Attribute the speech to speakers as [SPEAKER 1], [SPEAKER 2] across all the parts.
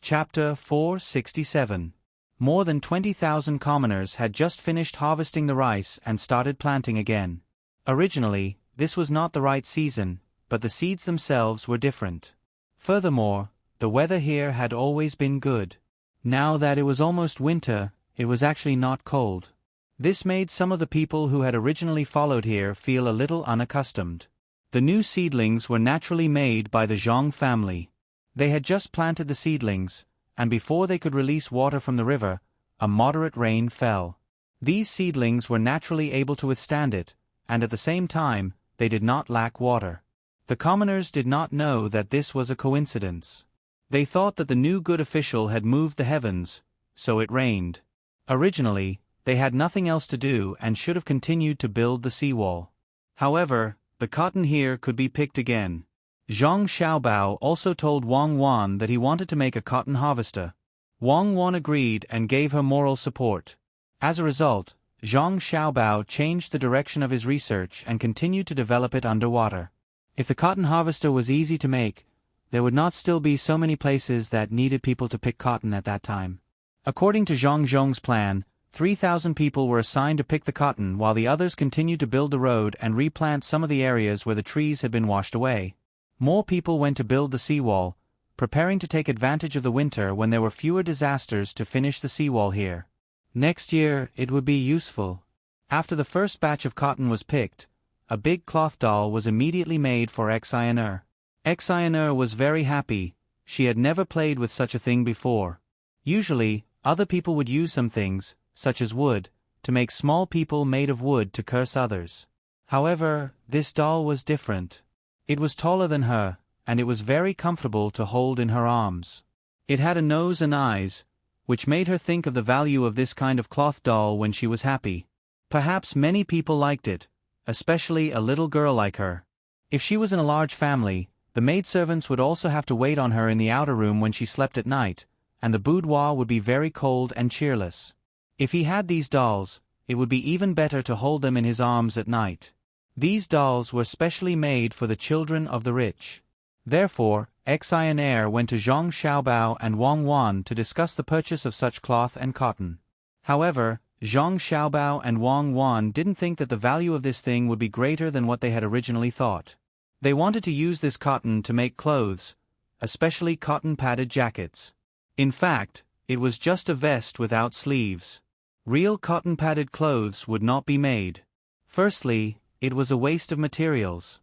[SPEAKER 1] Chapter 467. More than 20,000 commoners had just finished harvesting the rice and started planting again. Originally, this was not the right season, but the seeds themselves were different. Furthermore, the weather here had always been good. Now that it was almost winter, it was actually not cold. This made some of the people who had originally followed here feel a little unaccustomed. The new seedlings were naturally made by the Zhang family. They had just planted the seedlings, and before they could release water from the river, a moderate rain fell. These seedlings were naturally able to withstand it, and at the same time, they did not lack water. The commoners did not know that this was a coincidence. They thought that the new good official had moved the heavens, so it rained. Originally, they had nothing else to do and should have continued to build the seawall. However, the cotton here could be picked again. Zhang Xiaobao also told Wang Wan that he wanted to make a cotton harvester. Wang Wan agreed and gave her moral support. As a result, Zhang Xiaobao changed the direction of his research and continued to develop it underwater. If the cotton harvester was easy to make, there would not still be so many places that needed people to pick cotton at that time. According to Zhang Zhong's plan, 3,000 people were assigned to pick the cotton while the others continued to build the road and replant some of the areas where the trees had been washed away. More people went to build the seawall, preparing to take advantage of the winter when there were fewer disasters to finish the seawall here. Next year, it would be useful. After the first batch of cotton was picked, a big cloth doll was immediately made for Xiner. Xiner was very happy. She had never played with such a thing before. Usually, other people would use some things, such as wood, to make small people made of wood to curse others. However, this doll was different. It was taller than her, and it was very comfortable to hold in her arms. It had a nose and eyes, which made her think of the value of this kind of cloth doll when she was happy. Perhaps many people liked it, especially a little girl like her. If she was in a large family, the maidservants would also have to wait on her in the outer room when she slept at night, and the boudoir would be very cold and cheerless. If he had these dolls, it would be even better to hold them in his arms at night. These dolls were specially made for the children of the rich. Therefore, Xiner went to Zhang Xiaobao and Wang Wan to discuss the purchase of such cloth and cotton. However, Zhang Xiaobao and Wang Wan didn't think that the value of this thing would be greater than what they had originally thought. They wanted to use this cotton to make clothes, especially cotton-padded jackets. In fact, it was just a vest without sleeves. Real cotton-padded clothes would not be made. Firstly, it was a waste of materials.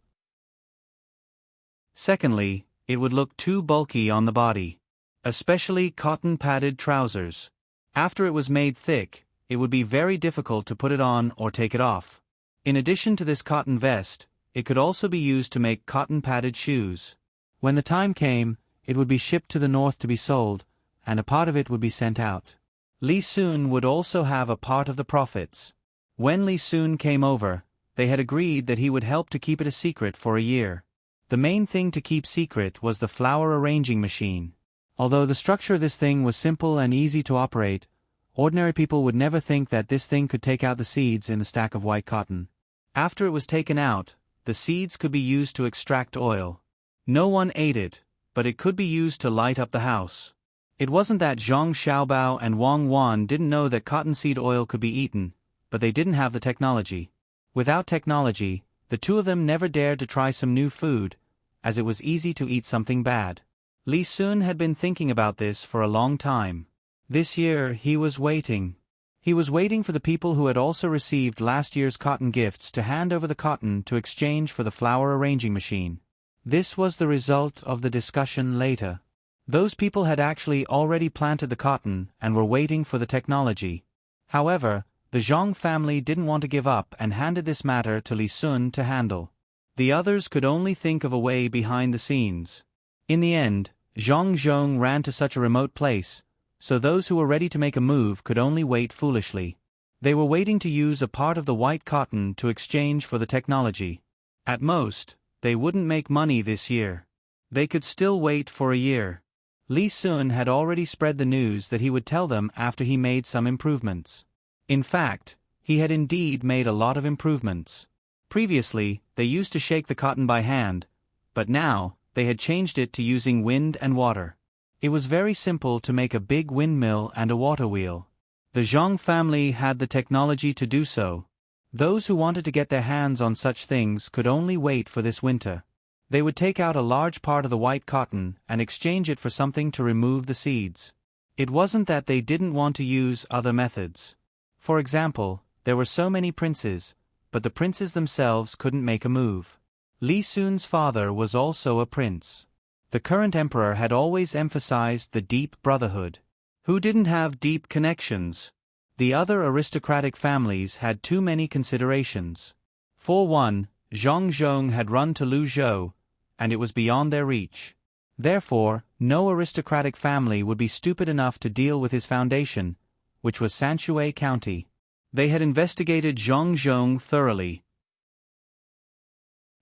[SPEAKER 1] Secondly, it would look too bulky on the body. Especially cotton-padded trousers. After it was made thick, it would be very difficult to put it on or take it off. In addition to this cotton vest, it could also be used to make cotton-padded shoes. When the time came, it would be shipped to the north to be sold, and a part of it would be sent out. Li Sun would also have a part of the profits. When Li Sun came over, they had agreed that he would help to keep it a secret for a year. The main thing to keep secret was the flower arranging machine. Although the structure of this thing was simple and easy to operate, ordinary people would never think that this thing could take out the seeds in the stack of white cotton. After it was taken out, the seeds could be used to extract oil. No one ate it, but it could be used to light up the house. It wasn't that Zhang Xiaobao and Wang Wan didn't know that cottonseed oil could be eaten, but they didn't have the technology. Without technology, the two of them never dared to try some new food, as it was easy to eat something bad. Li Sun had been thinking about this for a long time. This year he was waiting. He was waiting for the people who had also received last year's cotton gifts to hand over the cotton to exchange for the flower arranging machine. This was the result of the discussion later. Those people had actually already planted the cotton and were waiting for the technology. However, the Zhang family didn't want to give up and handed this matter to Li Sun to handle. The others could only think of a way behind the scenes. In the end, Zhang Zhong ran to such a remote place, so those who were ready to make a move could only wait foolishly. They were waiting to use a part of the white cotton to exchange for the technology. At most, they wouldn't make money this year. They could still wait for a year. Li Sun had already spread the news that he would tell them after he made some improvements. In fact, he had indeed made a lot of improvements. Previously, they used to shake the cotton by hand, but now, they had changed it to using wind and water. It was very simple to make a big windmill and a water wheel. The Zhang family had the technology to do so. Those who wanted to get their hands on such things could only wait for this winter. They would take out a large part of the white cotton and exchange it for something to remove the seeds. It wasn't that they didn't want to use other methods. For example, there were so many princes, but the princes themselves couldn't make a move. Li Sun's father was also a prince. The current emperor had always emphasized the deep brotherhood. Who didn't have deep connections? The other aristocratic families had too many considerations. For one, Zhang Zhong had run to Luzhou, and it was beyond their reach. Therefore, no aristocratic family would be stupid enough to deal with his foundation, which was Sanshui County. They had investigated Zhang Zhong thoroughly.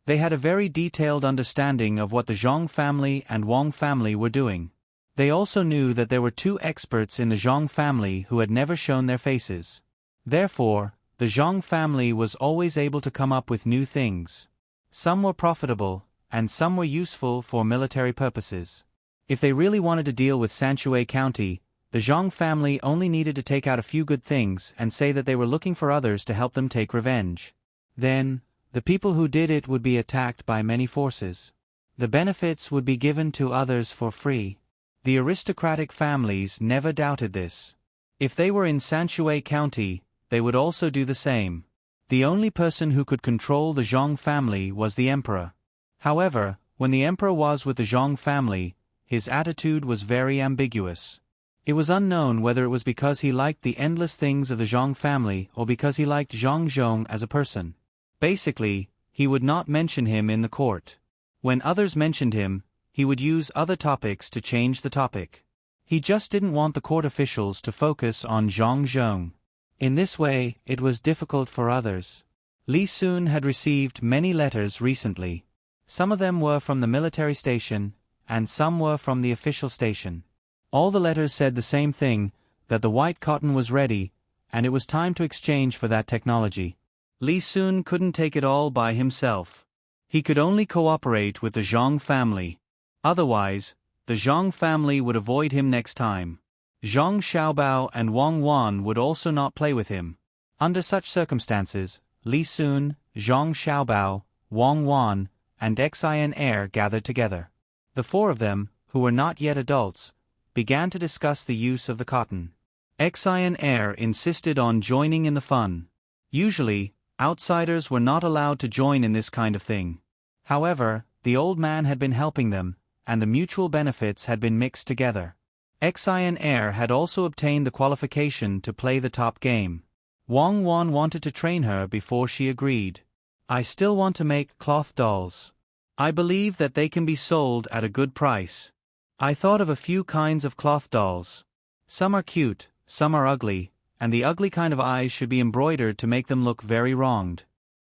[SPEAKER 1] They had a very detailed understanding of what the Zhang family and Wang family were doing. They also knew that there were two experts in the Zhang family who had never shown their faces. Therefore, the Zhang family was always able to come up with new things. Some were profitable, and some were useful for military purposes. If they really wanted to deal with Sanshui County, the Zhang family only needed to take out a few good things and say that they were looking for others to help them take revenge. Then, the people who did it would be attacked by many forces. The benefits would be given to others for free. The aristocratic families never doubted this. If they were in Sanshui County, they would also do the same. The only person who could control the Zhang family was the emperor. However, when the emperor was with the Zhang family, his attitude was very ambiguous. It was unknown whether it was because he liked the endless things of the Zhang family or because he liked Zhang Zhong as a person. Basically, he would not mention him in the court. When others mentioned him, he would use other topics to change the topic. He just didn't want the court officials to focus on Zhang Zhong. In this way, it was difficult for others. Li Sun had received many letters recently. Some of them were from the military station, and some were from the official station. All the letters said the same thing, that the white cotton was ready, and it was time to exchange for that technology. Li Sun couldn't take it all by himself. He could only cooperate with the Zhang family. Otherwise, the Zhang family would avoid him next time. Zhang Xiaobao and Wang Wan would also not play with him. Under such circumstances, Li Sun, Zhang Xiaobao, Wang Wan, and Xin Er gathered together. The four of them, who were not yet adults, began to discuss the use of the cotton. Xin Er insisted on joining in the fun. Usually, outsiders were not allowed to join in this kind of thing. However, the old man had been helping them, and the mutual benefits had been mixed together. Xin Er had also obtained the qualification to play the top game. Wang Wan wanted to train her before she agreed. I still want to make cloth dolls. I believe that they can be sold at a good price. I thought of a few kinds of cloth dolls. Some are cute, some are ugly, and the ugly kind of eyes should be embroidered to make them look very wronged.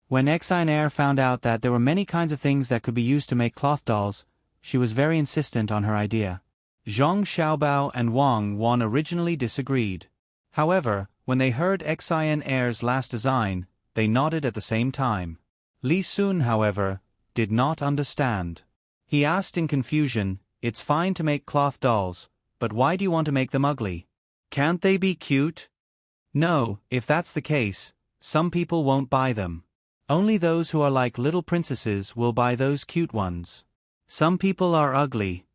[SPEAKER 1] When Xin Er found out that there were many kinds of things that could be used to make cloth dolls, she was very insistent on her idea. Zhang Xiaobao and Wang Wan originally disagreed. However, when they heard Xin Er's last design, they nodded at the same time. Li Sun, however, did not understand. He asked in confusion, "It's fine to make cloth dolls, but why do you want to make them ugly? Can't they be cute?" "No, if that's the case, some people won't buy them. Only those who are like little princesses will buy those cute ones. Some people are ugly.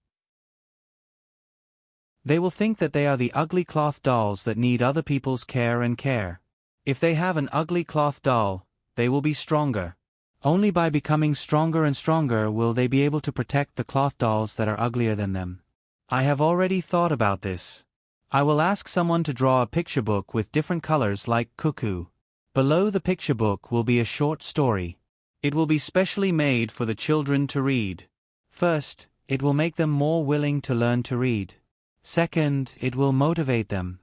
[SPEAKER 1] They will think that they are the ugly cloth dolls that need other people's care and care. If they have an ugly cloth doll, they will be stronger. Only by becoming stronger and stronger will they be able to protect the cloth dolls that are uglier than them. I have already thought about this. I will ask someone to draw a picture book with different colors like cuckoo. Below the picture book will be a short story. It will be specially made for the children to read. First, it will make them more willing to learn to read. Second, it will motivate them.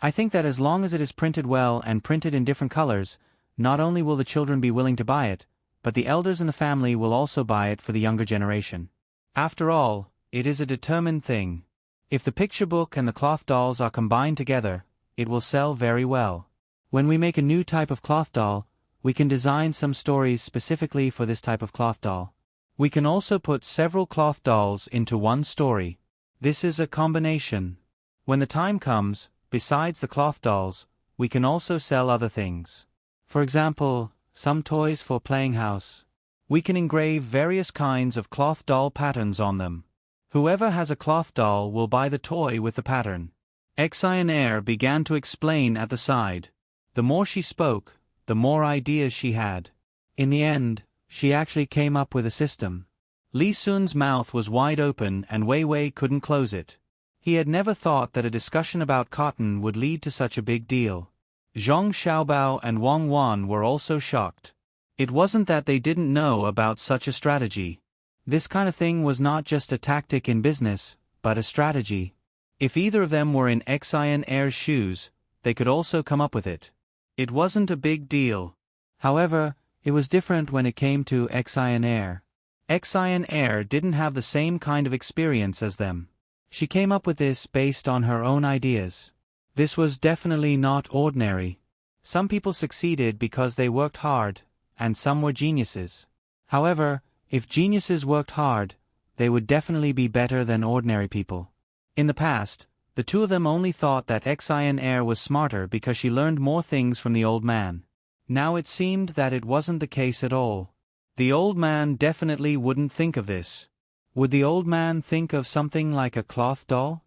[SPEAKER 1] I think that as long as it is printed well and printed in different colors, not only will the children be willing to buy it, but the elders in the family will also buy it for the younger generation. After all, it is a determined thing. If the picture book and the cloth dolls are combined together, it will sell very well. When we make a new type of cloth doll, we can design some stories specifically for this type of cloth doll. We can also put several cloth dolls into one story. This is a combination. When the time comes, besides the cloth dolls, we can also sell other things. For example, some toys for playing house. We can engrave various kinds of cloth doll patterns on them. Whoever has a cloth doll will buy the toy with the pattern. Exionaire began to explain at the side. The more she spoke, the more ideas she had. In the end, she actually came up with a system. Li Sun's mouth was wide open and Wei Wei couldn't close it. He had never thought that a discussion about cotton would lead to such a big deal. Zhong Xiaobao and Wang Wan were also shocked. It wasn't that they didn't know about such a strategy. This kind of thing was not just a tactic in business, but a strategy. If either of them were in Exionaire's shoes, they could also come up with it. It wasn't a big deal. However, it was different when it came to Exionaire. Exionaire didn't have the same kind of experience as them. She came up with this based on her own ideas. This was definitely not ordinary. Some people succeeded because they worked hard, and some were geniuses. However, if geniuses worked hard, they would definitely be better than ordinary people. In the past, the two of them only thought that Exionaire was smarter because she learned more things from the old man. Now it seemed that it wasn't the case at all. The old man definitely wouldn't think of this. Would the old man think of something like a cloth doll?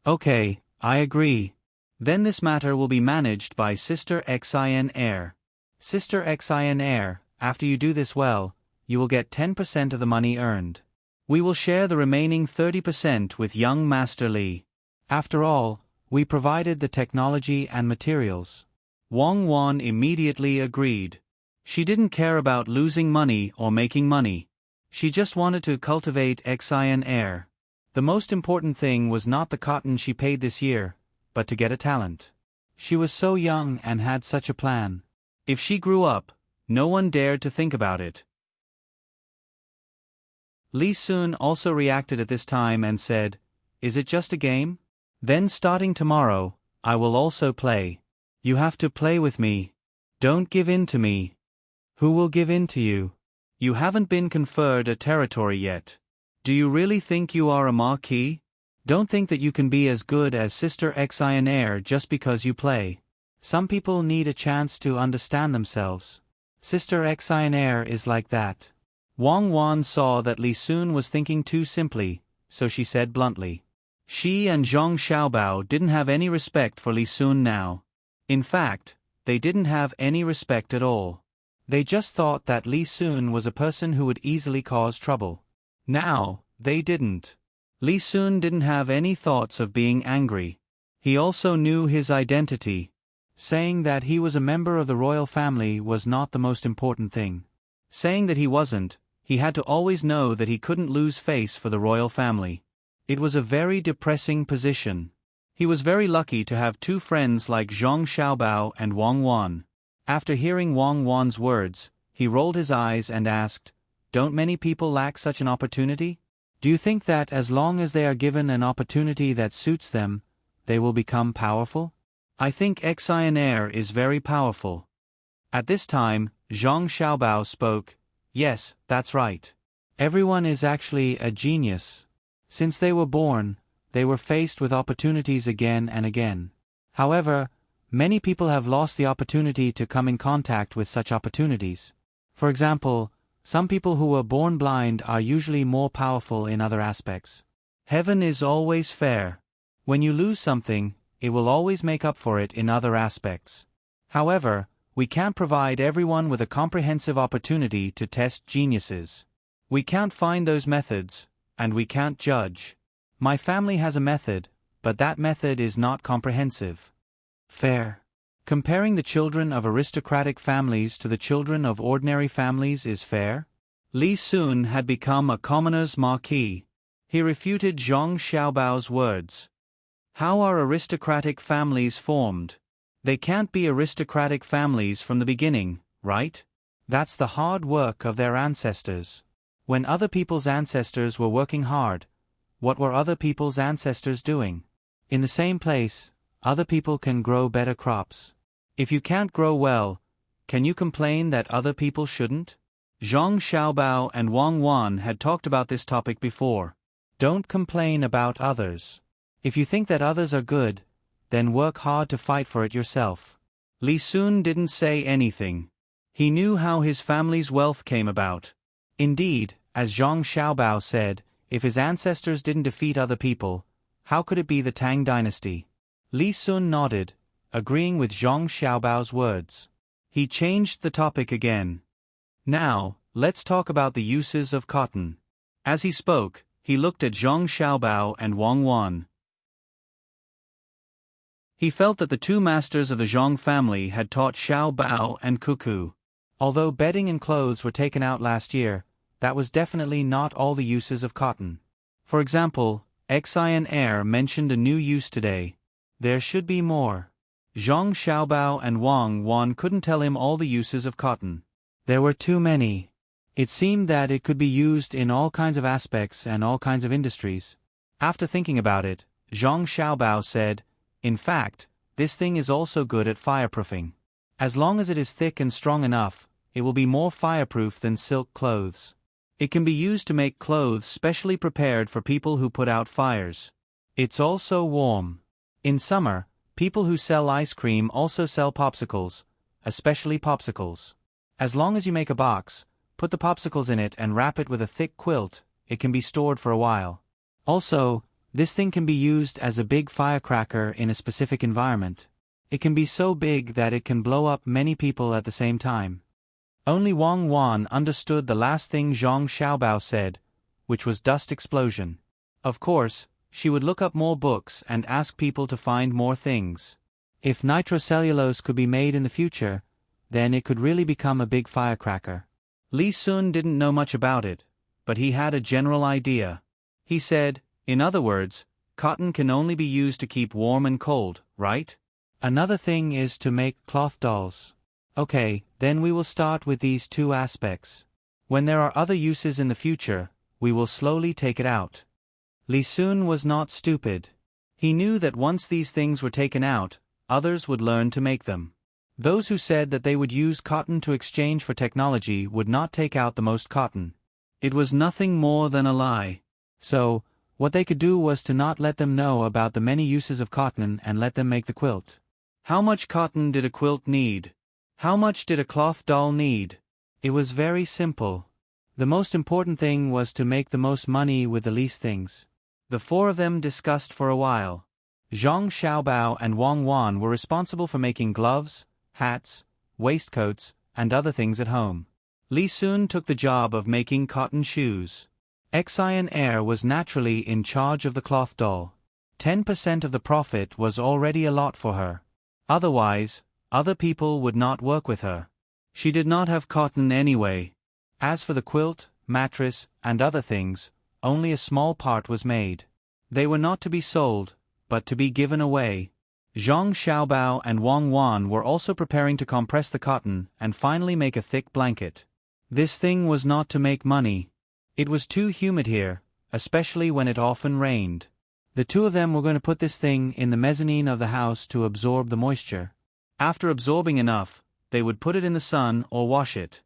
[SPEAKER 1] Okay, I agree. Then this matter will be managed by Sister Exionaire. Sister Exionaire, after you do this well, you will get 10% of the money earned. We will share the remaining 30% with young Master Li. After all, we provided the technology and materials. Wang Wan immediately agreed. She didn't care about losing money or making money. She just wanted to cultivate Exionaire. The most important thing was not the cotton she paid this year, but to get a talent. She was so young and had such a plan. If she grew up, no one dared to think about it. Li Sun also reacted at this time and said, "Is it just a game? Then starting tomorrow, I will also play. You have to play with me. Don't give in to me." Who will give in to you? You haven't been conferred a territory yet. Do you really think you are a marquis? Don't think that you can be as good as Sister Exionaire just because you play. Some people need a chance to understand themselves. Sister Exionaire is like that. Wang Wan saw that Li Sun was thinking too simply, so she said bluntly. She and Zhong Xiaobao didn't have any respect for Li Sun now. In fact, they didn't have any respect at all. They just thought that Li Sun was a person who would easily cause trouble. Now, they didn't. Li Sun didn't have any thoughts of being angry. He also knew his identity. Saying that he was a member of the royal family was not the most important thing. Saying that he wasn't, he had to always know that he couldn't lose face for the royal family. It was a very depressing position. He was very lucky to have two friends like Zhong Xiaobao and Wang Wan. After hearing Wang Wan's words, he rolled his eyes and asked, "Don't many people lack such an opportunity? Do you think that as long as they are given an opportunity that suits them, they will become powerful? I think Exionaire is very powerful." At this time, Zhong Xiaobao spoke, "Yes, that's right. Everyone is actually a genius. Since they were born, they were faced with opportunities again and again. However, many people have lost the opportunity to come in contact with such opportunities. For example, some people who were born blind are usually more powerful in other aspects. Heaven is always fair. When you lose something, it will always make up for it in other aspects. However, we can't provide everyone with a comprehensive opportunity to test geniuses. We can't find those methods, and we can't judge. My family has a method, but that method is not comprehensive. Fair. Comparing the children of aristocratic families to the children of ordinary families is fair? Li Sun had become a commoner's marquis. He refuted Zhong Xiaobao's words. How are aristocratic families formed? They can't be aristocratic families from the beginning, right? That's the hard work of their ancestors. When other people's ancestors were working hard, what were other people's ancestors doing? In the same place, other people can grow better crops. If you can't grow well, can you complain that other people shouldn't? Zhong Xiaobao and Wang Wan had talked about this topic before. Don't complain about others. If you think that others are good, then work hard to fight for it yourself. Li Sun didn't say anything. He knew how his family's wealth came about. Indeed, as Zhang Xiaobao said, if his ancestors didn't defeat other people, how could it be the Tang Dynasty? Li Sun nodded, agreeing with Zhang Xiaobao's words. He changed the topic again. Now, let's talk about the uses of cotton. As he spoke, he looked at Zhang Xiaobao and Wang Wan. He felt that the two masters of the Zhang family had taught Xiaobao and Cuckoo. Although bedding and clothes were taken out last year, that was definitely not all the uses of cotton. For example, Xian Air mentioned a new use today. There should be more. Zhang Xiaobao and Wang Wan couldn't tell him all the uses of cotton. There were too many. It seemed that it could be used in all kinds of aspects and all kinds of industries. After thinking about it, Zhang Xiaobao said, "In fact, this thing is also good at fireproofing. As long as it is thick and strong enough, it will be more fireproof than silk clothes. It can be used to make clothes specially prepared for people who put out fires. It's also warm. In summer, people who sell ice cream also sell popsicles, especially popsicles. As long as you make a box, put the popsicles in it and wrap it with a thick quilt, it can be stored for a while. Also, this thing can be used as a big firecracker in a specific environment. It can be so big that it can blow up many people at the same time." Only Wang Wan understood the last thing Zhang Xiaobao said, which was dust explosion. Of course, she would look up more books and ask people to find more things. If nitrocellulose could be made in the future, then it could really become a big firecracker. Li Sun didn't know much about it, but he had a general idea. He said, "In other words, cotton can only be used to keep warm and cold, right? Another thing is to make cloth dolls. Okay, then we will start with these two aspects. When there are other uses in the future, we will slowly take it out." Li Sun was not stupid. He knew that once these things were taken out, others would learn to make them. Those who said that they would use cotton to exchange for technology would not take out the most cotton. It was nothing more than a lie. So, what they could do was to not let them know about the many uses of cotton and let them make the quilt. How much cotton did a quilt need? How much did a cloth doll need? It was very simple. The most important thing was to make the most money with the least things. The four of them discussed for a while. Zhang Xiaobao and Wang Wan were responsible for making gloves, hats, waistcoats, and other things at home. Li Sun took the job of making cotton shoes. Xian Air was naturally in charge of the cloth doll. 10% of the profit was already a lot for her. Otherwise, other people would not work with her. She did not have cotton anyway. As for the quilt, mattress, and other things, only a small part was made. They were not to be sold, but to be given away. Zhang Xiaobao and Wang Wan were also preparing to compress the cotton and finally make a thick blanket. This thing was not to make money. It was too humid here, especially when it often rained. The two of them were going to put this thing in the mezzanine of the house to absorb the moisture. After absorbing enough, they would put it in the sun or wash it.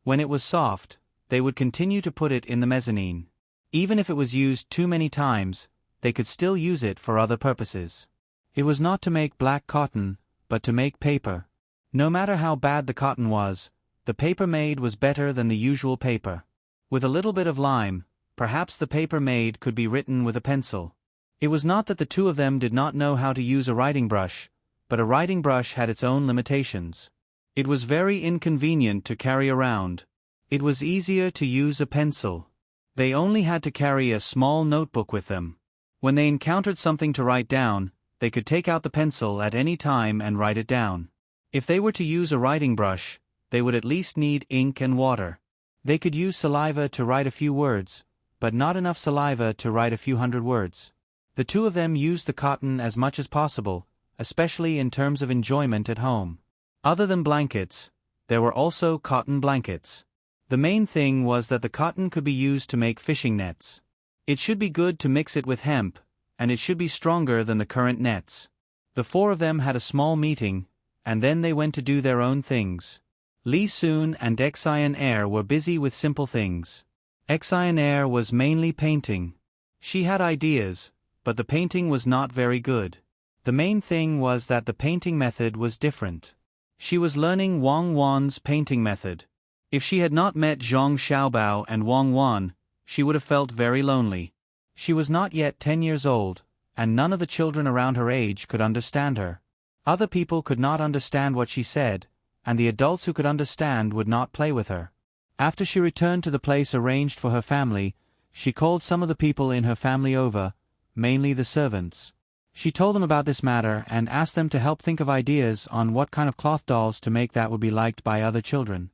[SPEAKER 1] When it was soft, they would continue to put it in the mezzanine. Even if it was used too many times, they could still use it for other purposes. It was not to make black cotton, but to make paper. No matter how bad the cotton was, the paper made was better than the usual paper. With a little bit of lime, perhaps the paper made could be written with a pencil. It was not that the two of them did not know how to use a writing brush, but a writing brush had its own limitations. It was very inconvenient to carry around. It was easier to use a pencil. They only had to carry a small notebook with them. When they encountered something to write down, they could take out the pencil at any time and write it down. If they were to use a writing brush, they would at least need ink and water. They could use saliva to write a few words, but not enough saliva to write a few hundred words. The two of them used the cotton as much as possible, especially in terms of enjoyment at home. Other than blankets, there were also cotton blankets. The main thing was that the cotton could be used to make fishing nets. It should be good to mix it with hemp, and it should be stronger than the current nets. The four of them had a small meeting, and then they went to do their own things. Li Sun and Xian Air were busy with simple things. Exionnaire was mainly painting. She had ideas, but the painting was not very good. The main thing was that the painting method was different. She was learning Wang Wan's painting method. If she had not met Zhang Xiaobao and Wang Wan, she would have felt very lonely. She was not yet 10 years old, and none of the children around her age could understand her. Other people could not understand what she said, and the adults who could understand would not play with her. After she returned to the place arranged for her family, she called some of the people in her family over, mainly the servants. She told them about this matter and asked them to help think of ideas on what kind of cloth dolls to make that would be liked by other children.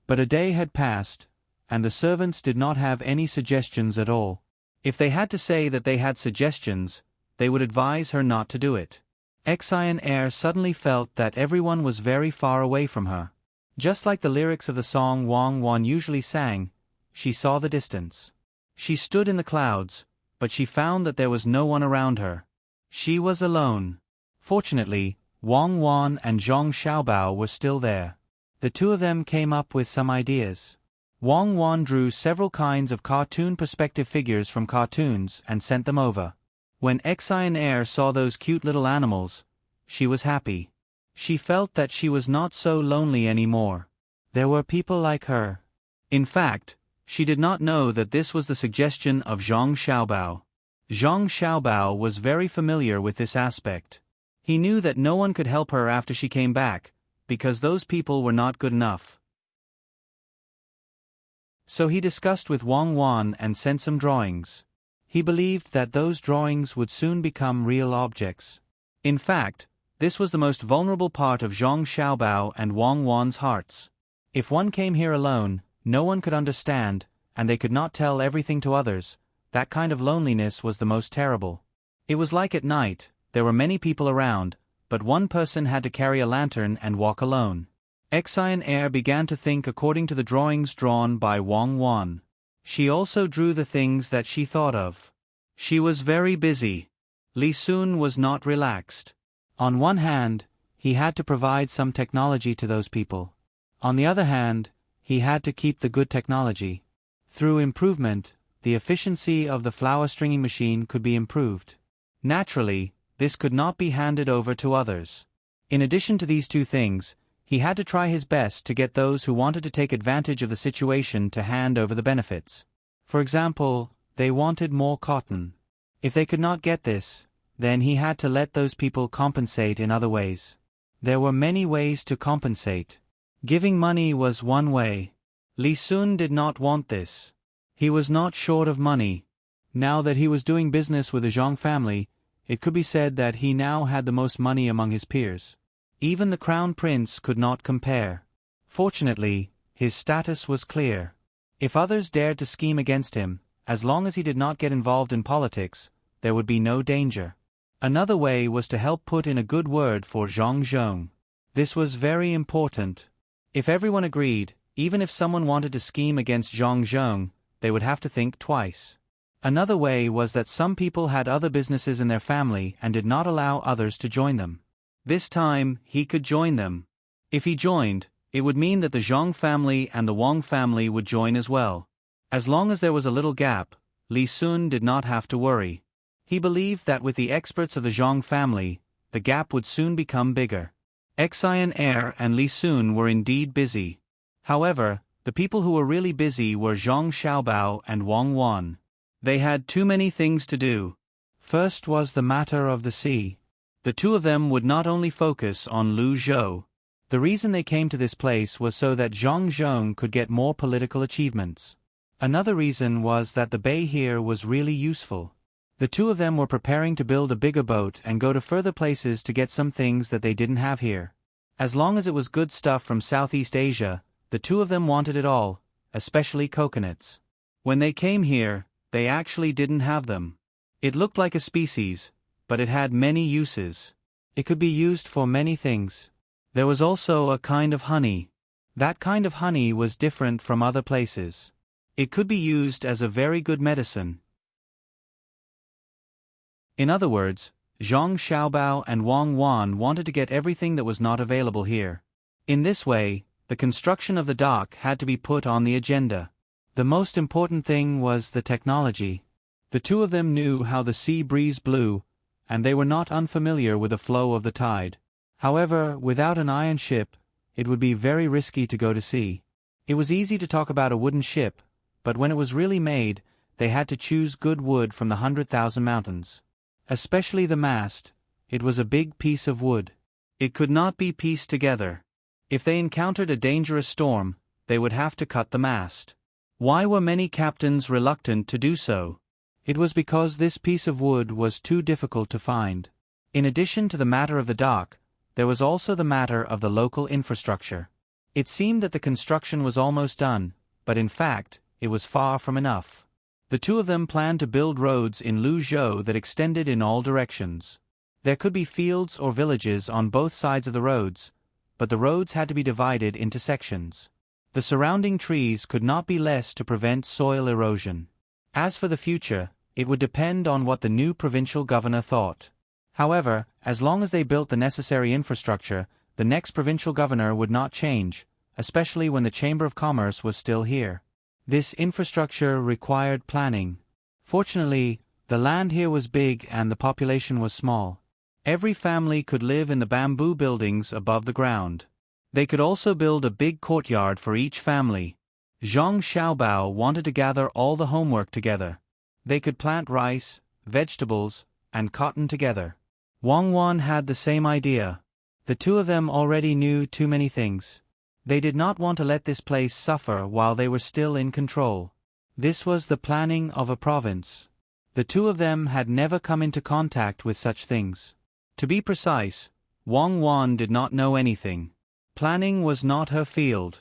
[SPEAKER 1] But a day had passed, and the servants did not have any suggestions at all. If they had to say that they had suggestions, they would advise her not to do it. Exionnaire suddenly felt that everyone was very far away from her. Just like the lyrics of the song Wang Wan usually sang, she saw the distance. She stood in the clouds, but she found that there was no one around her. She was alone. Fortunately, Wang Wan and Zhang Xiaobao were still there. The two of them came up with some ideas. Wang Wan drew several kinds of cartoon perspective figures from cartoons and sent them over. When Exionnaire saw those cute little animals, she was happy. She felt that she was not so lonely anymore. There were people like her. In fact, she did not know that this was the suggestion of Zhang Xiaobao. Zhang Xiaobao was very familiar with this aspect. He knew that no one could help her after she came back, because those people were not good enough. So he discussed with Wang Wan and sent some drawings. He believed that those drawings would soon become real objects. In fact, this was the most vulnerable part of Zhang Xiaobao and Wang Wan's hearts. If one came here alone, no one could understand, and they could not tell everything to others. That kind of loneliness was the most terrible. It was like at night, there were many people around, but one person had to carry a lantern and walk alone. Exionnaire began to think according to the drawings drawn by Wang Wan. She also drew the things that she thought of. She was very busy. Li Sun was not relaxed. On one hand, he had to provide some technology to those people. On the other hand, he had to keep the good technology. Through improvement, the efficiency of the flower stringing machine could be improved. Naturally, this could not be handed over to others. In addition to these two things, he had to try his best to get those who wanted to take advantage of the situation to hand over the benefits. For example, they wanted more cotton. If they could not get this, then he had to let those people compensate in other ways. There were many ways to compensate. Giving money was one way. Li Sun did not want this. He was not short of money. Now that he was doing business with the Zhang family, it could be said that he now had the most money among his peers. Even the crown prince could not compare. Fortunately, his status was clear. If others dared to scheme against him, as long as he did not get involved in politics, there would be no danger. Another way was to help put in a good word for Zhang Zhong. This was very important. If everyone agreed, even if someone wanted to scheme against Zhang Zhong, they would have to think twice. Another way was that some people had other businesses in their family and did not allow others to join them. This time, he could join them. If he joined, it would mean that the Zhang family and the Wang family would join as well. As long as there was a little gap, Li Sun did not have to worry. He believed that with the experts of the Zhang family, the gap would soon become bigger. Exionnaire and Li Sun were indeed busy. However, the people who were really busy were Zhang Xiaobao and Wang Wan. They had too many things to do. First was the matter of the sea. The two of them would not only focus on Lu Zhou. The reason they came to this place was so that Zhang Zhong could get more political achievements. Another reason was that the bay here was really useful. The two of them were preparing to build a bigger boat and go to further places to get some things that they didn't have here. As long as it was good stuff from Southeast Asia, the two of them wanted it all, especially coconuts. When they came here, they actually didn't have them. It looked like a species, but it had many uses. It could be used for many things. There was also a kind of honey. That kind of honey was different from other places. It could be used as a very good medicine. In other words, Zhang Xiaobao and Wang Wan wanted to get everything that was not available here. In this way, the construction of the dock had to be put on the agenda. The most important thing was the technology. The two of them knew how the sea breeze blew, and they were not unfamiliar with the flow of the tide. However, without an iron ship, it would be very risky to go to sea. It was easy to talk about a wooden ship, but when it was really made, they had to choose good wood from the 100,000 mountains. Especially the mast, it was a big piece of wood. It could not be pieced together. If they encountered a dangerous storm, they would have to cut the mast. Why were many captains reluctant to do so? It was because this piece of wood was too difficult to find. In addition to the matter of the dock, there was also the matter of the local infrastructure. It seemed that the construction was almost done, but in fact, it was far from enough. The two of them planned to build roads in Luzhou that extended in all directions. There could be fields or villages on both sides of the roads, but the roads had to be divided into sections. The surrounding trees could not be less to prevent soil erosion. As for the future, it would depend on what the new provincial governor thought. However, as long as they built the necessary infrastructure, the next provincial governor would not change, especially when the Chamber of Commerce was still here. This infrastructure required planning. Fortunately, the land here was big and the population was small. Every family could live in the bamboo buildings above the ground. They could also build a big courtyard for each family. Zhang Xiaobao wanted to gather all the homework together. They could plant rice, vegetables, and cotton together. Wang Wan had the same idea. The two of them already knew too many things. They did not want to let this place suffer while they were still in control. This was the planning of a province. The two of them had never come into contact with such things. To be precise, Wang Wan did not know anything. Planning was not her field.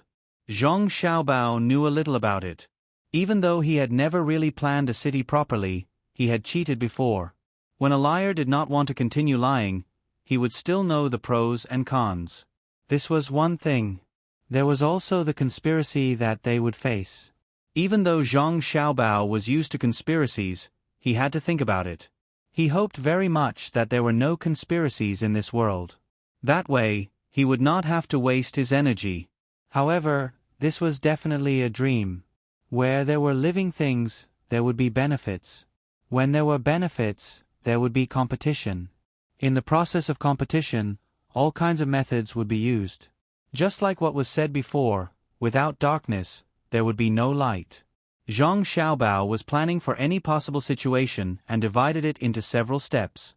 [SPEAKER 1] Zhang Xiaobao knew a little about it. Even though he had never really planned a city properly, he had cheated before. When a liar did not want to continue lying, he would still know the pros and cons. This was one thing. There was also the conspiracy that they would face. Even though Zhang Xiaobao was used to conspiracies, he had to think about it. He hoped very much that there were no conspiracies in this world. That way, he would not have to waste his energy. However, this was definitely a dream. Where there were living things, there would be benefits. When there were benefits, there would be competition. In the process of competition, all kinds of methods would be used. Just like what was said before, without darkness, there would be no light. Zhang Xiaobao was planning for any possible situation and divided it into several steps.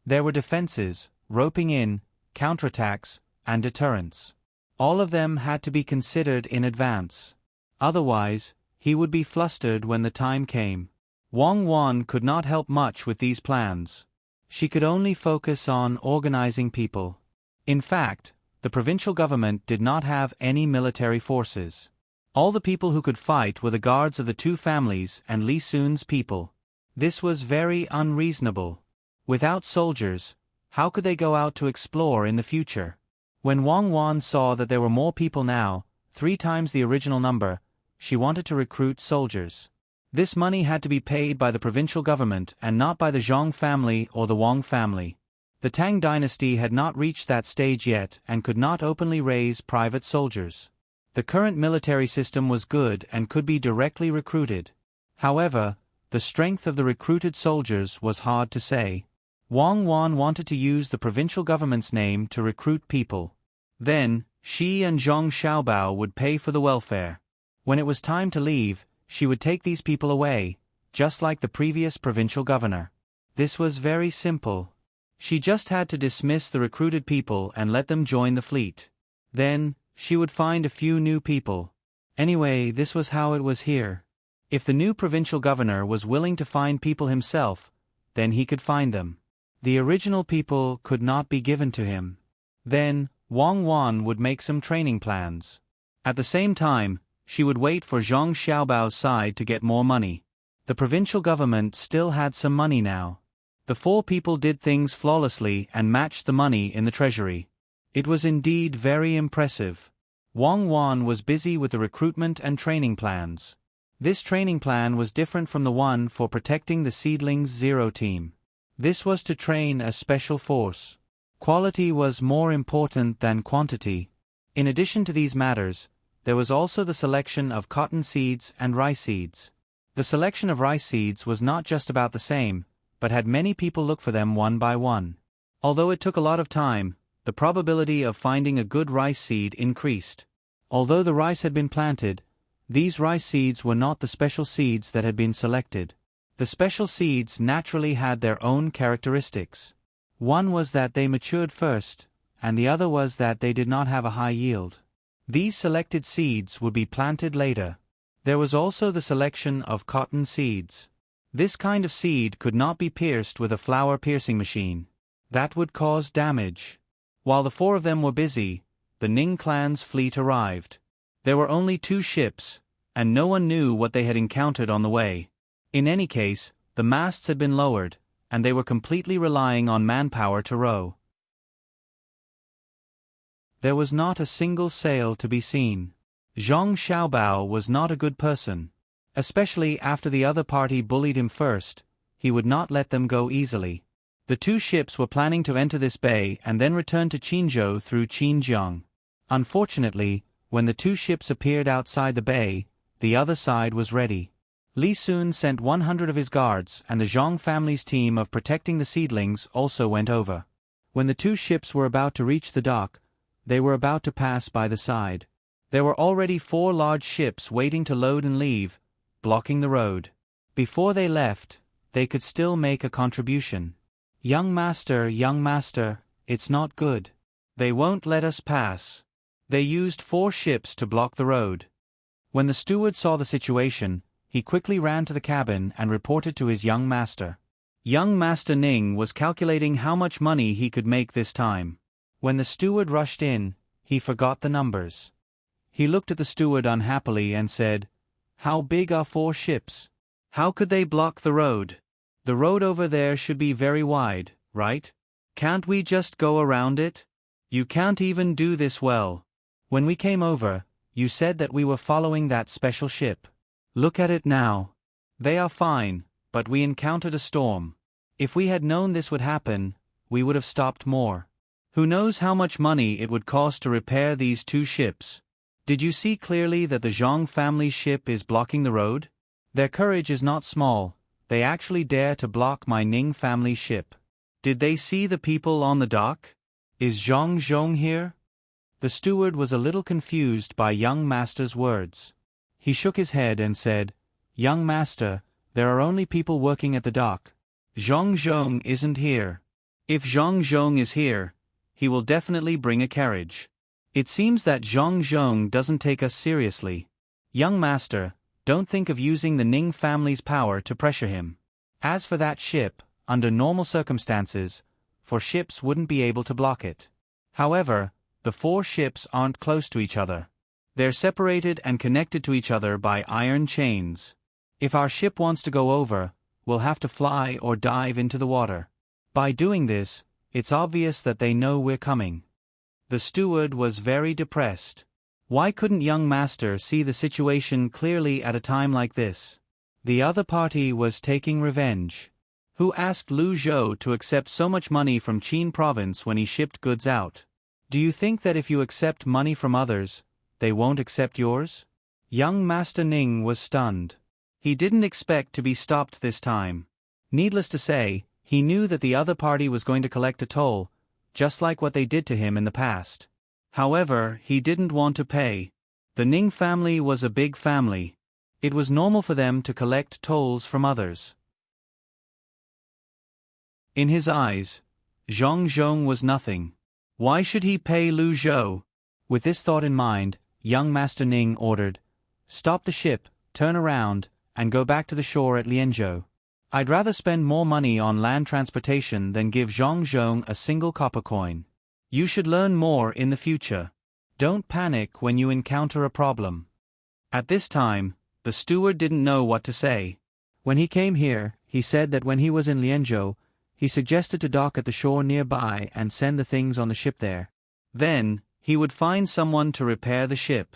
[SPEAKER 1] There were defenses, roping in, counterattacks, and deterrents. All of them had to be considered in advance. Otherwise, he would be flustered when the time came. Wang Wan could not help much with these plans. She could only focus on organizing people. In fact, the provincial government did not have any military forces. All the people who could fight were the guards of the two families and Li Sun's people. This was very unreasonable. Without soldiers, how could they go out to explore in the future? When Wang Wan saw that there were more people now, 3 times the original number, she wanted to recruit soldiers. This money had to be paid by the provincial government and not by the Zhang family or the Wang family. The Tang Dynasty had not reached that stage yet and could not openly raise private soldiers. The current military system was good and could be directly recruited. However, the strength of the recruited soldiers was hard to say. Wang Wan wanted to use the provincial government's name to recruit people. Then, she and Zhang Xiaobao would pay for the welfare. When it was time to leave, she would take these people away, just like the previous provincial governor. This was very simple. She just had to dismiss the recruited people and let them join the fleet. Then, she would find a few new people. Anyway, this was how it was here. If the new provincial governor was willing to find people himself, then he could find them. The original people could not be given to him. Then, Wang Wan would make some training plans. At the same time, she would wait for Zhang Xiaobao's side to get more money. The provincial government still had some money now. The 4 people did things flawlessly and matched the money in the treasury. It was indeed very impressive. Wang Wan was busy with the recruitment and training plans. This training plan was different from the one for protecting the Seedlings Zero team. This was to train a special force. Quality was more important than quantity. In addition to these matters, there was also the selection of cotton seeds and rice seeds. The selection of rice seeds was not just about the same, but had many people look for them one by one. Although it took a lot of time, the probability of finding a good rice seed increased. Although the rice had been planted, these rice seeds were not the special seeds that had been selected. The special seeds naturally had their own characteristics. One was that they matured first, and the other was that they did not have a high yield. These selected seeds would be planted later. There was also the selection of cotton seeds. This kind of seed could not be pierced with a flower piercing machine. That would cause damage. While the 4 of them were busy, the Ning clan's fleet arrived. There were only 2 ships, and no one knew what they had encountered on the way. In any case, the masts had been lowered, and they were completely relying on manpower to row. There was not a single sail to be seen. Zhang Xiaobao was not a good person. Especially after the other party bullied him first, he would not let them go easily. The 2 ships were planning to enter this bay and then return to Qinzhou through Qinjiang. Unfortunately, when the 2 ships appeared outside the bay, the other side was ready. Li Sun sent 100 of his guards, and the Zhang family's team of protecting the seedlings also went over. When the 2 ships were about to reach the dock, they were about to pass by the side. There were already 4 large ships waiting to load and leave, blocking the road. Before they left, they could still make a contribution. Young master, it's not good. They won't let us pass. They used 4 ships to block the road. When the steward saw the situation, he quickly ran to the cabin and reported to his young master. Young Master Ning was calculating how much money he could make this time. When the steward rushed in, he forgot the numbers. He looked at the steward unhappily and said, "How big are 4 ships? How could they block the road? The road over there should be very wide, right? Can't we just go around it? You can't even do this well. When we came over, you said that we were following that special ship. Look at it now. They are fine, but we encountered a storm. If we had known this would happen, we would have stopped more. Who knows how much money it would cost to repair these 2 ships? Did you see clearly that the Zhang family's ship is blocking the road? Their courage is not small. They actually dare to block my Ning family ship. Did they see the people on the dock? Is Zhang here?" The steward was a little confused by young master's words. He shook his head and said, "Young master, there are only people working at the dock. Zhang isn't here. If Zhang is here, he will definitely bring a carriage. It seems that Zhang doesn't take us seriously. Young master, don't think of using the Ning family's power to pressure him. As for that ship, under normal circumstances, 4 ships wouldn't be able to block it. However, the 4 ships aren't close to each other. They're separated and connected to each other by iron chains. If our ship wants to go over, we'll have to fly or dive into the water. By doing this, it's obvious that they know we're coming." The steward was very depressed. Why couldn't young master see the situation clearly at a time like this? The other party was taking revenge. Who asked Lu Zhou to accept so much money from Qin province when he shipped goods out? Do you think that if you accept money from others, they won't accept yours? Young Master Ning was stunned. He didn't expect to be stopped this time. Needless to say, he knew that the other party was going to collect a toll, just like what they did to him in the past. However, he didn't want to pay. The Ning family was a big family. It was normal for them to collect tolls from others. In his eyes, Zhang was nothing. Why should he pay Lu Zhou? With this thought in mind, young Master Ning ordered, "Stop the ship, turn around, and go back to the shore at Lianzhou. I'd rather spend more money on land transportation than give Zhang a single copper coin. You should learn more in the future. Don't panic when you encounter a problem." At this time, the steward didn't know what to say. When he came here, he said that when he was in Lianzhou, he suggested to dock at the shore nearby and send the things on the ship there. Then, he would find someone to repair the ship.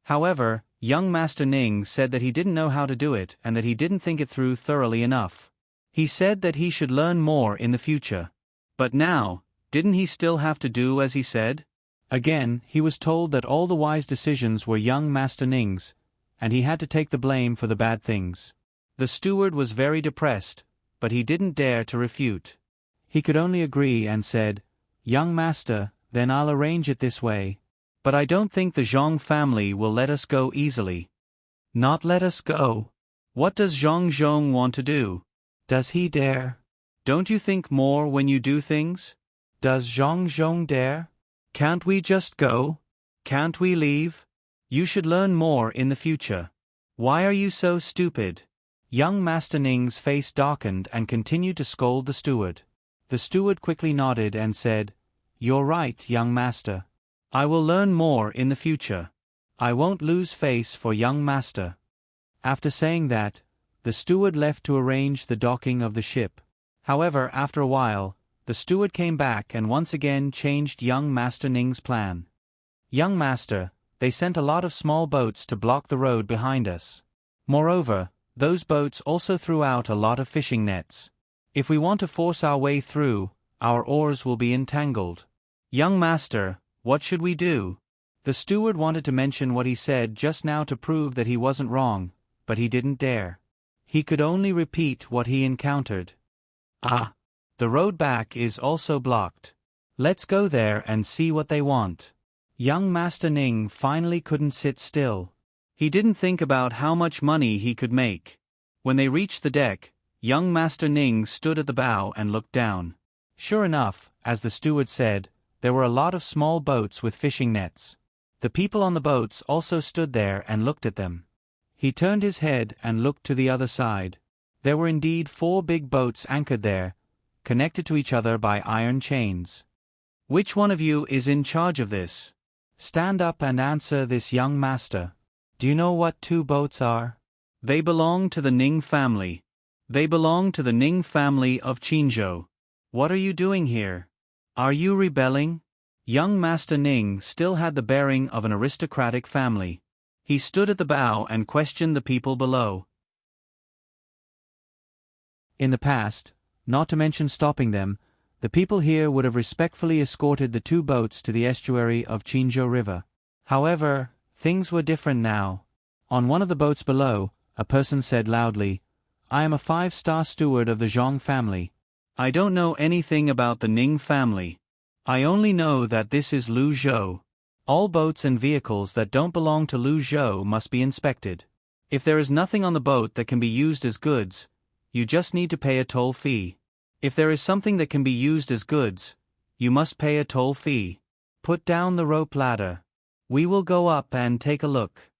[SPEAKER 1] However, young Master Ning said that he didn't know how to do it and that he didn't think it through thoroughly enough. He said that he should learn more in the future. But now, didn't he still have to do as he said? Again, he was told that all the wise decisions were young Master Ning's, and he had to take the blame for the bad things. The steward was very depressed, but he didn't dare to refute. He could only agree and said, "Young master, then I'll arrange it this way. But I don't think the Zhong family will let us go easily." "Not let us go? What does Zhong want to do? Does he dare? Don't you think more when you do things? Does Zhong dare? Can't we just go? Can't we leave? You should learn more in the future. Why are you so stupid?" Young Master Ning's face darkened and continued to scold the steward. The steward quickly nodded and said, "You're right, young master. I will learn more in the future. I won't lose face for young master." After saying that, the steward left to arrange the docking of the ship. However, after a while, the steward came back and once again changed young Master Ning's plan. "Young master, they sent a lot of small boats to block the road behind us. Moreover, those boats also threw out a lot of fishing nets. If we want to force our way through, our oars will be entangled. Young master, what should we do?" The steward wanted to mention what he said just now to prove that he wasn't wrong, but he didn't dare. He could only repeat what he encountered. "Ah, the road back is also blocked. Let's go there and see what they want." Young Master Ning finally couldn't sit still. He didn't think about how much money he could make. When they reached the deck, young Master Ning stood at the bow and looked down. Sure enough, as the steward said, there were a lot of small boats with fishing nets. The people on the boats also stood there and looked at them. He turned his head and looked to the other side. There were indeed 4 big boats anchored there, connected to each other by iron chains. "Which one of you is in charge of this? Stand up and answer this, young master. Do you know what 2 boats are? They belong to the Ning family. They belong to the Ning family of Qinzhou. What are you doing here? Are you rebelling?" Young Master Ning still had the bearing of an aristocratic family. He stood at the bow and questioned the people below. In the past, not to mention stopping them, the people here would have respectfully escorted the 2 boats to the estuary of Qinzhou River. However, things were different now. On one of the boats below, a person said loudly, "I am a 5-star steward of the Zhong family. I don't know anything about the Ning family. I only know that this is Lu Zhou. All boats and vehicles that don't belong to Lu Zhou must be inspected. If there is nothing on the boat that can be used as goods, you just need to pay a toll fee. If there is something that can be used as goods, you must pay a toll fee. Put down the rope ladder. We will go up and take a look."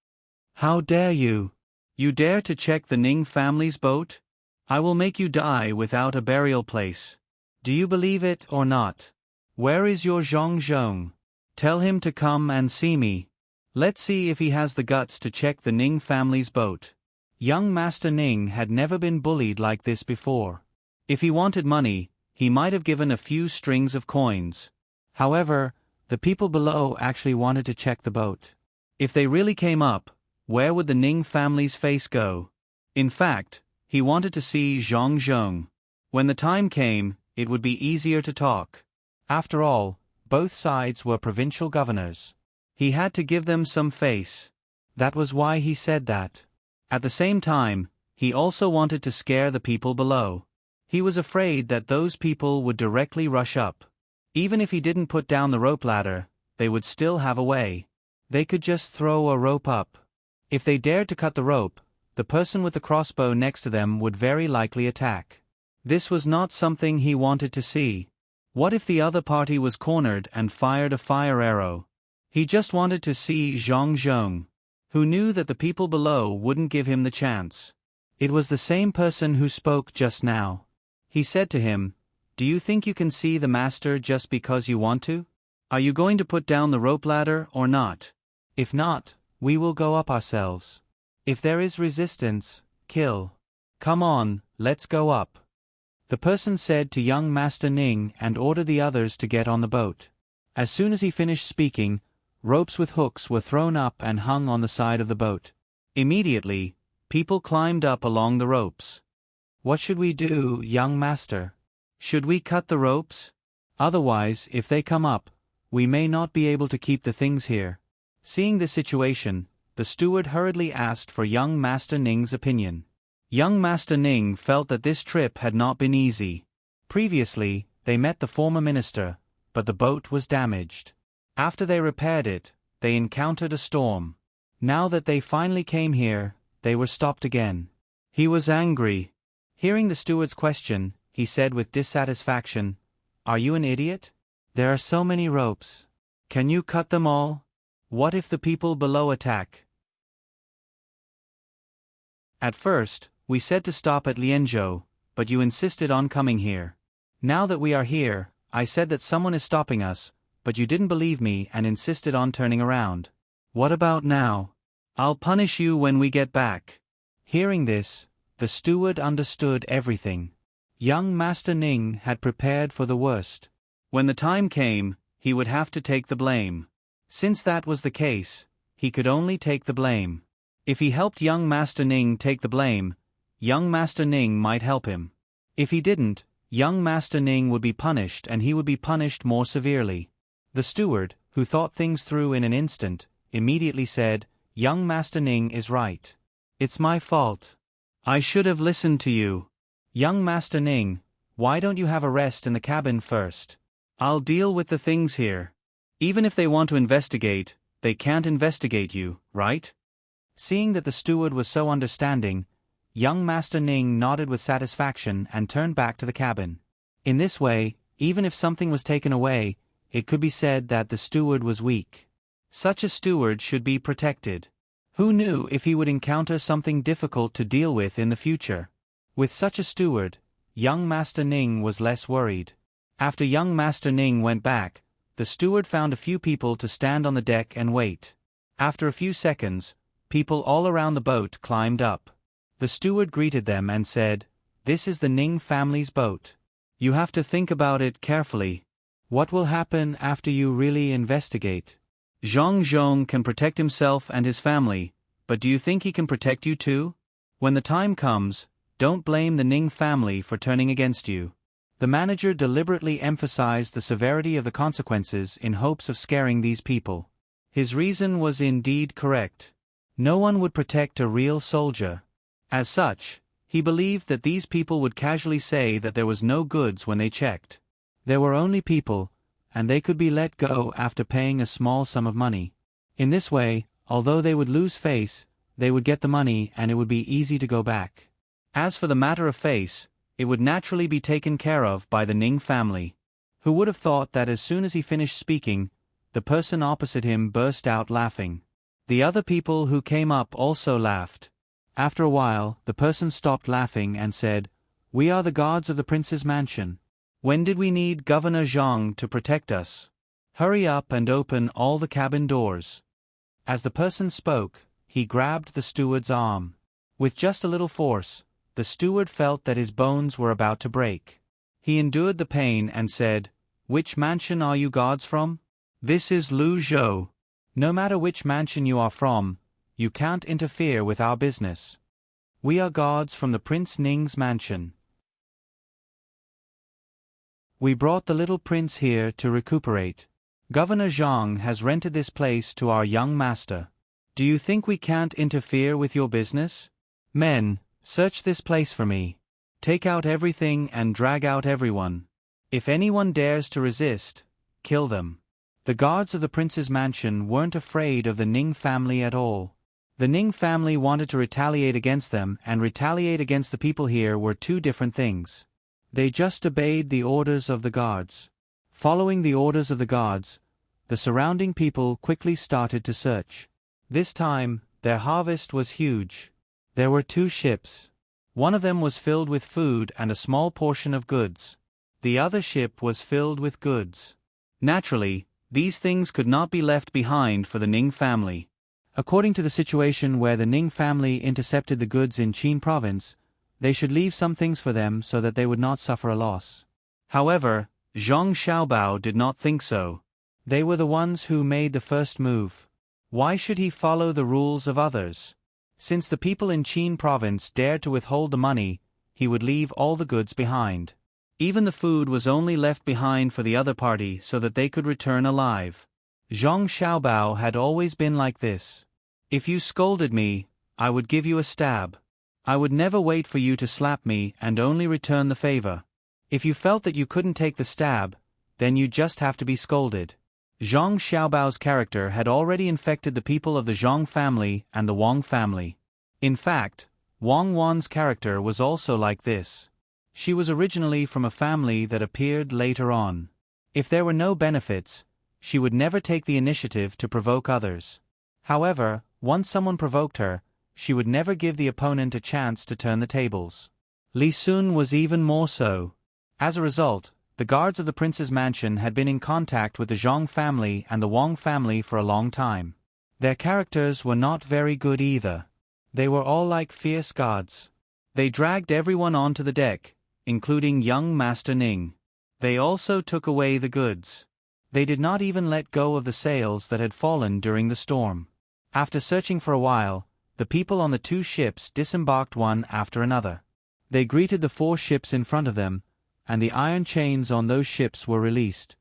[SPEAKER 1] "How dare you? You dare to check the Ning family's boat? I will make you die without a burial place. Do you believe it or not? Where is your Zhong? Tell him to come and see me. Let's see if he has the guts to check the Ning family's boat." Young Master Ning had never been bullied like this before. If he wanted money, he might have given a few strings of coins. However, the people below actually wanted to check the boat. If they really came up, where would the Ning family's face go? In fact, he wanted to see Zhong. When the time came, it would be easier to talk. After all, both sides were provincial governors. He had to give them some face. That was why he said that. At the same time, he also wanted to scare the people below. He was afraid that those people would directly rush up. Even if he didn't put down the rope ladder, they would still have a way. They could just throw a rope up. If they dared to cut the rope, the person with the crossbow next to them would very likely attack. This was not something he wanted to see. What if the other party was cornered and fired a fire arrow? He just wanted to see Zhong, who knew that the people below wouldn't give him the chance. It was the same person who spoke just now. He said to him, "Do you think you can see the master just because you want to? Are you going to put down the rope ladder or not? If not, we will go up ourselves. If there is resistance, kill. Come on, let's go up." The person said to young Master Ning and ordered the others to get on the boat. As soon as he finished speaking, ropes with hooks were thrown up and hung on the side of the boat. Immediately, people climbed up along the ropes. "What should we do, young master? Should we cut the ropes? Otherwise, if they come up, we may not be able to keep the things here. Seeing this situation, the steward hurriedly asked for young Master Ning's opinion. Young Master Ning felt that this trip had not been easy. Previously, they met the former minister, but the boat was damaged. After they repaired it, they encountered a storm. Now that they finally came here, they were stopped again. He was angry. Hearing the steward's question, he said with dissatisfaction, "Are you an idiot? There are so many ropes. Can you cut them all? What if the people below attack?" At first, we said to stop at Lianzhou, but you insisted on coming here. Now that we are here, I said that someone is stopping us, but you didn't believe me and insisted on turning around. What about now? I'll punish you when we get back. Hearing this, the steward understood everything. Young Master Ning had prepared for the worst. When the time came, he would have to take the blame. Since that was the case, he could only take the blame. If he helped young Master Ning take the blame, young Master Ning might help him. If he didn't, young Master Ning would be punished and he would be punished more severely. The steward, who thought things through in an instant, immediately said, "Young Master Ning is right. It's my fault. I should have listened to you. Young Master Ning, why don't you have a rest in the cabin first? I'll deal with the things here. Even if they want to investigate, they can't investigate you, right?" Seeing that the steward was so understanding, young Master Ning nodded with satisfaction and turned back to the cabin. In this way, even if something was taken away, it could be said that the steward was weak. Such a steward should be protected. Who knew if he would encounter something difficult to deal with in the future? With such a steward, young Master Ning was less worried. After young Master Ning went back, the steward found a few people to stand on the deck and wait. After a few seconds, people all around the boat climbed up. The steward greeted them and said, "This is the Ning family's boat. You have to think about it carefully. What will happen after you really investigate? Zhang Zhong can protect himself and his family, but do you think he can protect you too? When the time comes, don't blame the Ning family for turning against you." The manager deliberately emphasized the severity of the consequences in hopes of scaring these people. His reason was indeed correct. No one would protect a real soldier. As such, he believed that these people would casually say that there was no goods when they checked. There were only people, and they could be let go after paying a small sum of money. In this way, although they would lose face, they would get the money and it would be easy to go back. As for the matter of face, it would naturally be taken care of by the Ning family. Who would have thought that as soon as he finished speaking, the person opposite him burst out laughing. The other people who came up also laughed. After a while, the person stopped laughing and said, "We are the guards of the prince's mansion. When did we need Governor Zhang to protect us? Hurry up and open all the cabin doors." As the person spoke, he grabbed the steward's arm. With just a little force, the steward felt that his bones were about to break. He endured the pain and said, "Which mansion are you guards from?" "This is Lu Zhou." "No matter which mansion you are from, you can't interfere with our business. We are guards from the Prince Ning's mansion. We brought the little prince here to recuperate. Governor Zhang has rented this place to our young master. Do you think we can't interfere with your business? Men, search this place for me. Take out everything and drag out everyone. If anyone dares to resist, kill them." The guards of the prince's mansion weren't afraid of the Ning family at all. The Ning family wanted to retaliate against them, and retaliate against the people here were two different things. They just obeyed the orders of the guards. Following the orders of the guards, the surrounding people quickly started to search. This time, their harvest was huge. There were 2 ships. One of them was filled with food and a small portion of goods. The other ship was filled with goods. Naturally, these things could not be left behind for the Ning family. According to the situation where the Ning family intercepted the goods in Qin province, they should leave some things for them so that they would not suffer a loss. However, Zhang Xiaobao did not think so. They were the ones who made the first move. Why should he follow the rules of others? Since the people in Qin province dared to withhold the money, he would leave all the goods behind. Even the food was only left behind for the other party so that they could return alive. Zhang Xiaobao had always been like this. If you scolded me, I would give you a stab. I would never wait for you to slap me and only return the favor. If you felt that you couldn't take the stab, then you just have to be scolded. Zhang Xiaobao's character had already infected the people of the Zhang family and the Wang family. In fact, Wang Wan's character was also like this. She was originally from a family that appeared later on. If there were no benefits, she would never take the initiative to provoke others. However, once someone provoked her, she would never give the opponent a chance to turn the tables. Li Sun was even more so. As a result, the guards of the prince's mansion had been in contact with the Zhang family and the Wang family for a long time. Their characters were not very good either. They were all like fierce gods. They dragged everyone onto the deck, including young Master Ning. They also took away the goods. They did not even let go of the sails that had fallen during the storm. After searching for a while, the people on the 2 ships disembarked one after another. They greeted the 4 ships in front of them, and the iron chains on those ships were released.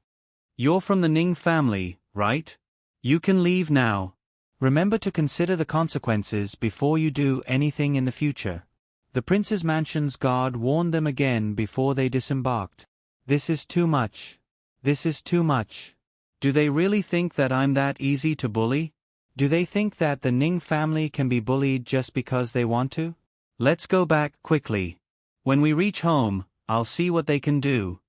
[SPEAKER 1] You're from the Ning family, right? You can leave now. Remember to consider the consequences before you do anything in the future. The prince's mansion's guard warned them again before they disembarked. This is too much. This is too much. Do they really think that I'm that easy to bully? Do they think that the Ning family can be bullied just because they want to? Let's go back quickly. When we reach home, I'll see what they can do.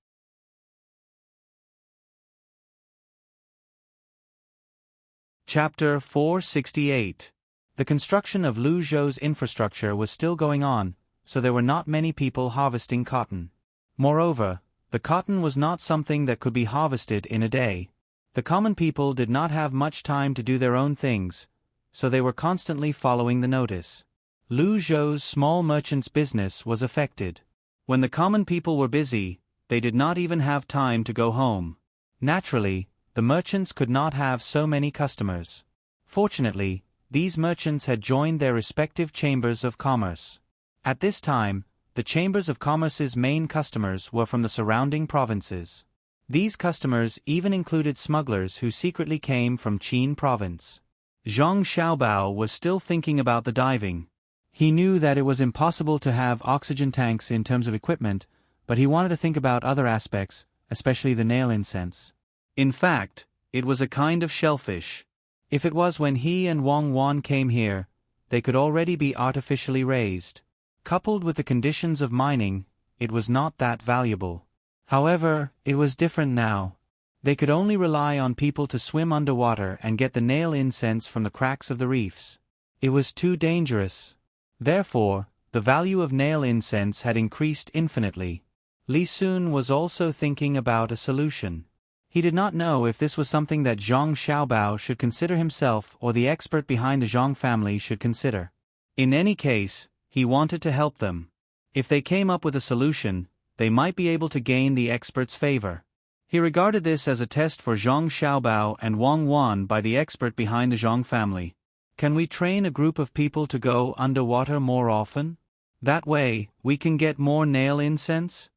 [SPEAKER 1] Chapter 468. The construction of Lu Zhou's infrastructure was still going on, so there were not many people harvesting cotton. Moreover, the cotton was not something that could be harvested in a day. The common people did not have much time to do their own things, so they were constantly following the notice. Lu Zhou's small merchant's business was affected. When the common people were busy, they did not even have time to go home. Naturally, the merchants could not have so many customers. Fortunately, these merchants had joined their respective chambers of commerce. At this time, the chambers of commerce's main customers were from the surrounding provinces. These customers even included smugglers who secretly came from Qin province. Zhang Xiaobao was still thinking about the diving. He knew that it was impossible to have oxygen tanks in terms of equipment, but he wanted to think about other aspects, especially the nail incense. In fact, it was a kind of shellfish. If it was when he and Wang Wan came here, they could already be artificially raised. Coupled with the conditions of mining, it was not that valuable. However, it was different now. They could only rely on people to swim underwater and get the nail incense from the cracks of the reefs. It was too dangerous. Therefore, the value of nail incense had increased infinitely. Li Sun was also thinking about a solution. He did not know if this was something that Zhang Xiaobao should consider himself or the expert behind the Zhang family should consider. In any case, he wanted to help them. If they came up with a solution, they might be able to gain the expert's favor. He regarded this as a test for Zhang Xiaobao and Wang Wan by the expert behind the Zhang family. Can we train a group of people to go underwater more often? That way, we can get more nail incense?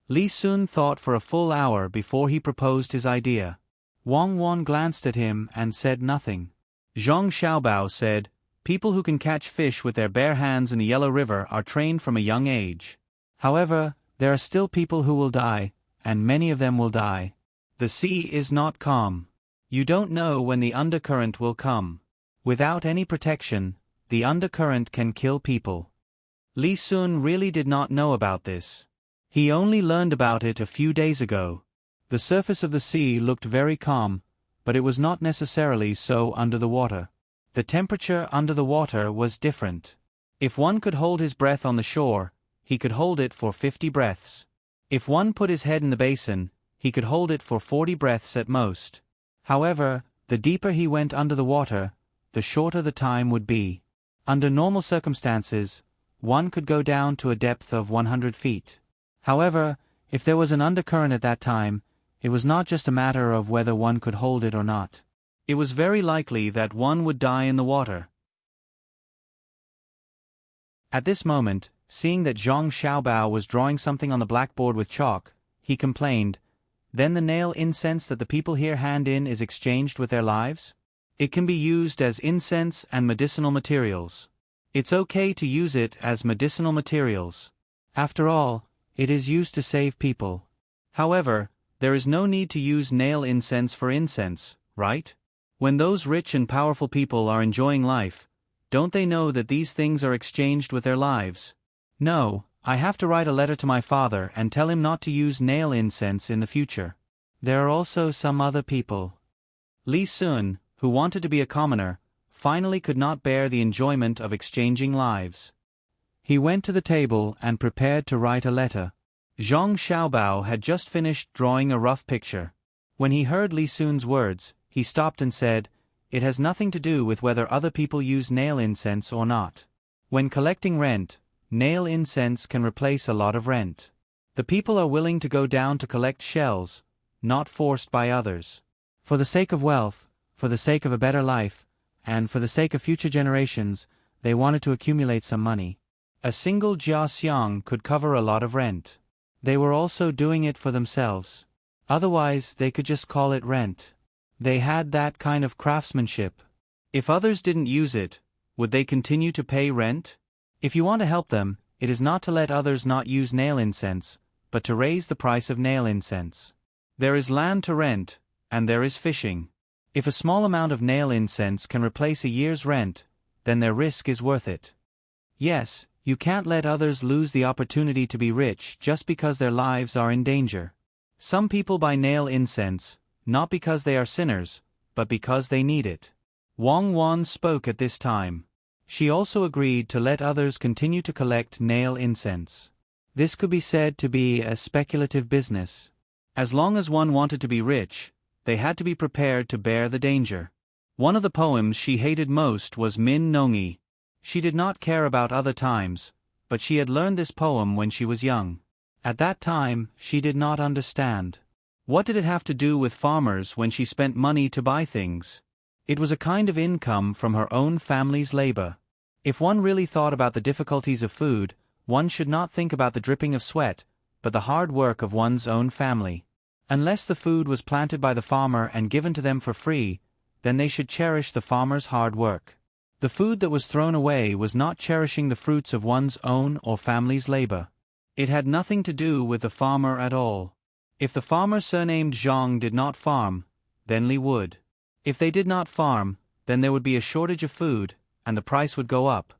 [SPEAKER 1] Li Sun thought for a full hour before he proposed his idea. Wang Wan glanced at him and said nothing. Zhang Xiaobao said, "People who can catch fish with their bare hands in the Yellow River are trained from a young age. However, there are still people who will die, and many of them will die. The sea is not calm. You don't know when the undercurrent will come. Without any protection, the undercurrent can kill people." Li Sun really did not know about this. He only learned about it a few days ago. The surface of the sea looked very calm, but it was not necessarily so under the water. The temperature under the water was different. If one could hold his breath on the shore, he could hold it for 50 breaths. If one put his head in the basin, he could hold it for 40 breaths at most. However, the deeper he went under the water, the shorter the time would be. Under normal circumstances, one could go down to a depth of 100 feet. However, if there was an undercurrent at that time, it was not just a matter of whether one could hold it or not. It was very likely that one would die in the water. At this moment, Seeing that Zhang Xiaobao was drawing something on the blackboard with chalk, he complained, "Then the nail incense that the people here hand in is exchanged with their lives? It can be used as incense and medicinal materials. It's okay to use it as medicinal materials. After all, it is used to save people. However, there is no need to use nail incense for incense, right? When those rich and powerful people are enjoying life, don't they know that these things are exchanged with their lives? No, I have to write a letter to my father and tell him not to use nail incense in the future." There are also some other people. Li Sun, who wanted to be a commoner, finally could not bear the enjoyment of exchanging lives. He went to the table and prepared to write a letter. Zhang Xiaobao had just finished drawing a rough picture. When he heard Li Sun's words, he stopped and said, "It has nothing to do with whether other people use nail incense or not. When collecting rent, nail incense can replace a lot of rent. The people are willing to go down to collect shells, not forced by others. For the sake of wealth, for the sake of a better life, and for the sake of future generations, they wanted to accumulate some money. A single jiaxiang could cover a lot of rent. They were also doing it for themselves. Otherwise, they could just call it rent. They had that kind of craftsmanship. If others didn't use it, would they continue to pay rent? If you want to help them, it is not to let others not use nail incense, but to raise the price of nail incense. There is land to rent, and there is fishing. If a small amount of nail incense can replace a year's rent, then their risk is worth it. Yes, you can't let others lose the opportunity to be rich just because their lives are in danger. Some people buy nail incense, not because they are sinners, but because they need it." Wang Wan spoke at this time. She also agreed to let others continue to collect nail incense. This could be said to be a speculative business. As long as one wanted to be rich, they had to be prepared to bear the danger. One of the poems she hated most was Min Nongi. She did not care about other times, but she had learned this poem when she was young. At that time, she did not understand. What did it have to do with farmers when she spent money to buy things? It was a kind of income from her own family's labor. If one really thought about the difficulties of food, one should not think about the dripping of sweat, but the hard work of one's own family. Unless the food was planted by the farmer and given to them for free, then they should cherish the farmer's hard work. The food that was thrown away was not cherishing the fruits of one's own or family's labor. It had nothing to do with the farmer at all. If the farmer surnamed Zhang did not farm, then Li would. If they did not farm, then there would be a shortage of food, and the price would go up.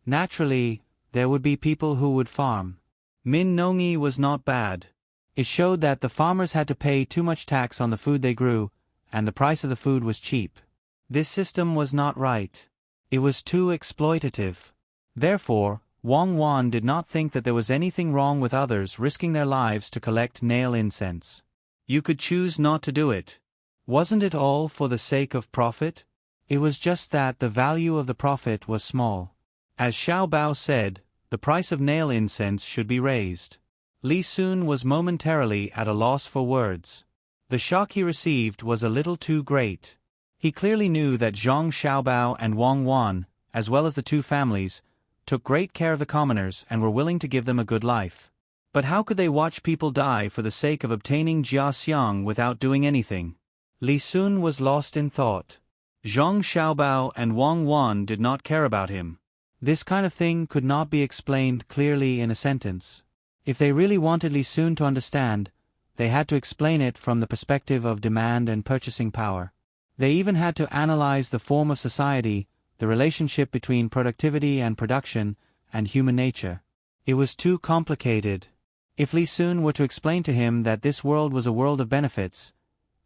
[SPEAKER 1] Naturally, there would be people who would farm. Min Nongi was not bad. It showed that the farmers had to pay too much tax on the food they grew, and the price of the food was cheap. This system was not right. It was too exploitative. Therefore, Wang Wan did not think that there was anything wrong with others risking their lives to collect nail incense. You could choose not to do it. Wasn't it all for the sake of profit? It was just that the value of the profit was small. As Xiao Bao said, the price of nail incense should be raised. Li Sun was momentarily at a loss for words. The shock he received was a little too great. He clearly knew that Zhang Xiaobao and Wang Wan, as well as the two families, took great care of the commoners and were willing to give them a good life. But how could they watch people die for the sake of obtaining jiaxiang without doing anything? Li Sun was lost in thought. Zhang Xiaobao and Wang Wan did not care about him. This kind of thing could not be explained clearly in a sentence. If they really wanted Li Sun to understand, they had to explain it from the perspective of demand and purchasing power. They even had to analyze the form of society, the relationship between productivity and production, and human nature. It was too complicated. If Li Sun were to explain to him that this world was a world of benefits,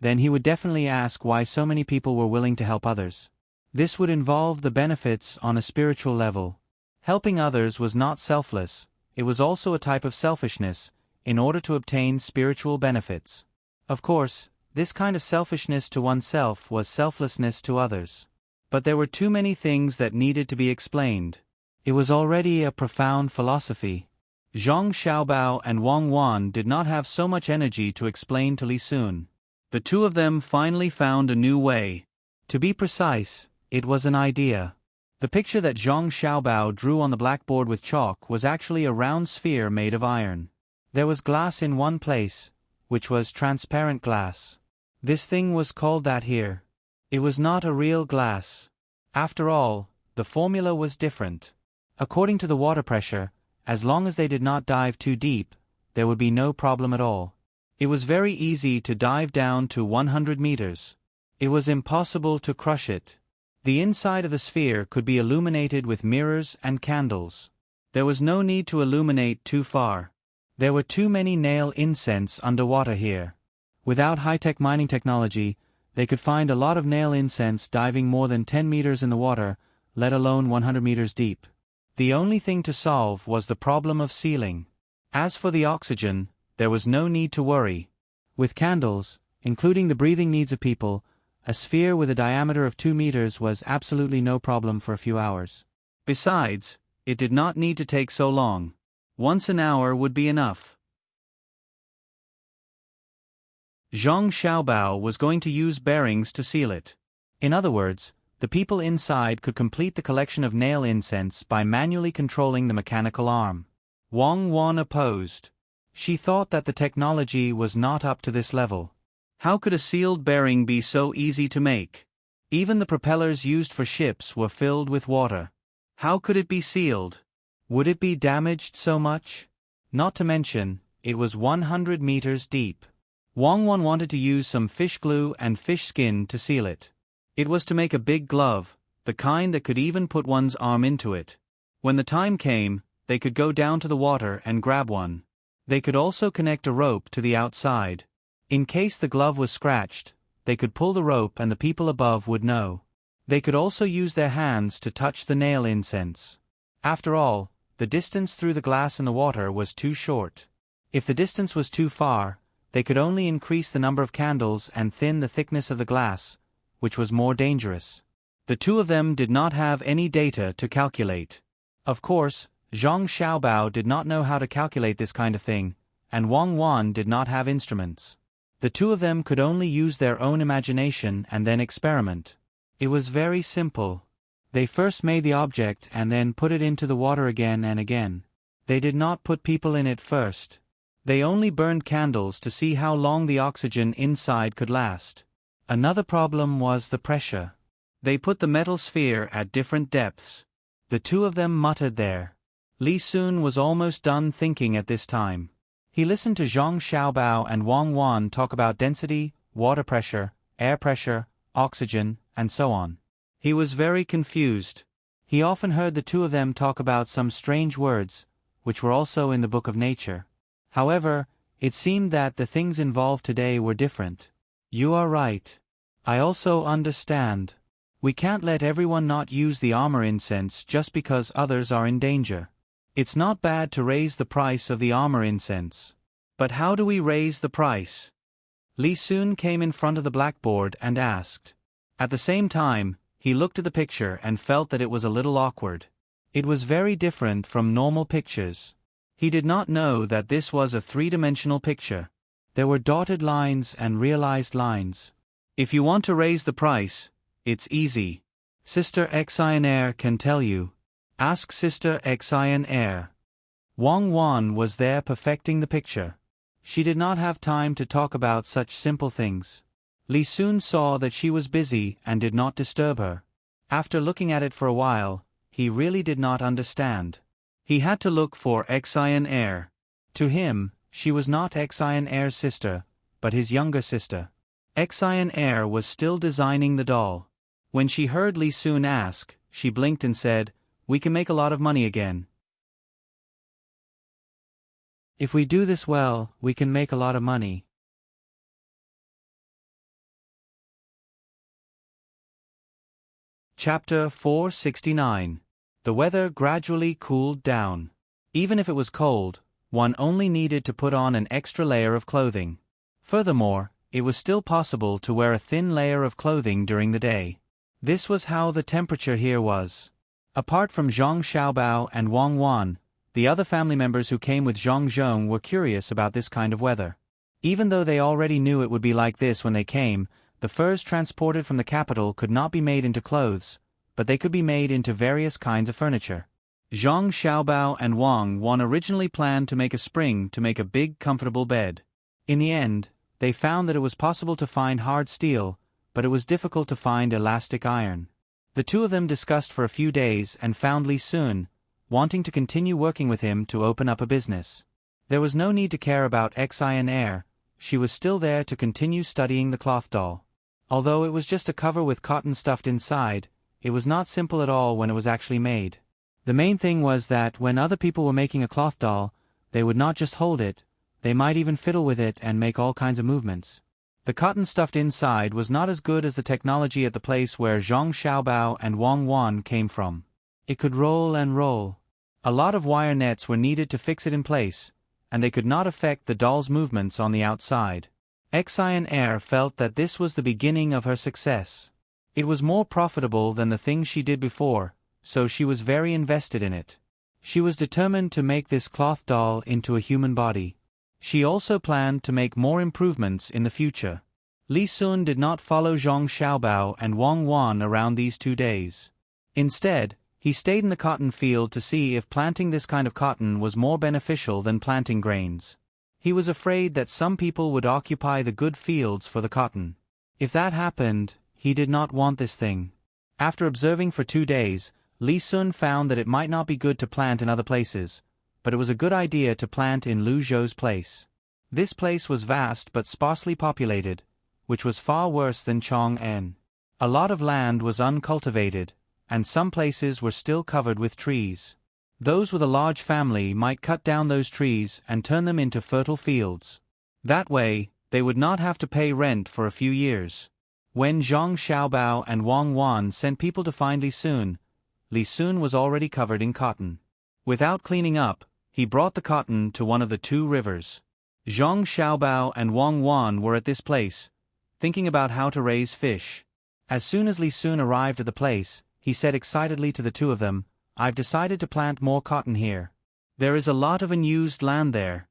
[SPEAKER 1] then he would definitely ask why so many people were willing to help others. This would involve the benefits on a spiritual level. Helping others was not selfless, it was also a type of selfishness, in order to obtain spiritual benefits. Of course, this kind of selfishness to oneself was selflessness to others. But there were too many things that needed to be explained. It was already a profound philosophy. Zhang Xiaobao and Wang Wan did not have so much energy to explain to Li Sun. The two of them finally found a new way. To be precise, it was an idea. The picture that Zhang Xiaobao drew on the blackboard with chalk was actually a round sphere made of iron. There was glass in one place, which was transparent glass. This thing was called that here. It was not a real glass. After all, the formula was different. According to the water pressure, as long as they did not dive too deep, there would be no problem at all. It was very easy to dive down to 100 meters. It was impossible to crush it. The inside of the sphere could be illuminated with mirrors and candles. There was no need to illuminate too far. There were too many nail incense underwater here. Without high-tech mining technology, they could find a lot of nail incense diving more than 10 meters in the water, let alone 100 meters deep. The only thing to solve was the problem of sealing. As for the oxygen, there was no need to worry. With candles, including the breathing needs of people, a sphere with a diameter of 2 meters was absolutely no problem for a few hours. Besides, it did not need to take so long. Once an hour would be enough. Zhang Xiaobao was going to use bearings to seal it. In other words, the people inside could complete the collection of nail incense by manually controlling the mechanical arm. Wang Wan opposed. She thought that the technology was not up to this level. How could a sealed bearing be so easy to make? Even the propellers used for ships were filled with water. How could it be sealed? Would it be damaged so much? Not to mention, it was 100 meters deep. Wang Wan wanted to use some fish glue and fish skin to seal it. It was to make a big glove, the kind that could even put one's arm into it. When the time came, they could go down to the water and grab one. They could also connect a rope to the outside. In case the glove was scratched, they could pull the rope and the people above would know. They could also use their hands to touch the nail incense. After all, the distance through the glass and the water was too short. If the distance was too far, they could only increase the number of candles and thin the thickness of the glass, which was more dangerous. The two of them did not have any data to calculate. Of course, Zhang Xiaobao did not know how to calculate this kind of thing, and Wang Wan did not have instruments. The two of them could only use their own imagination and then experiment. It was very simple. They first made the object and then put it into the water again and again. They did not put people in it first. They only burned candles to see how long the oxygen inside could last. Another problem was the pressure. They put the metal sphere at different depths. The two of them muttered there. Li Sun was almost done thinking at this time. He listened to Zhang Xiaobao and Wang Wan talk about density, water pressure, air pressure, oxygen, and so on. He was very confused. He often heard the two of them talk about some strange words, which were also in the Book of Nature. However, it seemed that the things involved today were different. You are right. I also understand. We can't let everyone not use the armor incense just because others are in danger. It's not bad to raise the price of the armor incense. But how do we raise the price? Li Sun came in front of the blackboard and asked. At the same time, he looked at the picture and felt that it was a little awkward. It was very different from normal pictures. He did not know that this was a three-dimensional picture. There were dotted lines and realized lines. If you want to raise the price, it's easy. Sister Xinair can tell you. Ask Sister Xinair. Wang Wan was there perfecting the picture. She did not have time to talk about such simple things. Li Sun saw that she was busy and did not disturb her. After looking at it for a while, he really did not understand. He had to look for Xinair. To him, she was not Xinair's sister, but his younger sister. Xinair was still designing the doll. When she heard Li Sun ask, she blinked and said, "We can make a lot of money again. If we do this well, we can make a lot of money." Chapter 469. The weather gradually cooled down. Even if it was cold, one only needed to put on an extra layer of clothing. Furthermore, it was still possible to wear a thin layer of clothing during the day. This was how the temperature here was. Apart from Zhang Xiaobao and Wang Wan, the other family members who came with Zhang Zhong were curious about this kind of weather. Even though they already knew it would be like this when they came, the furs transported from the capital could not be made into clothes, but they could be made into various kinds of furniture. Zhang Xiaobao and Wang Wan originally planned to make a spring to make a big comfortable bed. In the end, they found that it was possible to find hard steel, but it was difficult to find elastic iron. The two of them discussed for a few days and found Li Sun, wanting to continue working with him to open up a business. There was no need to care about Xin Air, she was still there to continue studying the cloth doll. Although it was just a cover with cotton stuffed inside, it was not simple at all when it was actually made. The main thing was that when other people were making a cloth doll, they would not just hold it, they might even fiddle with it and make all kinds of movements. The cotton stuffed inside was not as good as the technology at the place where Zhang Xiaobao and Wang Wan came from. It could roll and roll. A lot of wire nets were needed to fix it in place, and they could not affect the doll's movements on the outside. Xin Air felt that this was the beginning of her success. It was more profitable than the things she did before, so she was very invested in it. She was determined to make this cloth doll into a human body. She also planned to make more improvements in the future. Li Sun did not follow Zhang Xiaobao and Wang Wan around these 2 days. Instead, he stayed in the cotton field to see if planting this kind of cotton was more beneficial than planting grains. He was afraid that some people would occupy the good fields for the cotton. If that happened, he did not want this thing. After observing for 2 days, Li Sun found that it might not be good to plant in other places, but it was a good idea to plant in Lu Zhou's place. This place was vast but sparsely populated, which was far worse than Chong'an. A lot of land was uncultivated, and some places were still covered with trees. Those with a large family might cut down those trees and turn them into fertile fields. That way, they would not have to pay rent for a few years. When Zhang Xiaobao and Wang Wan sent people to find Li Sun was already covered in cotton. Without cleaning up, he brought the cotton to one of the 2 rivers. Zhang Xiaobao and Wang Wan were at this place, thinking about how to raise fish. As soon as Li Sun arrived at the place, he said excitedly to the 2 of them, "I've decided to plant more cotton here. There is a lot of unused land there.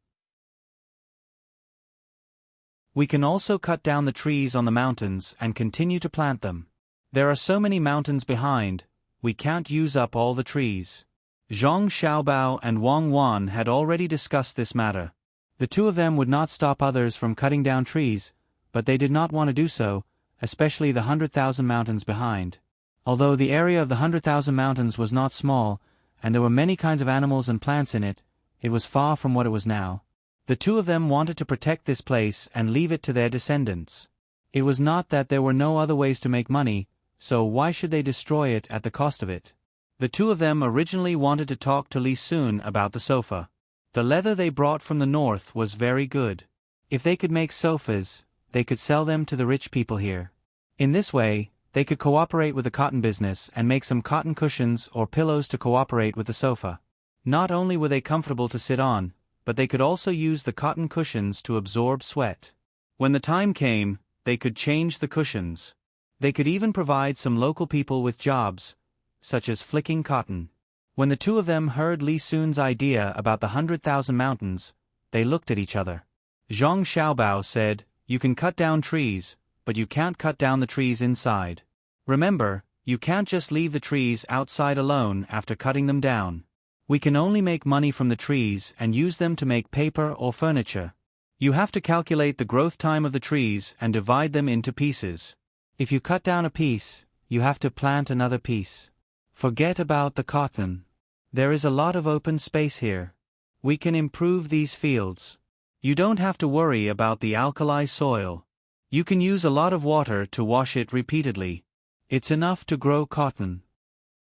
[SPEAKER 1] We can also cut down the trees on the mountains and continue to plant them. There are so many mountains behind, we can't use up all the trees." Zhang Xiaobao and Wang Wan had already discussed this matter. The 2 of them would not stop others from cutting down trees, but they did not want to do so, especially the 100,000 mountains behind. Although the area of the 100,000 mountains was not small, and there were many kinds of animals and plants in it, it was far from what it was now. The 2 of them wanted to protect this place and leave it to their descendants. It was not that there were no other ways to make money, so why should they destroy it at the cost of it? The 2 of them originally wanted to talk to Li Sun about the sofa. The leather they brought from the north was very good. If they could make sofas, they could sell them to the rich people here. In this way, they could cooperate with the cotton business and make some cotton cushions or pillows to cooperate with the sofa. Not only were they comfortable to sit on, but they could also use the cotton cushions to absorb sweat. When the time came, they could change the cushions. They could even provide some local people with jobs, such as flicking cotton. When the 2 of them heard Li Sun's idea about the 100,000 mountains, they looked at each other. Zhang Xiaobao said, "You can cut down trees, but you can't cut down the trees inside. Remember, you can't just leave the trees outside alone after cutting them down. We can only make money from the trees and use them to make paper or furniture. You have to calculate the growth time of the trees and divide them into pieces. If you cut down a piece, you have to plant another piece. Forget about the cotton. There is a lot of open space here. We can improve these fields. You don't have to worry about the alkali soil. You can use a lot of water to wash it repeatedly. It's enough to grow cotton."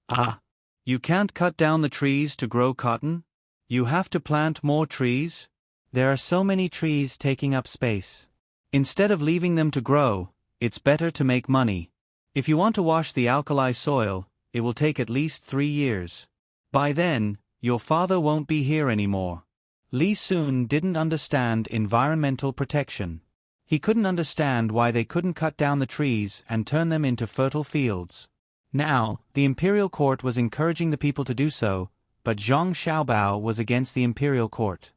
[SPEAKER 1] "Ah, you can't cut down the trees to grow cotton? You have to plant more trees? There are so many trees taking up space. Instead of leaving them to grow, it's better to make money. If you want to wash the alkali soil, it will take at least 3 years. By then, your father won't be here anymore." Li Sun didn't understand environmental protection. He couldn't understand why they couldn't cut down the trees and turn them into fertile fields. Now, the imperial court was encouraging the people to do so, but Zhang Xiaobao was against the imperial court.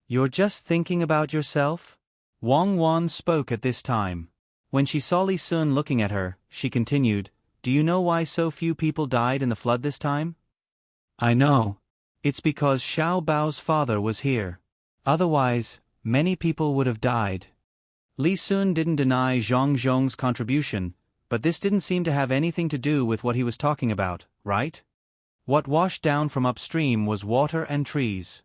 [SPEAKER 1] "You're just thinking about yourself?" Wang Wan spoke at this time. When she saw Li Sun looking at her, she continued, do you know why so few people died in the flood this time? I know. It's because Xiao Bao's father was here. Otherwise, many people would have died. Li Sun didn't deny Zhang Zhong's contribution, but this didn't seem to have anything to do with what he was talking about, right? What washed down from upstream was water and trees.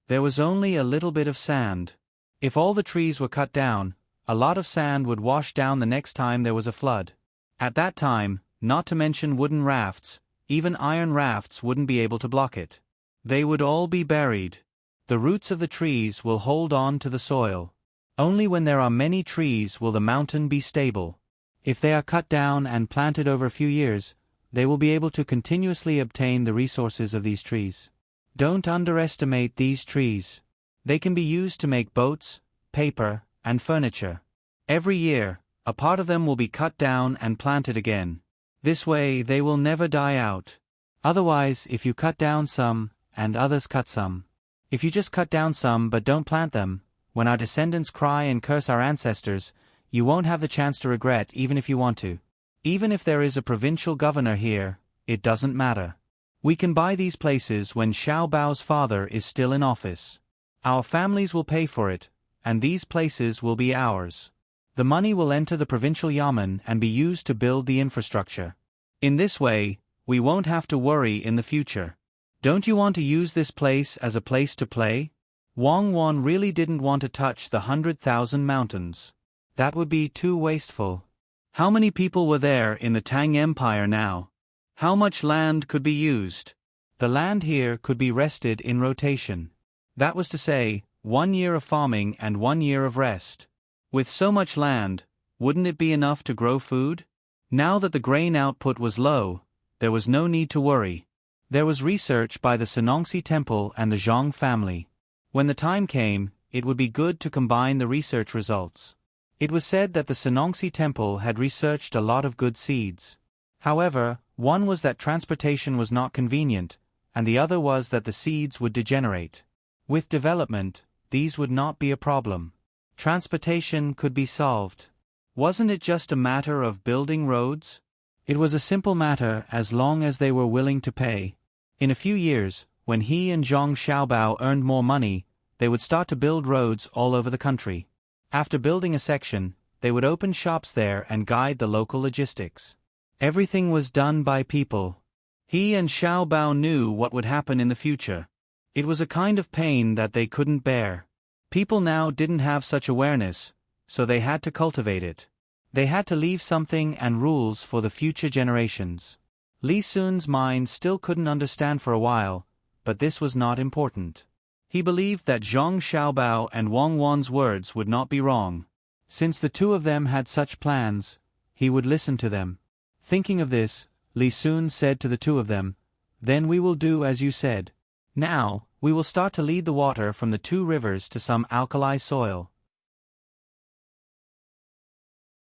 [SPEAKER 1] There was only a little bit of sand. If all the trees were cut down, a lot of sand would wash down the next time there was a flood. At that time, not to mention wooden rafts, even iron rafts wouldn't be able to block it. They would all be buried. The roots of the trees will hold on to the soil. Only when there are many trees will the mountain be stable. If they are cut down and planted over a few years, they will be able to continuously obtain the resources of these trees. Don't underestimate these trees. They can be used to make boats, paper, and furniture. Every year, a part of them will be cut down and planted again. This way they will never die out. Otherwise, if you cut down some, and others cut some. If you just cut down some but don't plant them, when our descendants cry and curse our ancestors, you won't have the chance to regret even if you want to. Even if there is a provincial governor here, it doesn't matter. We can buy these places when Xiao Bao's father is still in office. Our families will pay for it, and these places will be ours. The money will enter the provincial yamen and be used to build the infrastructure. In this way, we won't have to worry in the future. Don't you want to use this place as a place to play? Wang Wan really didn't want to touch the 100,000 mountains. That would be too wasteful. How many people were there in the Tang Empire now? How much land could be used? The land here could be rested in rotation. That was to say, 1 year of farming and 1 year of rest. With so much land, wouldn't it be enough to grow food? Now that the grain output was low, there was no need to worry. There was research by the Senongsi Temple and the Zhang family. When the time came, it would be good to combine the research results. It was said that the Senongsi Temple had researched a lot of good seeds. However, one was that transportation was not convenient, and the other was that the seeds would degenerate. With development, these would not be a problem. Transportation could be solved. Wasn't it just a matter of building roads? It was a simple matter as long as they were willing to pay. In a few years, when he and Zhang Xiaobao earned more money, they would start to build roads all over the country. After building a section, they would open shops there and guide the local logistics. Everything was done by people. He and Xiaobao knew what would happen in the future. It was a kind of pain that they couldn't bear. People now didn't have such awareness, so they had to cultivate it. They had to leave something and rules for the future generations. Li Sun's mind still couldn't understand for a while, but this was not important. He believed that Zhang Xiaobao and Wang Wan's words would not be wrong. Since the two of them had such plans, he would listen to them. Thinking of this, Li Sun said to the two of them, "Then we will do as you said. Now, we will start to lead the water from the 2 rivers to some alkali soil.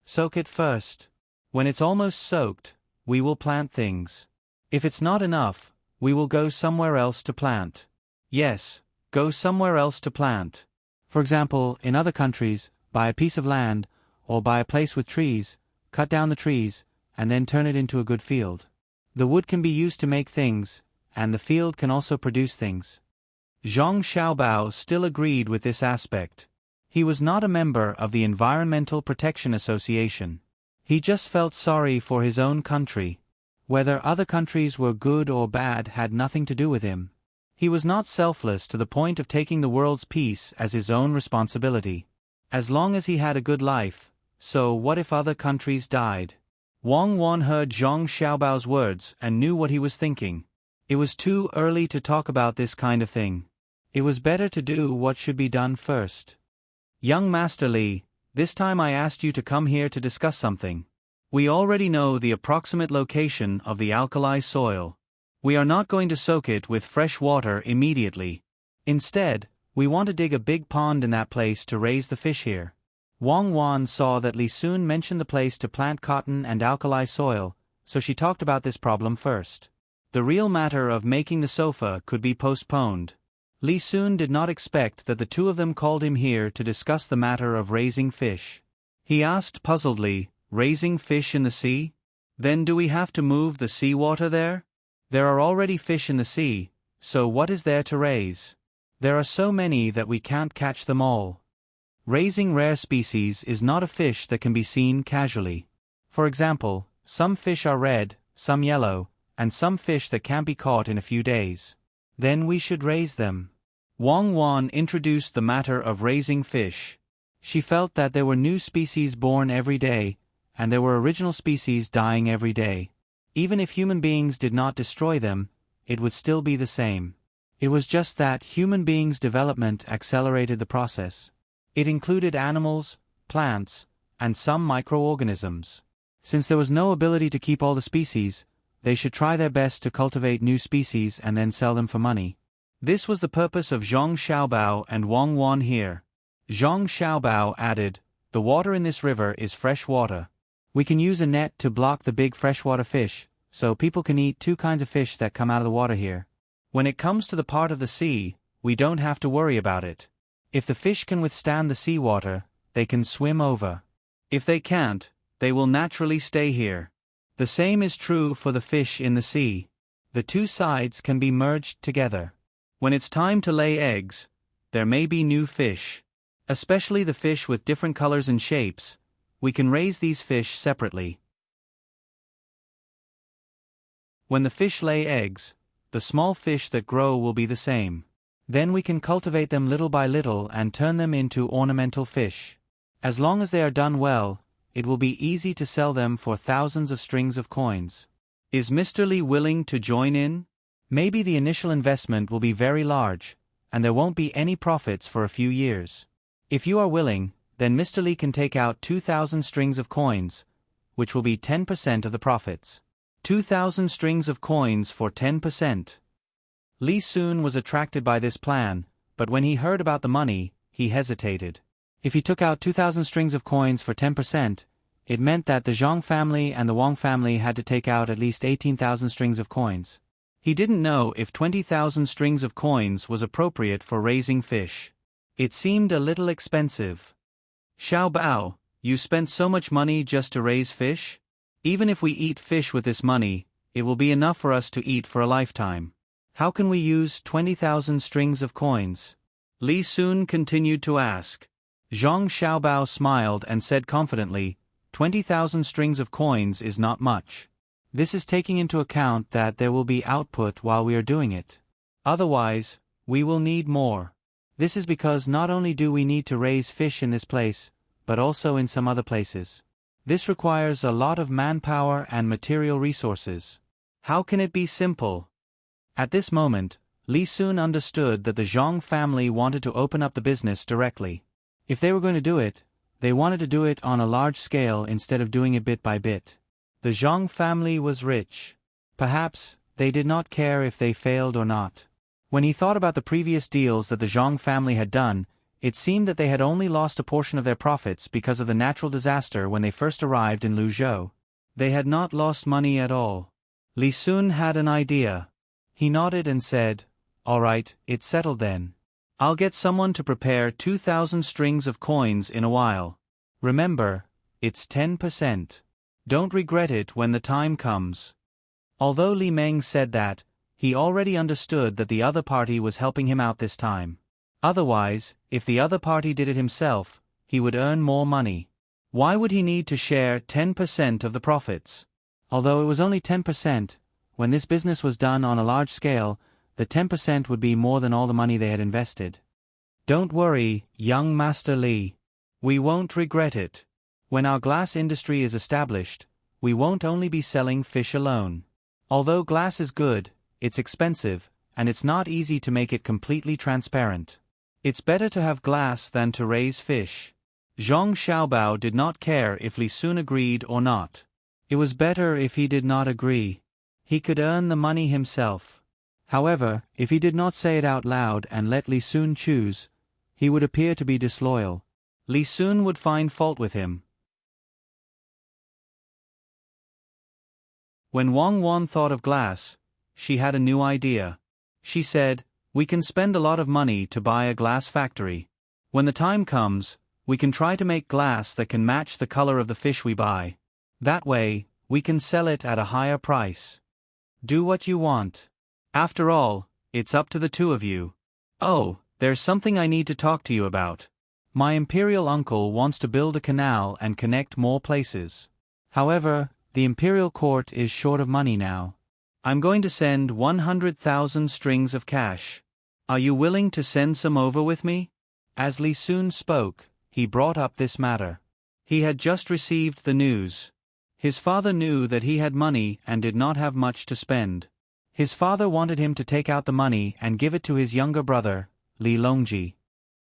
[SPEAKER 1] Soak it first. When it's almost soaked, we will plant things. If it's not enough, we will go somewhere else to plant. Yes, go somewhere else to plant. For example, in other countries, buy a piece of land, or buy a place with trees, cut down the trees, and then turn it into a good field. The wood can be used to make things, and the field can also produce things." Zhang Xiaobao still agreed with this aspect. He was not a member of the Environmental Protection Association. He just felt sorry for his own country. Whether other countries were good or bad had nothing to do with him. He was not selfless to the point of taking the world's peace as his own responsibility. As long as he had a good life, so what if other countries died? Wang Wan heard Zhang Xiaobao's words and knew what he was thinking. It was too early to talk about this kind of thing. It was better to do what should be done first. "Young Master Li, this time I asked you to come here to discuss something. We already know the approximate location of the alkali soil. We are not going to soak it with fresh water immediately. Instead, we want to dig a big pond in that place to raise the fish here." Wang Wan saw that Li Sun mentioned the place to plant cotton and alkali soil, so she talked about this problem first. The real matter of making the sofa could be postponed. Li Sun did not expect that the two of them called him here to discuss the matter of raising fish. He asked puzzledly, Raising fish in the sea? Then do we have to move the seawater there? There are already fish in the sea, so what is there to raise? There are so many that we can't catch them all. Raising rare species is not a fish that can be seen casually. For example, some fish are red, some yellow, and some fish that can't be caught in a few days. Then we should raise them. Wang Wan introduced the matter of raising fish. She felt that there were new species born every day, and there were original species dying every day. Even if human beings did not destroy them, it would still be the same. It was just that human beings' development accelerated the process. It included animals, plants, and some microorganisms. Since there was no ability to keep all the species, they should try their best to cultivate new species and then sell them for money. This was the purpose of Zhang Xiaobao and Wang Wan here. Zhang Xiaobao added, "The water in this river is fresh water. We can use a net to block the big freshwater fish, so people can eat two kinds of fish that come out of the water here. When it comes to the part of the sea, we don't have to worry about it. If the fish can withstand the seawater, they can swim over. If they can't, they will naturally stay here. The same is true for the fish in the sea. The two sides can be merged together. When it's time to lay eggs, there may be new fish. Especially the fish with different colors and shapes. We can raise these fish separately. When the fish lay eggs, the small fish that grow will be the same. Then we can cultivate them little by little and turn them into ornamental fish. As long as they are done well, it will be easy to sell them for thousands of strings of coins. Is Mr. Li willing to join in? Maybe the initial investment will be very large, and there won't be any profits for a few years. If you are willing, then Mr. Li can take out 2,000 strings of coins, which will be 10% of the profits. 2,000 strings of coins for 10%. Li Sun was attracted by this plan, but when he heard about the money, he hesitated. If he took out 2,000 strings of coins for 10%, it meant that the Zhang family and the Wang family had to take out at least 18,000 strings of coins. He didn't know if 20,000 strings of coins was appropriate for raising fish. It seemed a little expensive. Xiao Bao, you spent so much money just to raise fish? Even if we eat fish with this money, it will be enough for us to eat for a lifetime. How can we use 20,000 strings of coins? Li Sun continued to ask. Zhang Xiaobao smiled and said confidently, 20,000 strings of coins is not much. This is taking into account that there will be output while we are doing it. Otherwise, we will need more. This is because not only do we need to raise fish in this place, but also in some other places. This requires a lot of manpower and material resources. How can it be simple? At this moment, Li Sun understood that the Zhang family wanted to open up the business directly. If they were going to do it, they wanted to do it on a large scale instead of doing it bit by bit. The Zhang family was rich. Perhaps, they did not care if they failed or not. When he thought about the previous deals that the Zhang family had done, it seemed that they had only lost a portion of their profits because of the natural disaster when they first arrived in Luzhou. They had not lost money at all. Li Sun had an idea. He nodded and said, "All right, it's settled then. I'll get someone to prepare 2,000 strings of coins in a while. Remember, it's 10%. Don't regret it when the time comes." Although Li Meng said that, he already understood that the other party was helping him out this time. Otherwise, if the other party did it himself, he would earn more money. Why would he need to share 10% of the profits? Although it was only 10%, when this business was done on a large scale, the 10% would be more than all the money they had invested. Don't worry, young Master Li. We won't regret it. When our glass industry is established, we won't only be selling fish alone. Although glass is good, it's expensive, and it's not easy to make it completely transparent. It's better to have glass than to raise fish. Zhang Xiaobao did not care if Li Sun agreed or not. It was better if he did not agree. He could earn the money himself. However, if he did not say it out loud and let Li Sun choose, he would appear to be disloyal. Li Sun would find fault with him. When Wang Wan thought of glass, she had a new idea. She said, "We can spend a lot of money to buy a glass factory. When the time comes, we can try to make glass that can match the color of the fish we buy. That way, we can sell it at a higher price. Do what you want. After all, it's up to the two of you. Oh, there's something I need to talk to you about. My imperial uncle wants to build a canal and connect more places. However, the imperial court is short of money now. I'm going to send 100,000 strings of cash. Are you willing to send some over with me? As Li soon spoke, he brought up this matter. He had just received the news. His father knew that he had money and did not have much to spend. His father wanted him to take out the money and give it to his younger brother, Li Longji.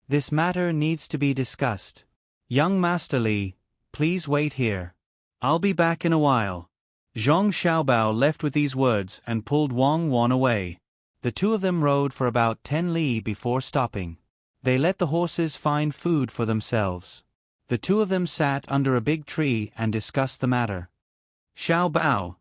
[SPEAKER 1] This matter needs to be discussed. Young Master Li, please wait here. I'll be back in a while. Zhang Xiaobao left with these words and pulled Wang Wan away. The two of them rode for about 10 li before stopping. They let the horses find food for themselves. The two of them sat under a big tree and discussed the matter. Xiaobao,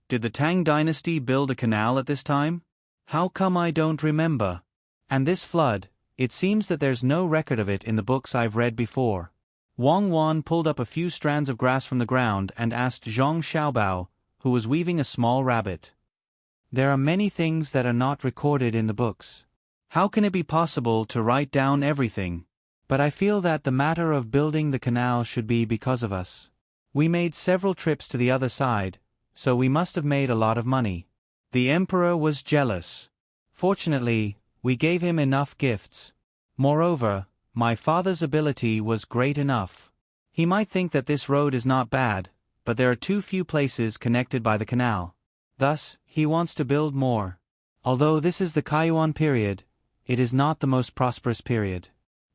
[SPEAKER 1] did the Tang Dynasty build a canal at this time? How come I don't remember? And this flood, it seems that there's no record of it in the books I've read before. Wang Wan pulled up a few strands of grass from the ground and asked Zhang Xiaobao, who was weaving a small rabbit. There are many things that are not recorded in the books. How can it be possible to write down everything? But I feel that the matter of building the canal should be because of us. We made several trips to the other side, so we must have made a lot of money. The emperor was jealous. Fortunately, we gave him enough gifts. Moreover, my father's ability was great enough. He might think that this road is not bad, but there are too few places connected by the canal. Thus, he wants to build more. Although this is the Kaiyuan period, it is not the most prosperous period.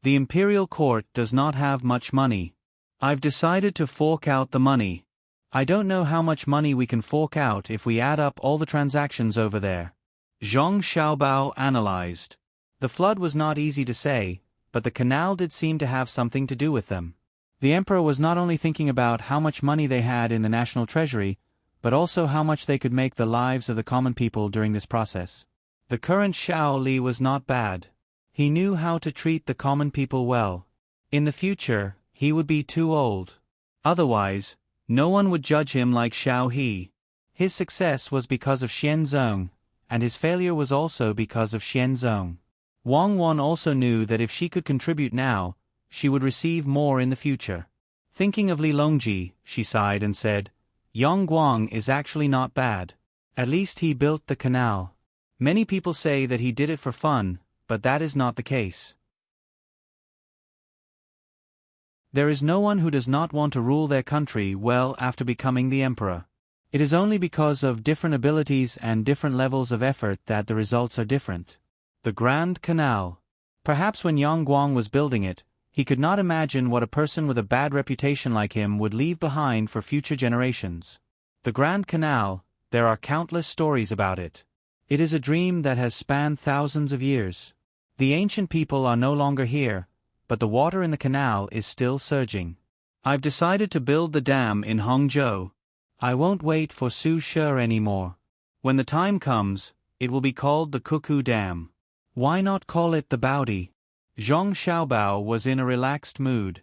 [SPEAKER 1] The imperial court does not have much money. I've decided to fork out the money. I don't know how much money we can fork out if we add up all the transactions over there. Zhang Xiaobao analyzed. The flood was not easy to say, but the canal did seem to have something to do with them. The emperor was not only thinking about how much money they had in the national treasury, but also how much they could make the lives of the common people during this process. The current Xiao Li was not bad. He knew how to treat the common people well. In the future, he would be too old. Otherwise, no one would judge him like Xiao He. His success was because of Xianzong, and his failure was also because of Xianzong. Wang Wan also knew that if she could contribute now, she would receive more in the future. Thinking of Li Longji, she sighed and said, Yang Guang is actually not bad. At least he built the canal. Many people say that he did it for fun, but that is not the case. There is no one who does not want to rule their country well after becoming the emperor. It is only because of different abilities and different levels of effort that the results are different. The Grand Canal. Perhaps when Yang Guang was building it, he could not imagine what a person with a bad reputation like him would leave behind for future generations. The Grand Canal, there are countless stories about it. It is a dream that has spanned thousands of years. The ancient people are no longer here, but the water in the canal is still surging. I've decided to build the dam in Hangzhou. I won't wait for Su She anymore. When the time comes, it will be called the Cuckoo Dam. Why not call it the Baodi? Zhang Xiaobao was in a relaxed mood.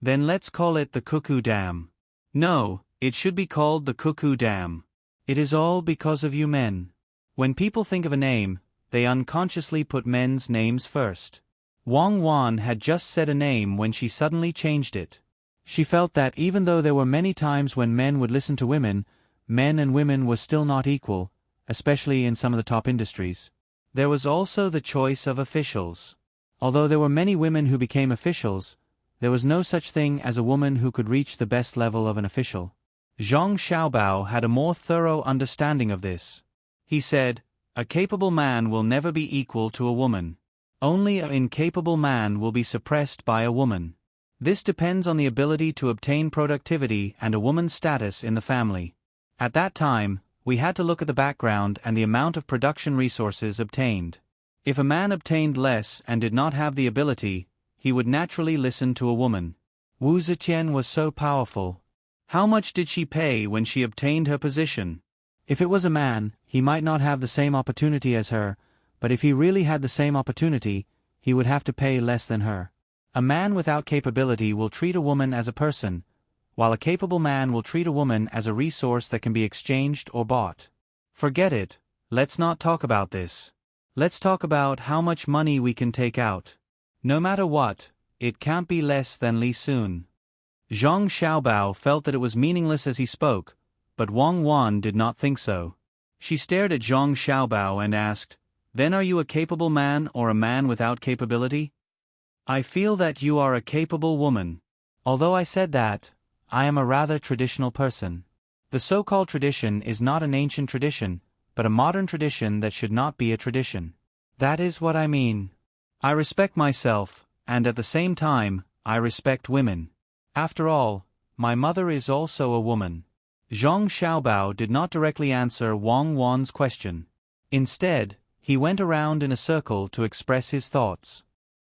[SPEAKER 1] Then let's call it the Cuckoo Dam. No, it should be called the Cuckoo Dam. It is all because of you men. When people think of a name, they unconsciously put men's names first. Wang Wan had just said a name when she suddenly changed it. She felt that even though there were many times when men would listen to women, men and women were still not equal, especially in some of the top industries. There was also the choice of officials. Although there were many women who became officials, there was no such thing as a woman who could reach the best level of an official. Zhang Xiaobao had a more thorough understanding of this. He said, "A capable man will never be equal to a woman. Only an incapable man will be suppressed by a woman. This depends on the ability to obtain productivity and a woman's status in the family." At that time, we had to look at the background and the amount of production resources obtained. If a man obtained less and did not have the ability, he would naturally listen to a woman. Wu Zetian was so powerful. How much did she pay when she obtained her position? If it was a man, he might not have the same opportunity as her, but if he really had the same opportunity, he would have to pay less than her. A man without capability will treat a woman as a person, while a capable man will treat a woman as a resource that can be exchanged or bought. Forget it, let's not talk about this. Let's talk about how much money we can take out. No matter what, it can't be less than Li Sun. Zhang Xiaobao felt that it was meaningless as he spoke, but Wang Wan did not think so. She stared at Zhang Xiaobao and asked, "Then are you a capable man or a man without capability?" "I feel that you are a capable woman. Although I said that, I am a rather traditional person. The so-called tradition is not an ancient tradition, but a modern tradition that should not be a tradition. That is what I mean. I respect myself, and at the same time, I respect women. After all, my mother is also a woman." Zhang Xiaobao did not directly answer Wang Wan's question. Instead, he went around in a circle to express his thoughts.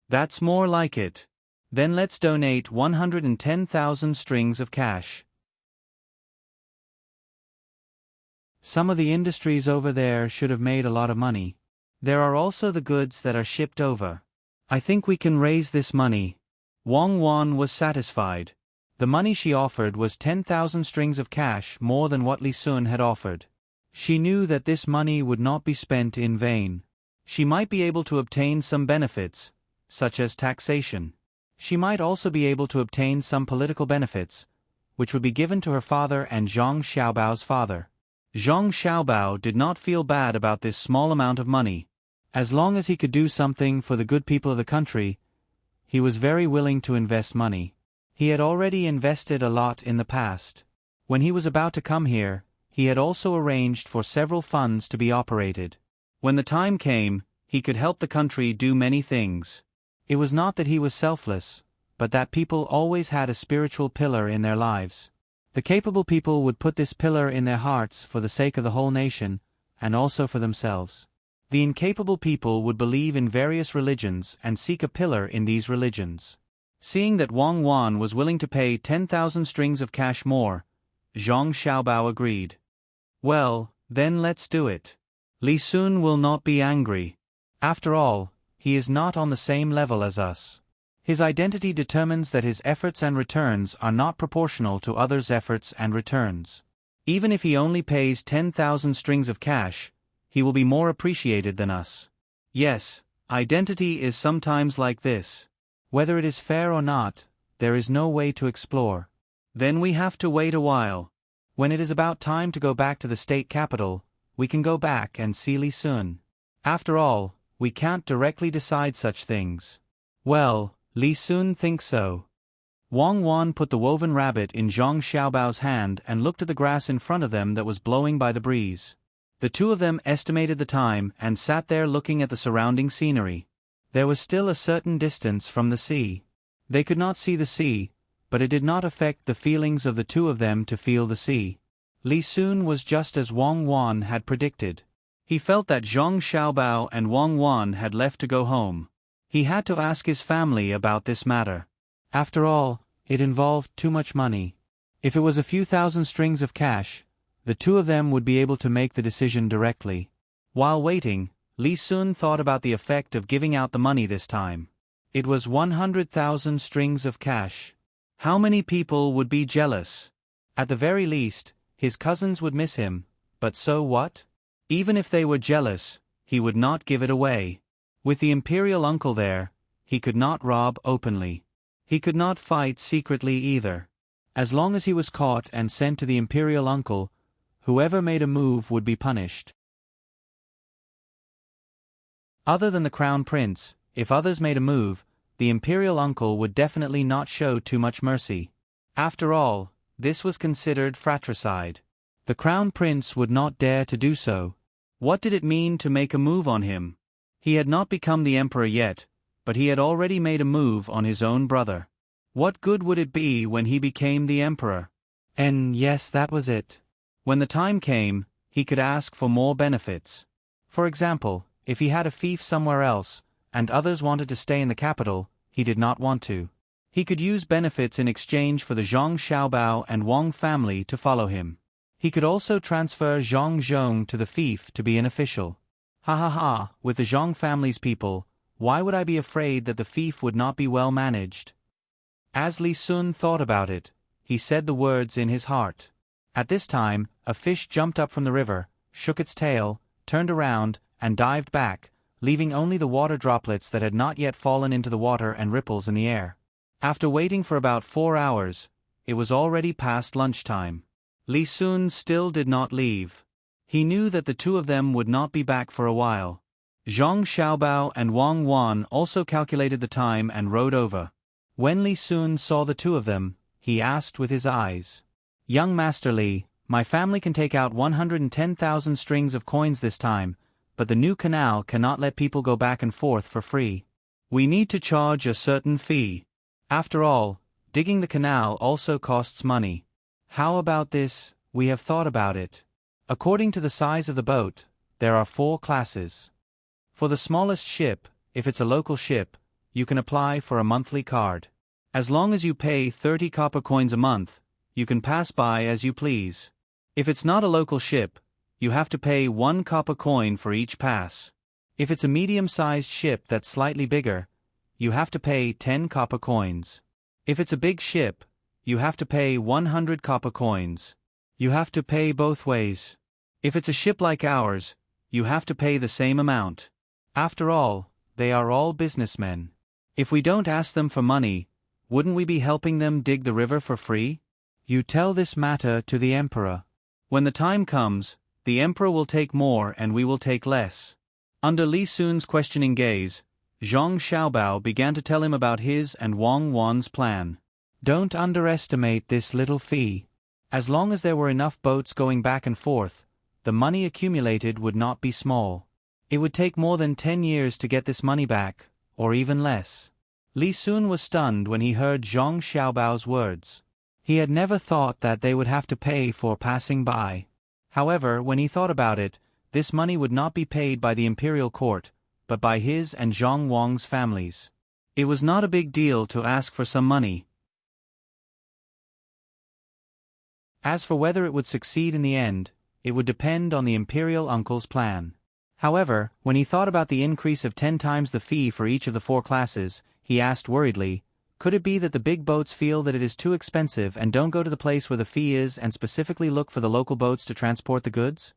[SPEAKER 1] "That's more like it. Then let's donate 110,000 strings of cash. Some of the industries over there should have made a lot of money. There are also the goods that are shipped over. I think we can raise this money." Wang Wan was satisfied. The money she offered was 10,000 strings of cash more than what Li Sun had offered. She knew that this money would not be spent in vain. She might be able to obtain some benefits, such as taxation. She might also be able to obtain some political benefits, which would be given to her father and Zhang Xiaobao's father. Zhang Xiaobao did not feel bad about this small amount of money. As long as he could do something for the good people of the country, he was very willing to invest money. He had already invested a lot in the past. When he was about to come here, he had also arranged for several funds to be operated. When the time came, he could help the country do many things. It was not that he was selfless, but that people always had a spiritual pillar in their lives. The capable people would put this pillar in their hearts for the sake of the whole nation, and also for themselves. The incapable people would believe in various religions and seek a pillar in these religions. Seeing that Wang Wan was willing to pay 10,000 strings of cash more, Zhang Xiaobao agreed. "Well, then let's do it. Li Sun will not be angry. After all, he is not on the same level as us. His identity determines that his efforts and returns are not proportional to others' efforts and returns. Even if he only pays 10,000 strings of cash, he will be more appreciated than us. Yes, identity is sometimes like this. Whether it is fair or not, there is no way to explore. Then we have to wait a while. When it is about time to go back to the state capital, we can go back and see Li Sun. After all, we can't directly decide such things." "Well, Li Sun thinks so." Wang Wan put the woven rabbit in Zhang Xiaobao's hand and looked at the grass in front of them that was blowing by the breeze. The two of them estimated the time and sat there looking at the surrounding scenery. There was still a certain distance from the sea. They could not see the sea, but it did not affect the feelings of the two of them to feel the sea. Li Sun was just as Wang Wan had predicted. He felt that Zhang Xiaobao and Wang Wan had left to go home. He had to ask his family about this matter. After all, it involved too much money. If it was a few thousand strings of cash, the two of them would be able to make the decision directly. While waiting, Li Sun thought about the effect of giving out the money this time. It was 100,000 strings of cash. How many people would be jealous? At the very least, his cousins would miss him, but so what? Even if they were jealous, he would not give it away. With the imperial uncle there, he could not rob openly. He could not fight secretly either. As long as he was caught and sent to the imperial uncle, whoever made a move would be punished. Other than the crown prince, if others made a move, the imperial uncle would definitely not show too much mercy. After all, this was considered fratricide. The crown prince would not dare to do so. What did it mean to make a move on him? He had not become the emperor yet, but he had already made a move on his own brother. What good would it be when he became the emperor? And yes, that was it. When the time came, he could ask for more benefits. For example, if he had a fief somewhere else, and others wanted to stay in the capital, he did not want to. He could use benefits in exchange for the Zhang Xiaobao and Wang family to follow him. He could also transfer Zhang Zhong to the fief to be an official. Ha ha ha, with the Zhang family's people, why would I be afraid that the fief would not be well managed? As Li Sun thought about it, he said the words in his heart. At this time, a fish jumped up from the river, shook its tail, turned around, and dived back, leaving only the water droplets that had not yet fallen into the water and ripples in the air. After waiting for about 4 hours, it was already past lunchtime. Li Sun still did not leave. He knew that the two of them would not be back for a while. Zhang Xiaobao and Wang Wan also calculated the time and rode over. When Li Sun saw the two of them, he asked with his eyes, "Young Master Li, my family can take out 110,000 strings of coins this time, but the new canal cannot let people go back and forth for free. We need to charge a certain fee. After all, digging the canal also costs money. How about this? We have thought about it. According to the size of the boat, there are 4 classes. For the smallest ship, if it's a local ship, you can apply for a monthly card. As long as you pay 30 copper coins a month, you can pass by as you please. If it's not a local ship, you have to pay 1 copper coin for each pass. If it's a medium-sized ship that's slightly bigger, you have to pay 10 copper coins. If it's a big ship, you have to pay 100 copper coins. You have to pay both ways. If it's a ship like ours, you have to pay the same amount. After all, they are all businessmen. If we don't ask them for money, wouldn't we be helping them dig the river for free? You tell this matter to the emperor. When the time comes, the emperor will take more and we will take less." Under Li Sun's questioning gaze, Zhang Xiaobao began to tell him about his and Wang Wan's plan. "Don't underestimate this little fee. As long as there were enough boats going back and forth, the money accumulated would not be small. It would take more than 10 years to get this money back, or even less." Li Sun was stunned when he heard Zhang Xiaobao's words. He had never thought that they would have to pay for passing by. However, when he thought about it, this money would not be paid by the imperial court, but by his and Zhang Wang's families. It was not a big deal to ask for some money. As for whether it would succeed in the end, it would depend on the imperial uncle's plan. However, when he thought about the increase of 10 times the fee for each of the 4 classes, he asked worriedly, could it be that the big boats feel that it is too expensive and don't go to the place where the fee is and specifically look for the local boats to transport the goods?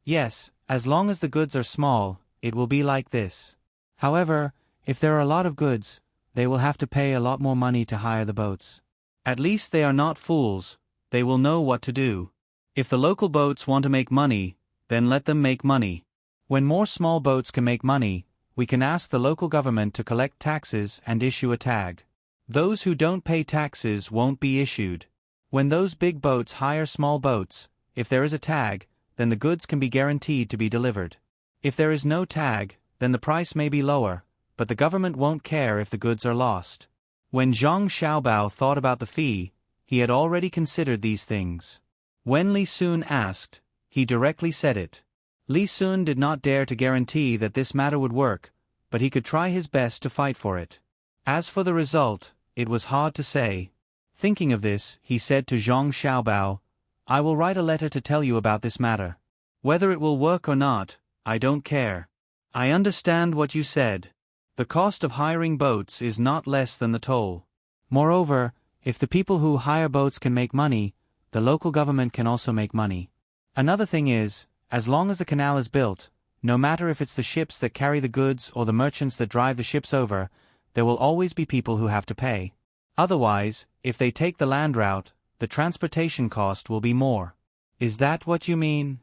[SPEAKER 1] Yes, as long as the goods are small, it will be like this. However, if there are a lot of goods, they will have to pay a lot more money to hire the boats. At least they are not fools, they will know what to do. If the local boats want to make money, then let them make money. When more small boats can make money, we can ask the local government to collect taxes and issue a tag. Those who don't pay taxes won't be issued. When those big boats hire small boats, if there is a tag, then the goods can be guaranteed to be delivered. If there is no tag, then the price may be lower, but the government won't care if the goods are lost. When Zhang Xiaobao thought about the fee, he had already considered these things. When Li Sun asked, he directly said it. Li Sun did not dare to guarantee that this matter would work, but he could try his best to fight for it. As for the result, it was hard to say. Thinking of this, he said to Zhang Xiaobao, "I will write a letter to tell you about this matter. Whether it will work or not, I don't care. I understand what you said. The cost of hiring boats is not less than the toll. Moreover, if the people who hire boats can make money, the local government can also make money. Another thing is, as long as the canal is built, no matter if it's the ships that carry the goods or the merchants that drive the ships over, there will always be people who have to pay. Otherwise, if they take the land route, the transportation cost will be more." "Is that what you mean?"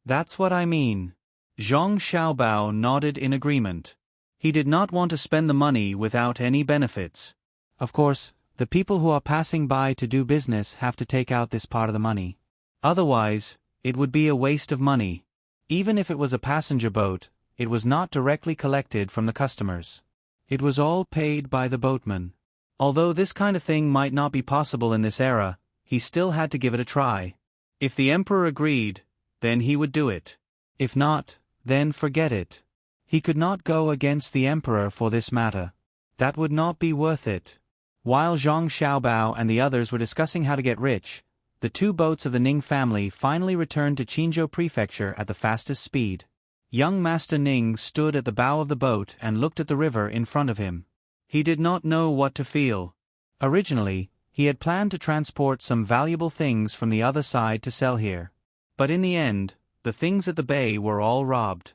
[SPEAKER 1] "That's what I mean." Zhang Xiaobao nodded in agreement. He did not want to spend the money without any benefits. Of course, the people who are passing by to do business have to take out this part of the money. Otherwise, it would be a waste of money. Even if it was a passenger boat, it was not directly collected from the customers. It was all paid by the boatman. Although this kind of thing might not be possible in this era, he still had to give it a try. If the emperor agreed, then he would do it. If not, then forget it. He could not go against the emperor for this matter. That would not be worth it. While Zhang Xiaobao and the others were discussing how to get rich, the 2 boats of the Ning family finally returned to Qinzhou Prefecture at the fastest speed. Young Master Ning stood at the bow of the boat and looked at the river in front of him. He did not know what to feel. Originally, He had planned to transport some valuable things from the other side to sell here. But in the end, the things at the bay were all robbed.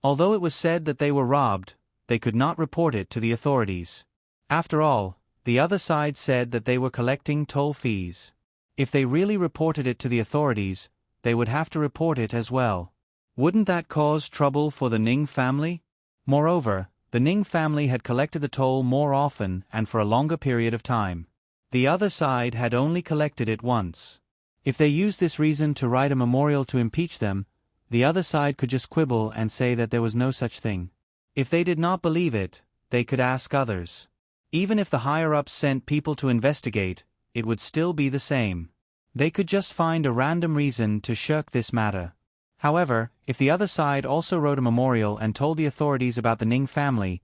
[SPEAKER 1] Although it was said that they were robbed, they could not report it to the authorities. After all, the other side said that they were collecting toll fees. If they really reported it to the authorities, they would have to report it as well. Wouldn't that cause trouble for the Ning family? Moreover, the Ning family had collected the toll more often and for a longer period of time. The other side had only collected it once. If they used this reason to write a memorial to impeach them, the other side could just quibble and say that there was no such thing. If they did not believe it, they could ask others. Even if the higher-ups sent people to investigate, it would still be the same. They could just find a random reason to shirk this matter. However, if the other side also wrote a memorial and told the authorities about the Ning family,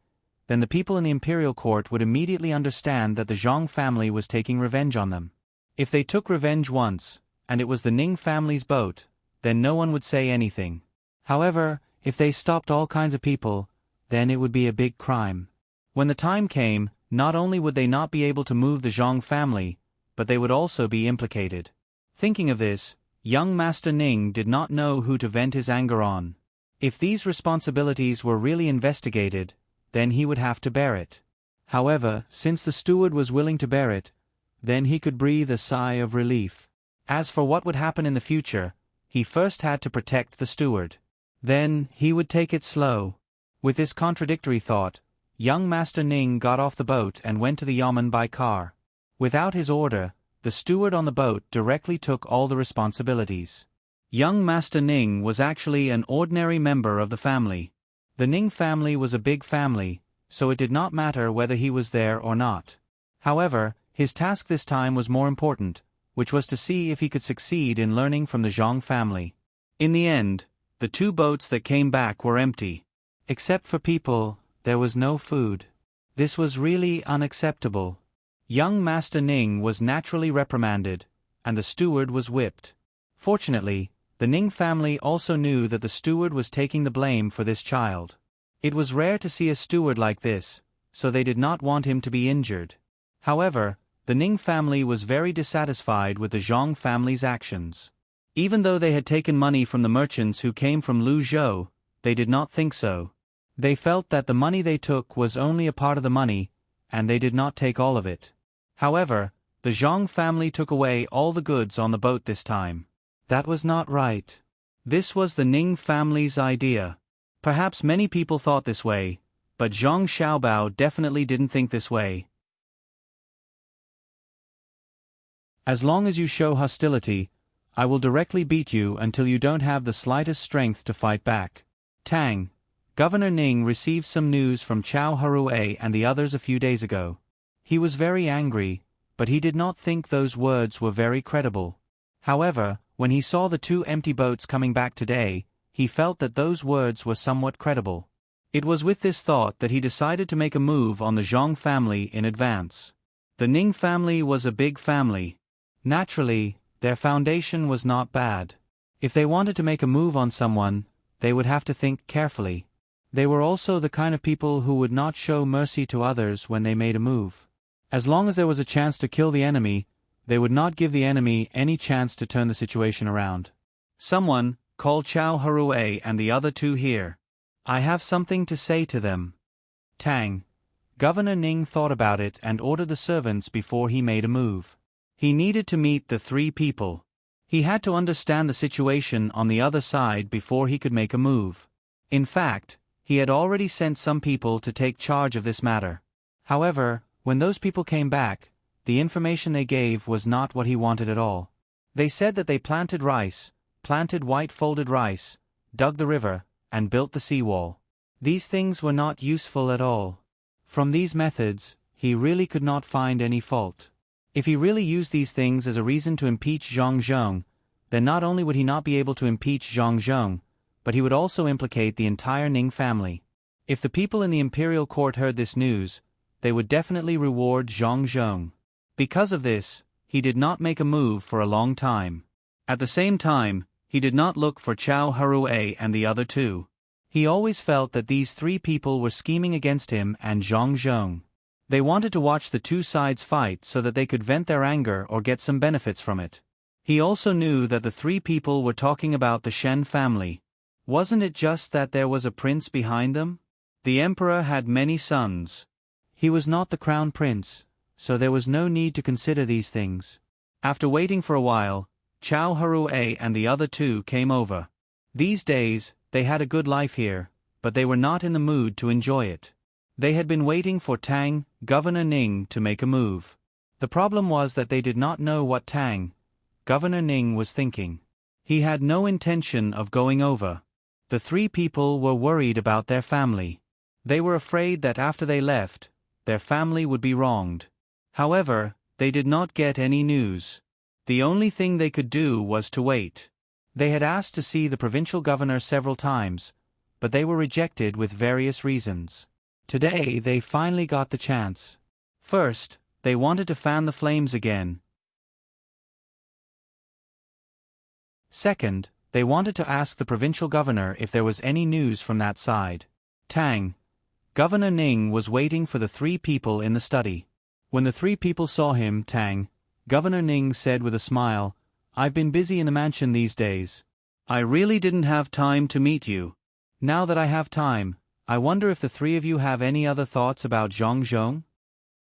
[SPEAKER 1] then the people in the imperial court would immediately understand that the Zhang family was taking revenge on them. If they took revenge once, and it was the Ning family's boat, then no one would say anything. However, if they stopped all kinds of people, then it would be a big crime. When the time came, not only would they not be able to move the Zhang family, but they would also be implicated. Thinking of this, young Master Ning did not know who to vent his anger on. If these responsibilities were really investigated, then he would have to bear it. However, since the steward was willing to bear it, then he could breathe a sigh of relief. As for what would happen in the future, he first had to protect the steward. Then, he would take it slow. With this contradictory thought, young Master Ning got off the boat and went to the yamen by car. Without his order, the steward on the boat directly took all the responsibilities. Young Master Ning was actually an ordinary member of the family. The Ning family was a big family, so it did not matter whether he was there or not. However, his task this time was more important, which was to see if he could succeed in learning from the Zhang family. In the end, the 2 boats that came back were empty. Except for people, there was no food. This was really unacceptable. Young Master Ning was naturally reprimanded, and the steward was whipped. Fortunately, the Ning family also knew that the steward was taking the blame for this child. It was rare to see a steward like this, so they did not want him to be injured. However, the Ning family was very dissatisfied with the Zhang family's actions. Even though they had taken money from the merchants who came from Luzhou, they did not think so. They felt that the money they took was only a part of the money, and they did not take all of it. However, the Zhang family took away all the goods on the boat this time. That was not right. This was the Ning family's idea. Perhaps many people thought this way, but Zhang Xiaobao definitely didn't think this way. As long as you show hostility, I will directly beat you until you don't have the slightest strength to fight back. Tang, Governor Ning received some news from Chao Harue and the others a few days ago. He was very angry, but he did not think those words were very credible. However, when he saw the 2 empty boats coming back today, he felt that those words were somewhat credible. It was with this thought that he decided to make a move on the Zhang family in advance. The Ning family was a big family. Naturally, their foundation was not bad. If they wanted to make a move on someone, they would have to think carefully. They were also the kind of people who would not show mercy to others when they made a move. As long as there was a chance to kill the enemy, they would not give the enemy any chance to turn the situation around. Someone, call Chao Harue and the other 2 here. I have something to say to them. Tang. Governor Ning thought about it and ordered the servants before he made a move. He needed to meet the 3 people. He had to understand the situation on the other side before he could make a move. In fact, he had already sent some people to take charge of this matter. However, when those people came back, the information they gave was not what he wanted at all. They said that they planted rice, planted white folded rice, dug the river, and built the seawall. These things were not useful at all. From these methods, he really could not find any fault. If he really used these things as a reason to impeach Zhang Zhong, then not only would he not be able to impeach Zhang Zhong, but he would also implicate the entire Ning family. If the people in the imperial court heard this news, they would definitely reward Zhang Zhong. Because of this, he did not make a move for a long time. At the same time, he did not look for Chao Harue and the other 2. He always felt that these 3 people were scheming against him and Zhang Zhong. They wanted to watch the two sides fight so that they could vent their anger or get some benefits from it. He also knew that the three people were talking about the Shen family. Wasn't it just that there was a prince behind them? The emperor had many sons. He was not the crown prince, so there was no need to consider these things. After waiting for a while, Chao Harue and the other two came over. These days, they had a good life here, but they were not in the mood to enjoy it. They had been waiting for Tang, Governor Ning, to make a move. The problem was that they did not know what Tang, Governor Ning, was thinking. He had no intention of going over. The three people were worried about their family. They were afraid that after they left, their family would be wronged. However, they did not get any news. The only thing they could do was to wait. They had asked to see the provincial governor several times, but they were rejected with various reasons. Today they finally got the chance. First, they wanted to fan the flames again. Second, they wanted to ask the provincial governor if there was any news from that side. Tang, Governor Ning, was waiting for the three people in the study. When the three people saw him, Tang, Governor Ning said with a smile, "I've been busy in the mansion these days. I really didn't have time to meet you. Now that I have time, I wonder if the three of you have any other thoughts about Zhongzhong?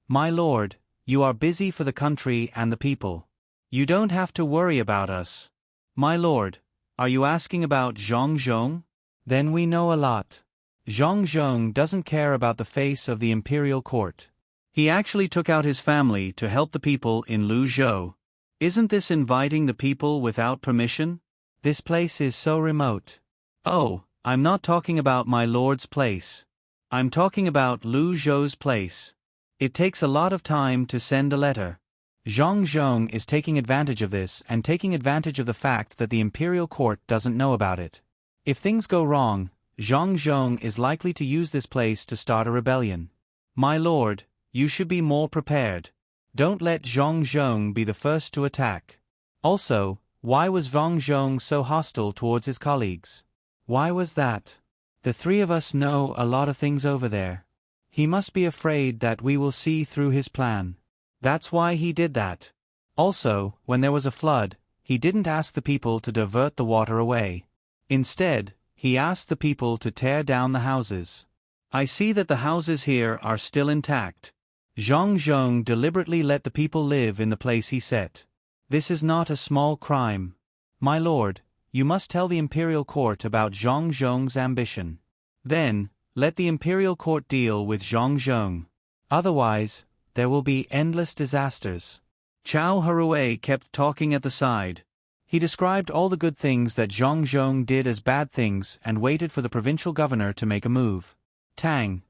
[SPEAKER 1] My lord, you are busy for the country and the people. You don't have to worry about us. My lord, are you asking about Zhongzhong? Then we know a lot. Zhongzhong doesn't care about the face of the imperial court. He actually took out his family to help the people in Luzhou. Isn't this inviting the people without permission? This place is so remote." "Oh, I'm not talking about my lord's place. I'm talking about Lu Zhou's place. It takes a lot of time to send a letter." Zhongzhong is taking advantage of this and taking advantage of the fact that the imperial court doesn't know about it. If things go wrong, Zhongzhong is likely to use this place to start a rebellion. My lord, you should be more prepared. Don't let Zhongzhong be the first to attack. Also, why was Zhongzhong so hostile towards his colleagues? Why was that? The three of us know a lot of things over there. He must be afraid that we will see through his plan. That's why he did that. Also, when there was a flood, he didn't ask the people to divert the water away. Instead, he asked the people to tear down the houses. I see that the houses here are still intact. Zhongzhong deliberately let the people live in the place he set. This is not a small crime. My lord, you must tell the imperial court about Zhongzhong's ambition. Then, let the imperial court deal with Zhongzhong. Otherwise, there will be endless disasters. Chao Harue kept talking at the side. He described all the good things that Zhongzhong did as bad things and waited for the provincial governor to make a move. Tang,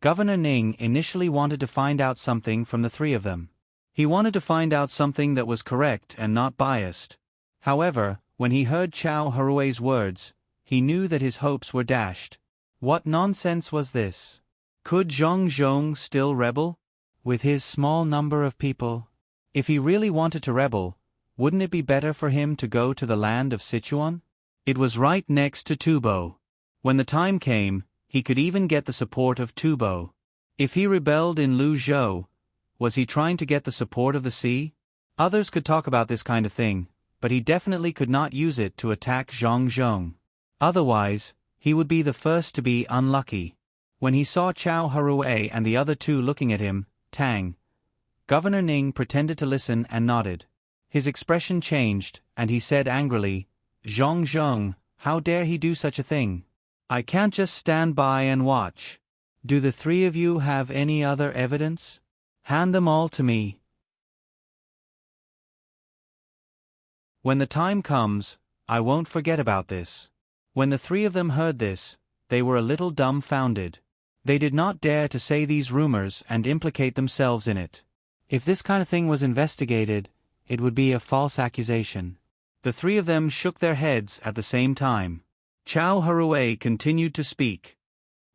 [SPEAKER 1] Governor Ning, initially wanted to find out something from the three of them. He wanted to find out something that was correct and not biased. However, when he heard Chao Harue's words, he knew that his hopes were dashed. What nonsense was this? Could Zhongzhong still rebel? With his small number of people? If he really wanted to rebel, wouldn't it be better for him to go to the land of Sichuan? It was right next to Tubo. When the time came, he could even get the support of Tubo. If he rebelled in Luzhou, was he trying to get the support of the sea? Others could talk about this kind of thing, but he definitely could not use it to attack Zhongzhong. Otherwise, he would be the first to be unlucky. When he saw Chao Harue and the other two looking at him, Tang, Governor Ning pretended to listen and nodded. His expression changed, and he said angrily, "Zhongzhong, how dare he do such a thing? I can't just stand by and watch. Do the three of you have any other evidence? Hand them all to me. When the time comes, I won't forget about this." When the three of them heard this, they were a little dumbfounded. They did not dare to say these rumors and implicate themselves in it. If this kind of thing was investigated, it would be a false accusation. The three of them shook their heads at the same time. Chao Harue continued to speak.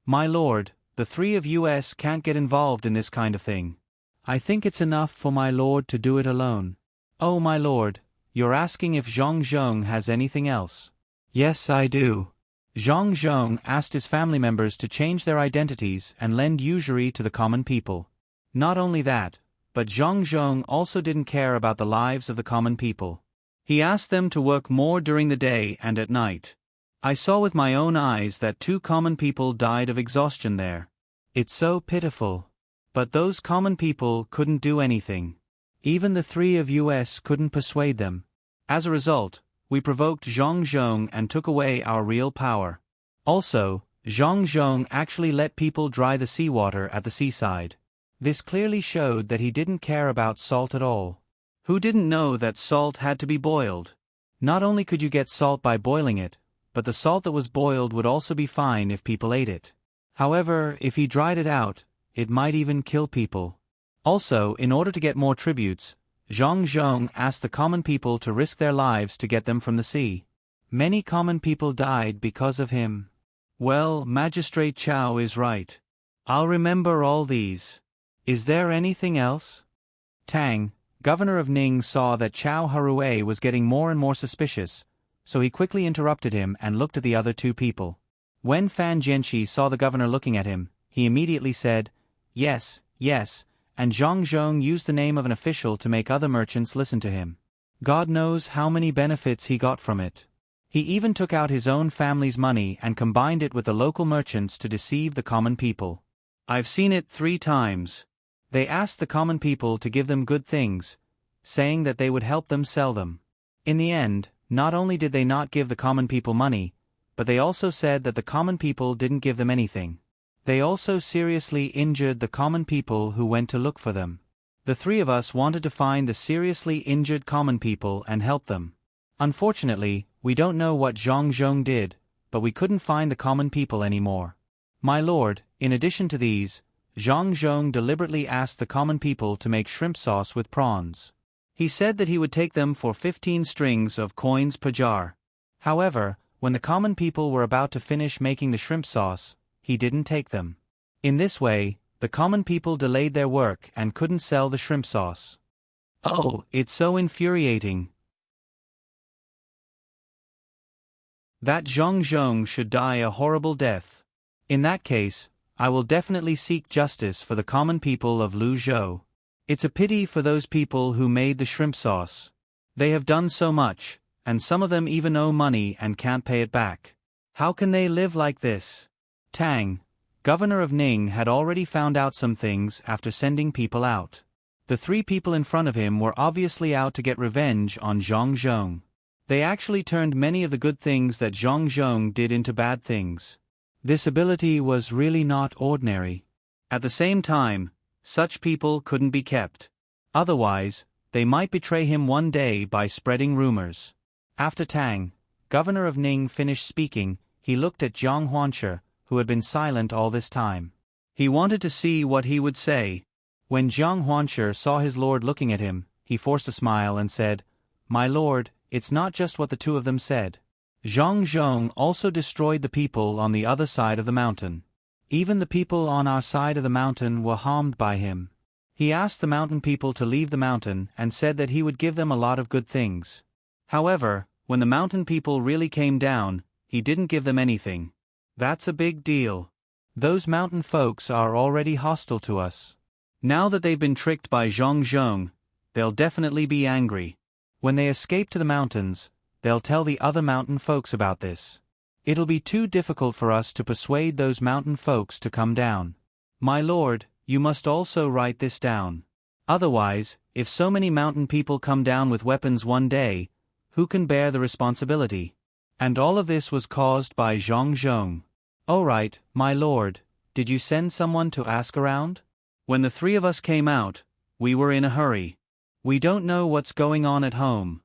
[SPEAKER 1] "My lord, the three of us can't get involved in this kind of thing. I think it's enough for my lord to do it alone." "Oh, my lord, you're asking if Zhongzhong has anything else?" "Yes, I do. Zhongzhong asked his family members to change their identities and lend usury to the common people. Not only that, but Zhang also didn't care about the lives of the common people. He asked them to work more during the day and at night. I saw with my own eyes that 2 common people died of exhaustion there. It's so pitiful. But those common people couldn't do anything. Even the 3 of us couldn't persuade them. As a result, we provoked Zhang and took away our real power. Also, Zhang actually let people dry the seawater at the seaside. This clearly showed that he didn't care about salt at all. Who didn't know that salt had to be boiled? Not only could you get salt by boiling it, but the salt that was boiled would also be fine if people ate it. However, if he dried it out, it might even kill people. Also, in order to get more tributes, Zhang asked the common people to risk their lives to get them from the sea. Many common people died because of him. Well, Magistrate Chao is right. I'll remember all these. Is there anything else? Tang, governor of Ning, saw that Chao Harue was getting more and more suspicious, so he quickly interrupted him and looked at the other 2 people. When Fan Jianqi saw the governor looking at him, he immediately said, "Yes, yes," and Zhang used the name of an official to make other merchants listen to him. God knows how many benefits he got from it. He even took out his own family's money and combined it with the local merchants to deceive the common people. I've seen it 3 times. They asked the common people to give them good things, saying that they would help them sell them. In the end, not only did they not give the common people money, but they also said that the common people didn't give them anything. They also seriously injured the common people who went to look for them. The 3 of us wanted to find the seriously injured common people and help them. Unfortunately, we don't know what Zhang did, but we couldn't find the common people anymore. My lord, in addition to these, Zhang deliberately asked the common people to make shrimp sauce with prawns. He said that he would take them for 15 strings of coins per jar. However, when the common people were about to finish making the shrimp sauce, he didn't take them. In this way, the common people delayed their work and couldn't sell the shrimp sauce. Oh, it's so infuriating. That Zhang should die a horrible death. In that case, I will definitely seek justice for the common people of Luzhou. It's a pity for those people who made the shrimp sauce. They have done so much, and some of them even owe money and can't pay it back. How can they live like this? Tang, governor of Ning, had already found out some things after sending people out. The 3 people in front of him were obviously out to get revenge on Zhang. They actually turned many of the good things that Zhang did into bad things. This ability was really not ordinary. At the same time, such people couldn't be kept. Otherwise, they might betray him one day by spreading rumors. After Tang, governor of Ning, finished speaking, he looked at Jiang Huanshi, who had been silent all this time. He wanted to see what he would say. When Jiang Huanshi saw his lord looking at him, he forced a smile and said, "My lord, it's not just what the 2 of them said. Zhang also destroyed the people on the other side of the mountain. Even the people on our side of the mountain were harmed by him. He asked the mountain people to leave the mountain and said that he would give them a lot of good things. However, when the mountain people really came down, he didn't give them anything. That's a big deal. Those mountain folks are already hostile to us. Now that they've been tricked by Zhang, they'll definitely be angry. When they escape to the mountains, they'll tell the other mountain folks about this. It'll be too difficult for us to persuade those mountain folks to come down. My lord, you must also write this down. Otherwise, if so many mountain people come down with weapons one day, who can bear the responsibility? And all of this was caused by Zhang. All right, my lord, did you send someone to ask around? When the 3 of us came out, we were in a hurry. We don't know what's going on at home."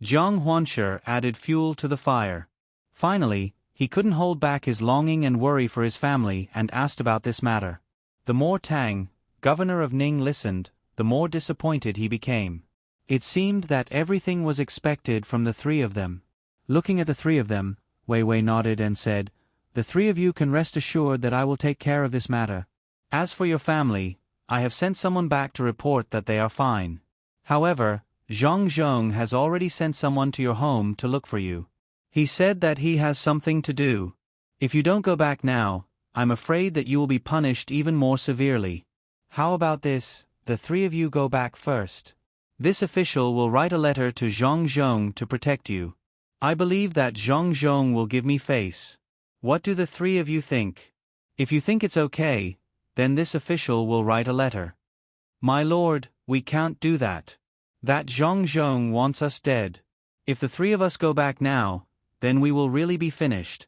[SPEAKER 1] Jiang Huanshi added fuel to the fire. Finally, he couldn't hold back his longing and worry for his family and asked about this matter. The more Tang, governor of Ning, listened, the more disappointed he became. It seemed that everything was expected from the 3 of them. Looking at the 3 of them, Wei Wei nodded and said, "The 3 of you can rest assured that I will take care of this matter. As for your family, I have sent someone back to report that they are fine. However, Zhang has already sent someone to your home to look for you. He said that he has something to do. If you don't go back now, I'm afraid that you will be punished even more severely." How about this, the three of you go back first. This official will write a letter to Zhang Zhong to protect you. I believe that Zhang Zhong will give me face. What do the three of you think? If you think it's okay, then this official will write a letter. My lord, we can't do that. That Zhang Zhong wants us dead. If the three of us go back now, then we will really be finished.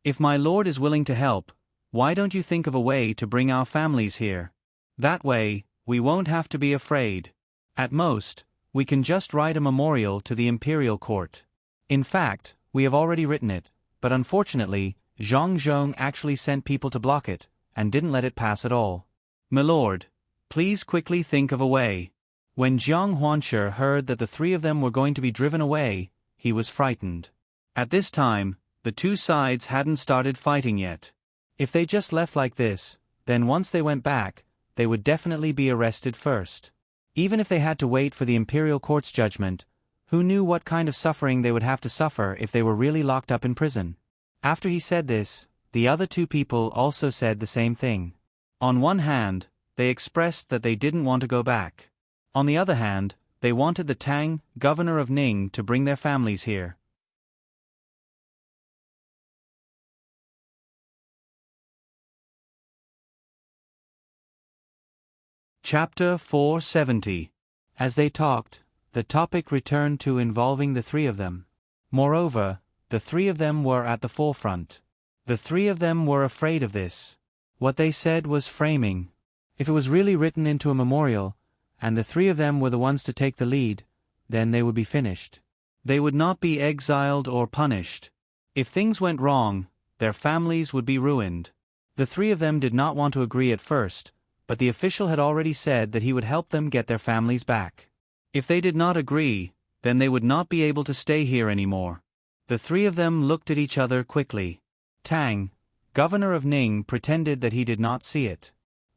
[SPEAKER 1] If my lord is willing to help, why don't you think of a way to bring our families here? That way, we won't have to be afraid. At most, we can just write a memorial to the imperial court. In fact, we have already written it, but unfortunately, Zhang Zhong actually sent people to block it, and didn't let it pass at all. My lord, please quickly think of a way. When Jiang Huanshi heard that the three of them were going to be driven away, he was frightened. At this time, the two sides hadn't started fighting yet. If they just left like this, then once they went back, they would definitely be arrested first. Even if they had to wait for the imperial court's judgment, who knew what kind of suffering they would have to suffer if they were really locked up in prison? After he said this, the other two people also said the same thing. On one hand, they expressed that they didn't want to go back. On the other hand, they wanted the Tang, governor of Ning, to bring their families here. Chapter 470. As they talked, the topic returned to involving the three of them. Moreover, the three of them were at the forefront. The three of them were afraid of this. What they said was framing. If it was really written into a memorial, and the three of them were the ones to take the lead, then they would be finished. They would not be exiled or punished. If things went wrong, their families would be ruined. The three of them did not want to agree at first, but the official had already said that he would help them get their families back. If they did not agree, then they would not be able to stay here anymore. The three of them looked at each other quickly. Tang, governor of Ning, pretended that he did not see it.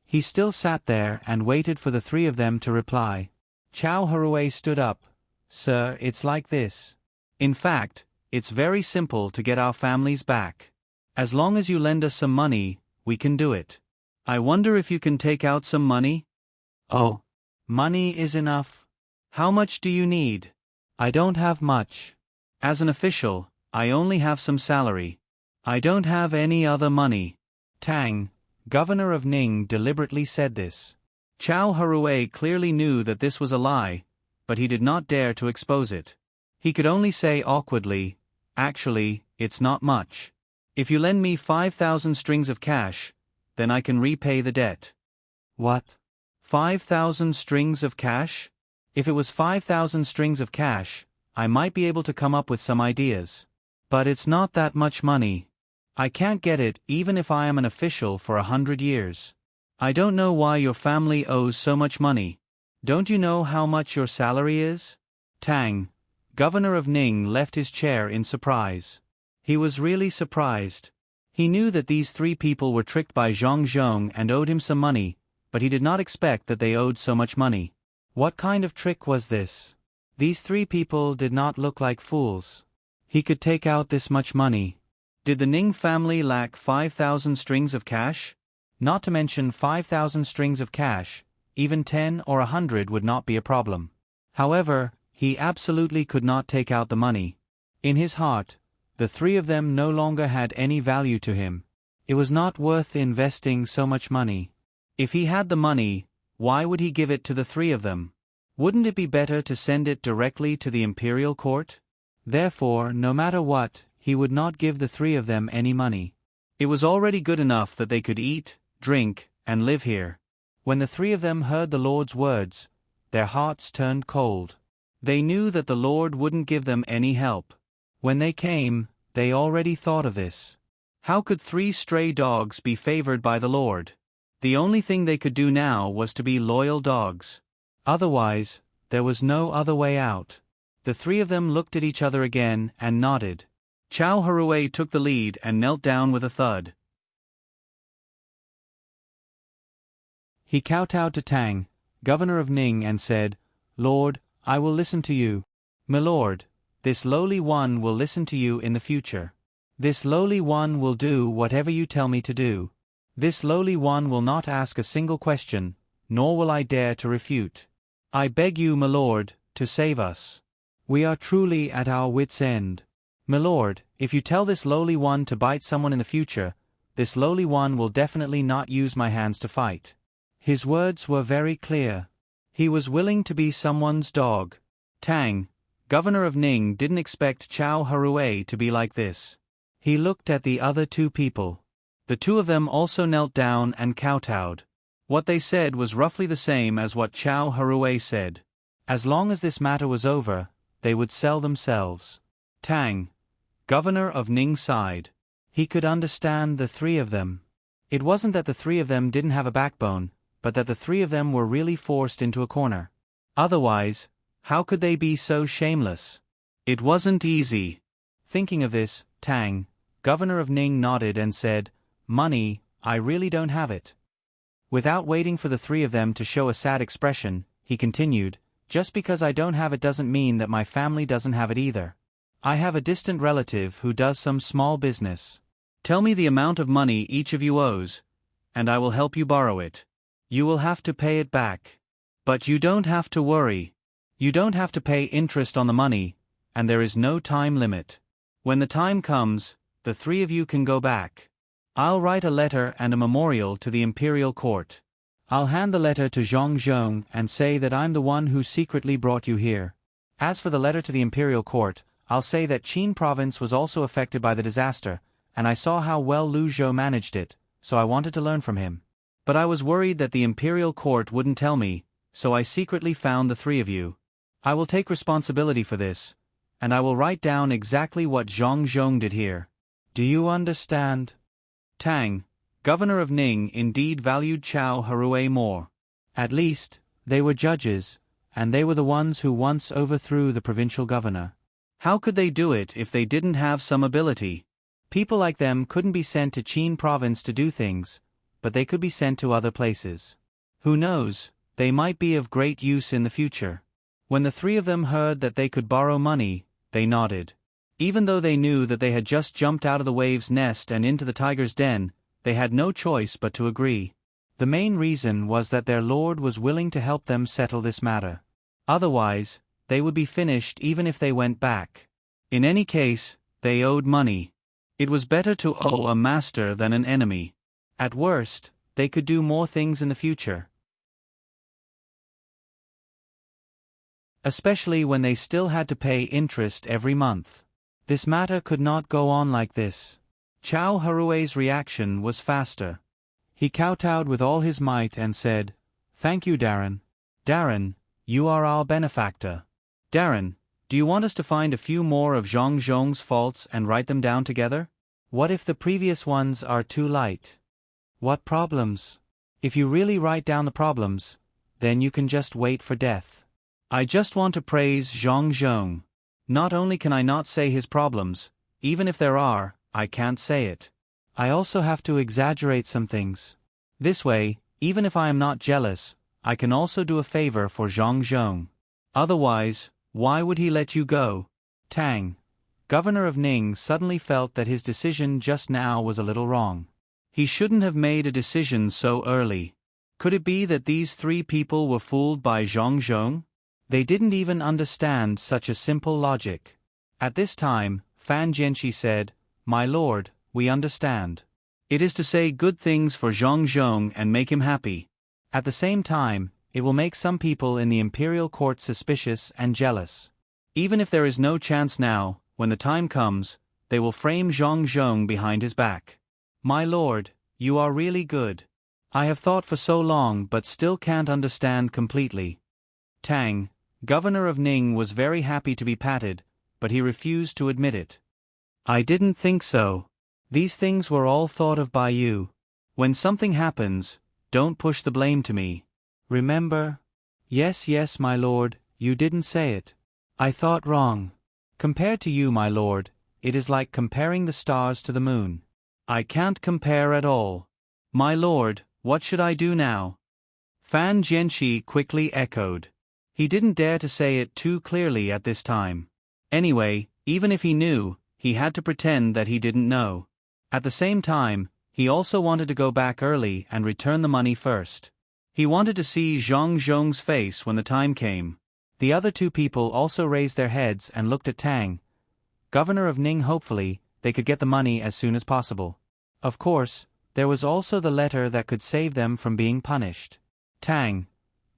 [SPEAKER 1] He still sat there and waited for the three of them to reply. Chao Harue stood up. Sir, it's like this. In fact, it's very simple to get our families back. As long as you lend us some money, we can do it. I wonder if you can take out some money? Oh, money is enough. How much do you need? I don't have much. As an official, I only have some salary. I don't have any other money. Tang, governor of Ning, deliberately said this. Chao Harue clearly knew that this was a lie, but he did not dare to expose it. He could only say awkwardly, actually, it's not much. If you lend me 5,000 strings of cash, then I can repay the debt. What? 5,000 strings of cash? If it was 5,000 strings of cash, I might be able to come up with some ideas. But it's not that much money. I can't get it even if I am an official for 100 years. I don't know why your family owes so much money. Don't you know how much your salary is? Tang, governor of Ning, left his chair in surprise. He was really surprised. He knew that these three people were tricked by Zhang Zhong and owed him some money, but he did not expect that they owed so much money. What kind of trick was this? These three people did not look like fools. He could take out this much money. Did the Ning family lack 5,000 strings of cash? Not to mention 5,000 strings of cash, even 10 or 100 would not be a problem. However, he absolutely could not take out the money. In his heart, the three of them no longer had any value to him. It was not worth investing so much money. If he had the money, why would he give it to the three of them? Wouldn't it be better to send it directly to the imperial court? Therefore, no matter what, he would not give the three of them any money. It was already good enough that they could eat, drink, and live here. When the three of them heard the Lord's words, their hearts turned cold. They knew that the Lord wouldn't give them any help. When they came, they already thought of this. How could 3 stray dogs be favored by the Lord? The only thing they could do now was to be loyal dogs. Otherwise, there was no other way out. The three of them looked at each other again and nodded. Chao Harue took the lead and knelt down with a thud. He kowtowed to Tang, governor of Ning, and said, Lord, I will listen to you. My lord, this lowly one will listen to you in the future. This lowly one will do whatever you tell me to do. This lowly one will not ask a single question, nor will I dare to refute. I beg you, my lord, to save us. We are truly at our wits' end. My lord, if you tell this lowly one to bite someone in the future, this lowly one will definitely not use my hands to fight. His words were very clear. He was willing to be someone's dog. Tang, governor of Ning, didn't expect Chow Harue to be like this. He looked at the other two people. The two of them also knelt down and kowtowed. What they said was roughly the same as what Chow Harue said. As long as this matter was over, they would sell themselves. Tang, governor of Ning, sighed. He could understand the three of them. It wasn't that the three of them didn't have a backbone, but that the three of them were really forced into a corner. Otherwise, how could they be so shameless? It wasn't easy. Thinking of this, Tang, governor of Ning, nodded and said, "Money, I really don't have it." Without waiting for the three of them to show a sad expression, he continued, "Just because I don't have it doesn't mean that my family doesn't have it either. I have a distant relative who does some small business. Tell me the amount of money each of you owes, and I will help you borrow it. You will have to pay it back. But you don't have to worry. You don't have to pay interest on the money, and there is no time limit. When the time comes, the three of you can go back. I'll write a letter and a memorial to the imperial court. I'll hand the letter to Zhong and say that I'm the one who secretly brought you here. As for the letter to the imperial court, I'll say that Qin province was also affected by the disaster, and I saw how well Lu Zhou managed it, so I wanted to learn from him. But I was worried that the imperial court wouldn't tell me, so I secretly found the three of you. I will take responsibility for this, and I will write down exactly what Zhong did here. Do you understand?" Tang, governor of Ning, indeed valued Chow Harue more. At least, they were judges, and they were the ones who once overthrew the provincial governor. How could they do it if they didn't have some ability? People like them couldn't be sent to Qin province to do things, but they could be sent to other places. Who knows, they might be of great use in the future. When the three of them heard that they could borrow money, they nodded. Even though they knew that they had just jumped out of the wave's nest and into the tiger's den, they had no choice but to agree. The main reason was that their lord was willing to help them settle this matter. Otherwise, they would be finished even if they went back. In any case, they owed money. It was better to owe a master than an enemy. At worst, they could do more things in the future. Especially when they still had to pay interest every month. This matter could not go on like this. Chow Harue's reaction was faster. He kowtowed with all his might and said, "Thank you, Darren. Darren, you are our benefactor. Darren, do you want us to find a few more of Zhong's faults and write them down together? What if the previous ones are too light? What problems? If you really write down the problems, then you can just wait for death. I just want to praise Zhong. Not only can I not say his problems, even if there are, I can't say it. I also have to exaggerate some things. This way, even if I am not jealous, I can also do a favor for Zhong. Otherwise, why would he let you go?" Tang, governor of Ning, suddenly felt that his decision just now was a little wrong. He shouldn't have made a decision so early. Could it be that these three people were fooled by Zhong? They didn't even understand such a simple logic. At this time, Fan Jianqi said, "My lord, we understand. It is to say good things for Zhong and make him happy. At the same time, it will make some people in the imperial court suspicious and jealous. Even if there is no chance now, when the time comes, they will frame Zhong behind his back. My lord, you are really good. I have thought for so long but still can't understand completely." Tang, governor of Ning, was very happy to be patted, but he refused to admit it. "I didn't think so. These things were all thought of by you. When something happens, don't push the blame to me. Remember?" Yes, my lord, you didn't say it. I thought wrong. Compared to you, my lord, it is like comparing the stars to the moon. I can't compare at all. My lord, what should I do now?" Fan Jianqi quickly echoed. He didn't dare to say it too clearly at this time. Anyway, even if he knew, he had to pretend that he didn't know. At the same time, He also wanted to go back early and return the money first. He wanted to see Zhang Zhong's face when the time came. The other two people also raised their heads and looked at Tang, governor of Ning. Hopefully, they could get the money as soon as possible. Of course, there was also the letter that could save them from being punished. Tang,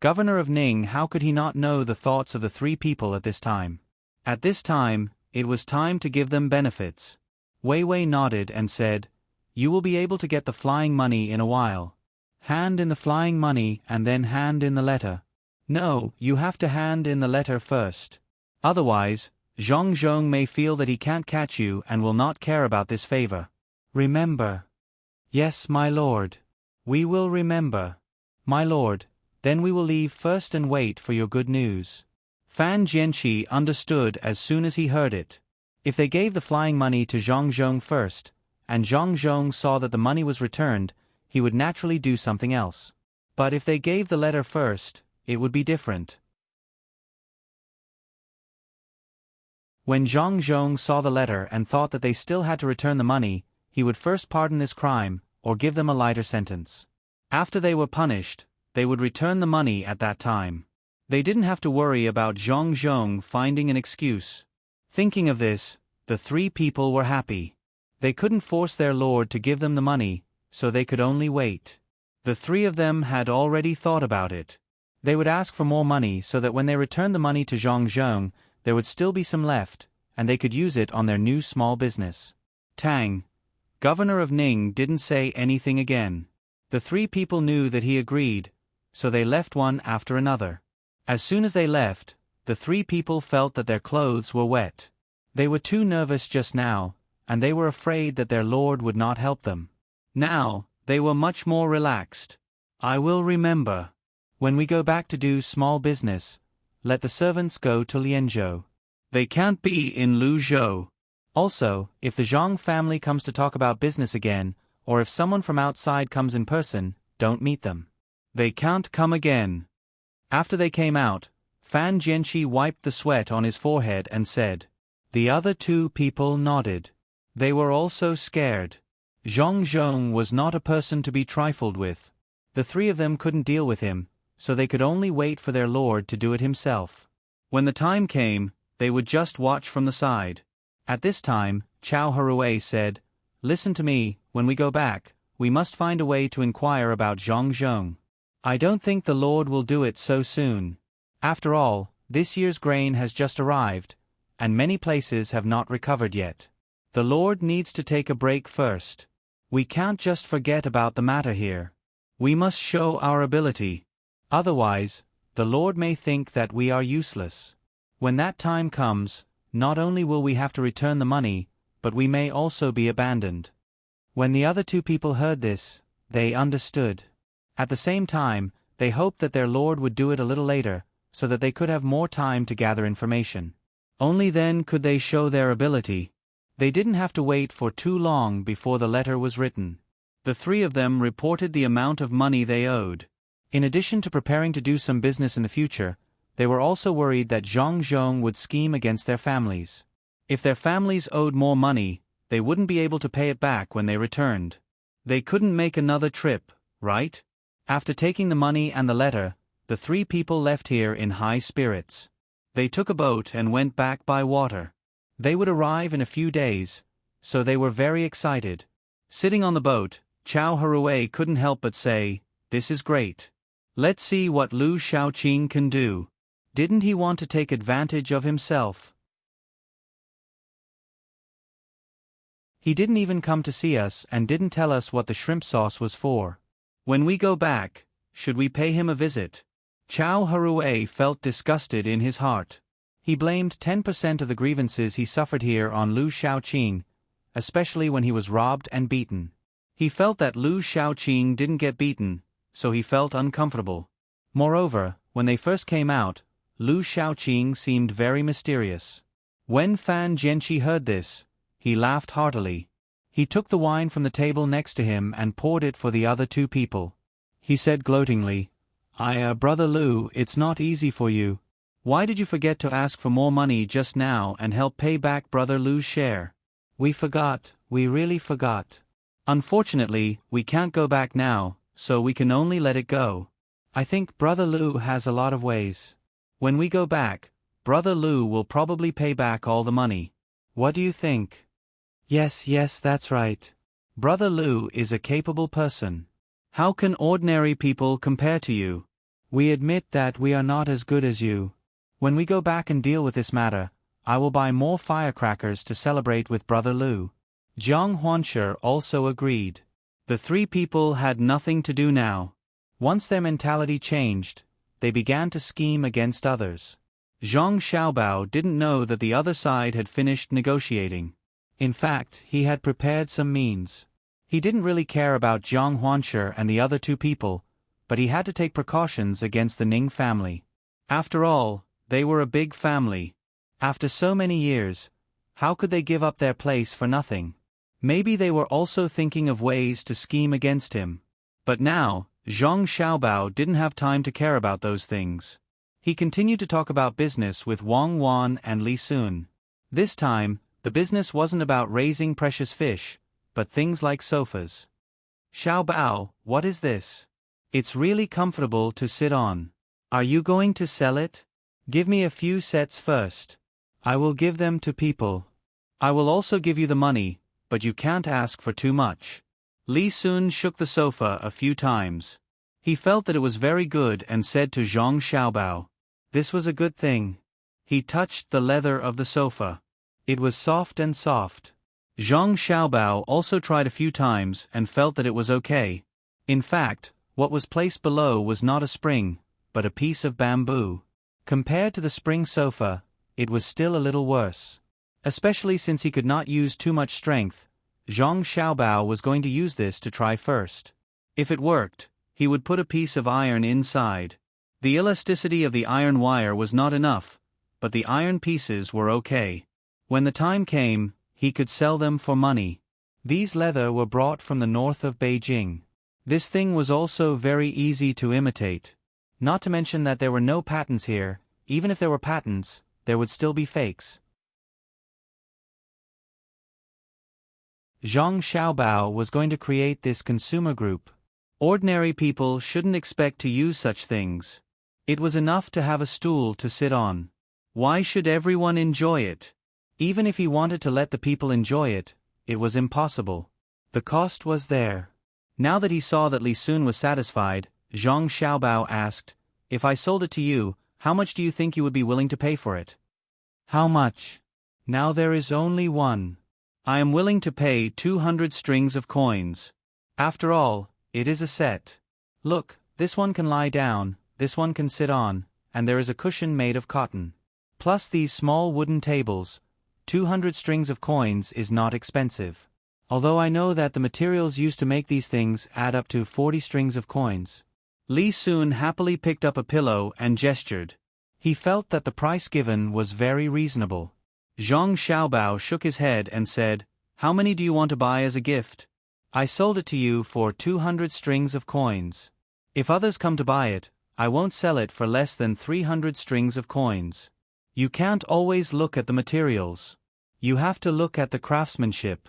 [SPEAKER 1] governor of Ning, how could he not know the thoughts of the three people at this time? At this time, it was time to give them benefits. Wei Wei nodded and said, "You will be able to get the flying money in a while. Hand in the flying money and then hand in the letter." "No, you have to hand in the letter first. Otherwise, Zhang Zhong may feel that he can't catch you and will not care about this favor. Remember." "Yes, my lord. We will remember. My lord, then we will leave first and wait for your good news." Fan Jianqi understood as soon as he heard it. If they gave the flying money to Zhang Zhong first, and Zhang Zhong saw that the money was returned, he would naturally do something else. But if they gave the letter first, it would be different. When Zhang Zhong saw the letter and thought that they still had to return the money, he would first pardon this crime, or give them a lighter sentence. After they were punished, they would return the money at that time. They didn't have to worry about Zhang Zhong finding an excuse. Thinking of this, the three people were happy. They couldn't force their lord to give them the money, so they could only wait. The three of them had already thought about it. They would ask for more money so that when they returned the money to Zhang Zhong, there would still be some left, and they could use it on their new small business. Tang, governor of Ning, didn't say anything again. The three people knew that he agreed, so they left one after another. As soon as they left, the three people felt that their clothes were wet. They were too nervous just now, and they were afraid that their lord would not help them. Now, they were much more relaxed. "I will remember. When we go back to do small business, let the servants go to Lianzhou. They can't be in Luzhou. Also, if the Zhang family comes to talk about business again, or if someone from outside comes in person, don't meet them. They can't come again." After they came out, Fan Jianqi wiped the sweat on his forehead and said. The other two people nodded. They were also scared. Zhang Zhong was not a person to be trifled with. The three of them couldn't deal with him, so they could only wait for their lord to do it himself. When the time came, they would just watch from the side. At this time, Chao Harue said, "Listen to me, when we go back, we must find a way to inquire about Zhang Zhong. I don't think the Lord will do it so soon. After all, this year's grain has just arrived, and many places have not recovered yet. The Lord needs to take a break first. We can't just forget about the matter here. We must show our ability. Otherwise, the Lord may think that we are useless. When that time comes, not only will we have to return the money, but we may also be abandoned." When the other two people heard this, they understood. At the same time, they hoped that their lord would do it a little later, so that they could have more time to gather information. Only then could they show their ability. They didn't have to wait for too long before the letter was written. The three of them reported the amount of money they owed. In addition to preparing to do some business in the future, they were also worried that Zhang Zhong would scheme against their families. If their families owed more money, they wouldn't be able to pay it back when they returned. They couldn't make another trip, right? After taking the money and the letter, the three people left here in high spirits. They took a boat and went back by water. They would arrive in a few days, so they were very excited. Sitting on the boat, Chao Harue couldn't help but say, "This is great. Let's see what Lu Shaoqing can do." Didn't he want to take advantage of himself? He didn't even come to see us and didn't tell us what the shrimp sauce was for. When we go back, should we pay him a visit? Chao Harue felt disgusted in his heart. He blamed 10% of the grievances he suffered here on Lu Shaoqing, especially when he was robbed and beaten. He felt that Lu Shaoqing didn't get beaten, so he felt uncomfortable. Moreover, when they first came out, Lu Shaoqing seemed very mysterious. When Fan Jianqi heard this, he laughed heartily. He took the wine from the table next to him and poured it for the other two people. He said gloatingly, Brother Lu, it's not easy for you. Why did you forget to ask for more money just now and help pay back Brother Lu's share?" "We forgot, we really forgot. Unfortunately, we can't go back now, so we can only let it go. I think Brother Lu has a lot of ways. When we go back, Brother Lu will probably pay back all the money. What do you think? Yes, that's right. Brother Lu is a capable person. How can ordinary people compare to you? We admit that we are not as good as you. When we go back and deal with this matter, I will buy more firecrackers to celebrate with Brother Lu. Jiang Huanshe also agreed. The three people had nothing to do now. Once their mentality changed, they began to scheme against others. Zhang Xiaobao didn't know that the other side had finished negotiating. In fact, he had prepared some means. He didn't really care about Jiang Huanshe and the other two people, but he had to take precautions against the Ning family. After all, they were a big family. After so many years, how could they give up their place for nothing? Maybe they were also thinking of ways to scheme against him. But now, Zhang Xiaobao didn't have time to care about those things. He continued to talk about business with Wang Wan and Li Sun. This time, the business wasn't about raising precious fish, but things like sofas. Xiaobao, what is this? It's really comfortable to sit on. Are you going to sell it? Give me a few sets first. I will give them to people. I will also give you the money, but you can't ask for too much. Li Sun shook the sofa a few times. He felt that it was very good and said to Zhang Xiaobao, this was a good thing. He touched the leather of the sofa. It was soft and soft. Zhang Xiaobao also tried a few times and felt that it was okay. In fact, what was placed below was not a spring, but a piece of bamboo. Compared to the spring sofa, it was still a little worse. Especially since he could not use too much strength, Zhang Xiaobao was going to use this to try first. If it worked, he would put a piece of iron inside. The elasticity of the iron wire was not enough, but the iron pieces were okay. When the time came, he could sell them for money. These leather were brought from the north of Beijing. This thing was also very easy to imitate. Not to mention that there were no patents here. Even if there were patents, there would still be fakes. Zhang Xiaobao was going to create this consumer group. Ordinary people shouldn't expect to use such things. It was enough to have a stool to sit on. Why should everyone enjoy it? Even if he wanted to let the people enjoy it, it was impossible. The cost was there. Now that he saw that Li Sun was satisfied, Zhang Xiaobao asked, if I sold it to you, how much do you think you would be willing to pay for it? How much? Now there is only one. I am willing to pay 200 strings of coins. After all, it is a set. Look, this one can lie down, this one can sit on, and there is a cushion made of cotton. Plus these small wooden tables. 200 strings of coins is not expensive. Although I know that the materials used to make these things add up to 40 strings of coins. Li Sun happily picked up a pillow and gestured. He felt that the price given was very reasonable. Zhang Xiaobao shook his head and said, how many do you want to buy as a gift? I sold it to you for 200 strings of coins. If others come to buy it, I won't sell it for less than 300 strings of coins. You can't always look at the materials. You have to look at the craftsmanship.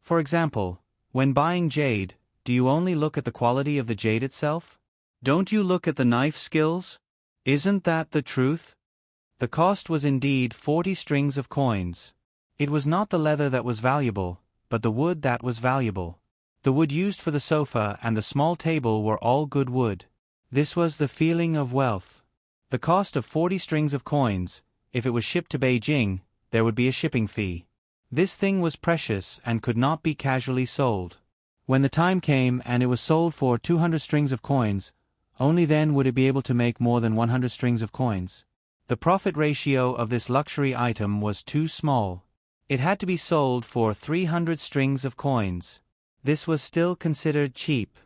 [SPEAKER 1] For example, when buying jade, do you only look at the quality of the jade itself? Don't you look at the knife skills? Isn't that the truth? The cost was indeed 40 strings of coins. It was not the leather that was valuable, but the wood that was valuable. The wood used for the sofa and the small table were all good wood. This was the feeling of wealth. The cost of 40 strings of coins. If it was shipped to Beijing, there would be a shipping fee. This thing was precious and could not be casually sold. When the time came and it was sold for 200 strings of coins, only then would it be able to make more than 100 strings of coins. The profit ratio of this luxury item was too small. It had to be sold for 300 strings of coins. This was still considered cheap.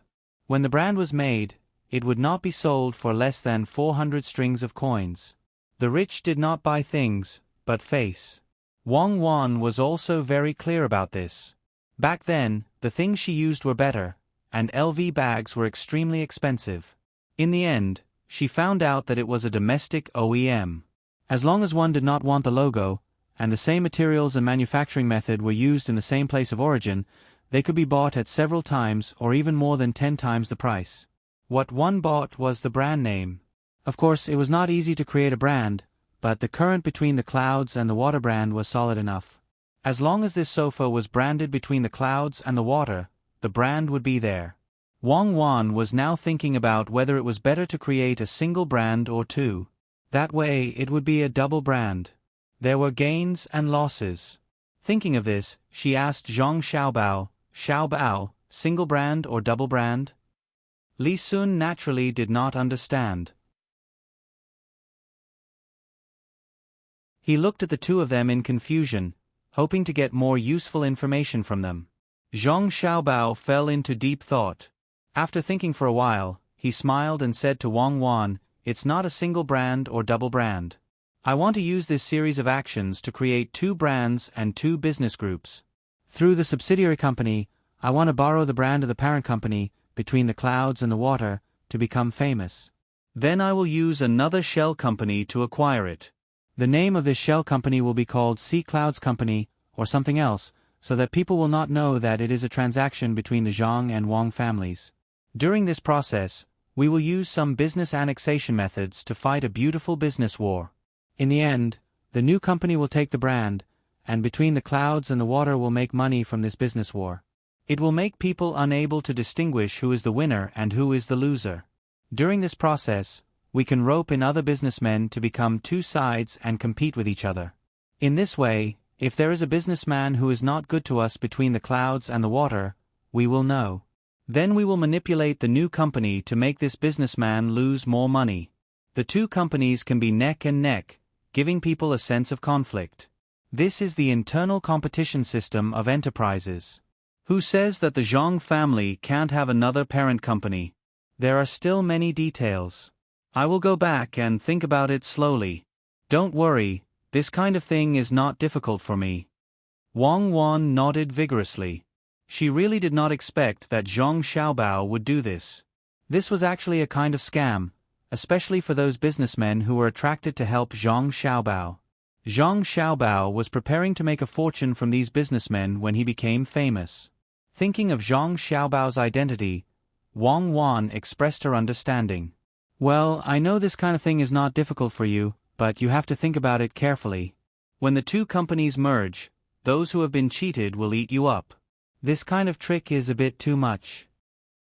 [SPEAKER 1] When the brand was made, it would not be sold for less than 400 strings of coins. The rich did not buy things, but face. Wang Wan was also very clear about this. Back then, the things she used were better, and LV bags were extremely expensive. In the end, she found out that it was a domestic OEM. As long as one did not want the logo, and the same materials and manufacturing method were used in the same place of origin, they could be bought at several times or even more than 10 times the price. What one bought was the brand name. Of course, it was not easy to create a brand, but the current between the clouds and the water brand was solid enough. As long as this sofa was branded between the clouds and the water, the brand would be there. Wang Wan was now thinking about whether it was better to create a single brand or two. That way, it would be a double brand. There were gains and losses. Thinking of this, she asked Zhang Xiaobao, single brand or double brand? Li Sun naturally did not understand. He looked at the two of them in confusion, hoping to get more useful information from them. Zhang Xiaobao fell into deep thought. After thinking for a while, he smiled and said to Wang Wan, "It's not a single brand or double brand. I want to use this series of actions to create 2 brands and 2 business groups. Through the subsidiary company, I want to borrow the brand of the parent company, between the clouds and the water, to become famous. Then I will use another shell company to acquire it. The name of this shell company will be called Sea Clouds Company, or something else, so that people will not know that it is a transaction between the Zhang and Wang families. During this process, we will use some business annexation methods to fight a beautiful business war. In the end, the new company will take the brand, and between the clouds and the water will make money from this business war. It will make people unable to distinguish who is the winner and who is the loser. During this process, we can rope in other businessmen to become 2 sides and compete with each other. In this way, if there is a businessman who is not good to us between the clouds and the water, we will know. Then we will manipulate the new company to make this businessman lose more money. The 2 companies can be neck and neck, giving people a sense of conflict. This is the internal competition system of enterprises. Who says that the Zhang family can't have another parent company? There are still many details. I will go back and think about it slowly. Don't worry, this kind of thing is not difficult for me. Wang Wan nodded vigorously. She really did not expect that Zhang Xiaobao would do this. This was actually a kind of scam, especially for those businessmen who were attracted to help Zhang Xiaobao. Zhang Xiaobao was preparing to make a fortune from these businessmen when he became famous. Thinking of Zhang Xiaobao's identity, Wang Wan expressed her understanding. Well, I know this kind of thing is not difficult for you, but you have to think about it carefully. When the 2 companies merge, those who have been cheated will eat you up. This kind of trick is a bit too much.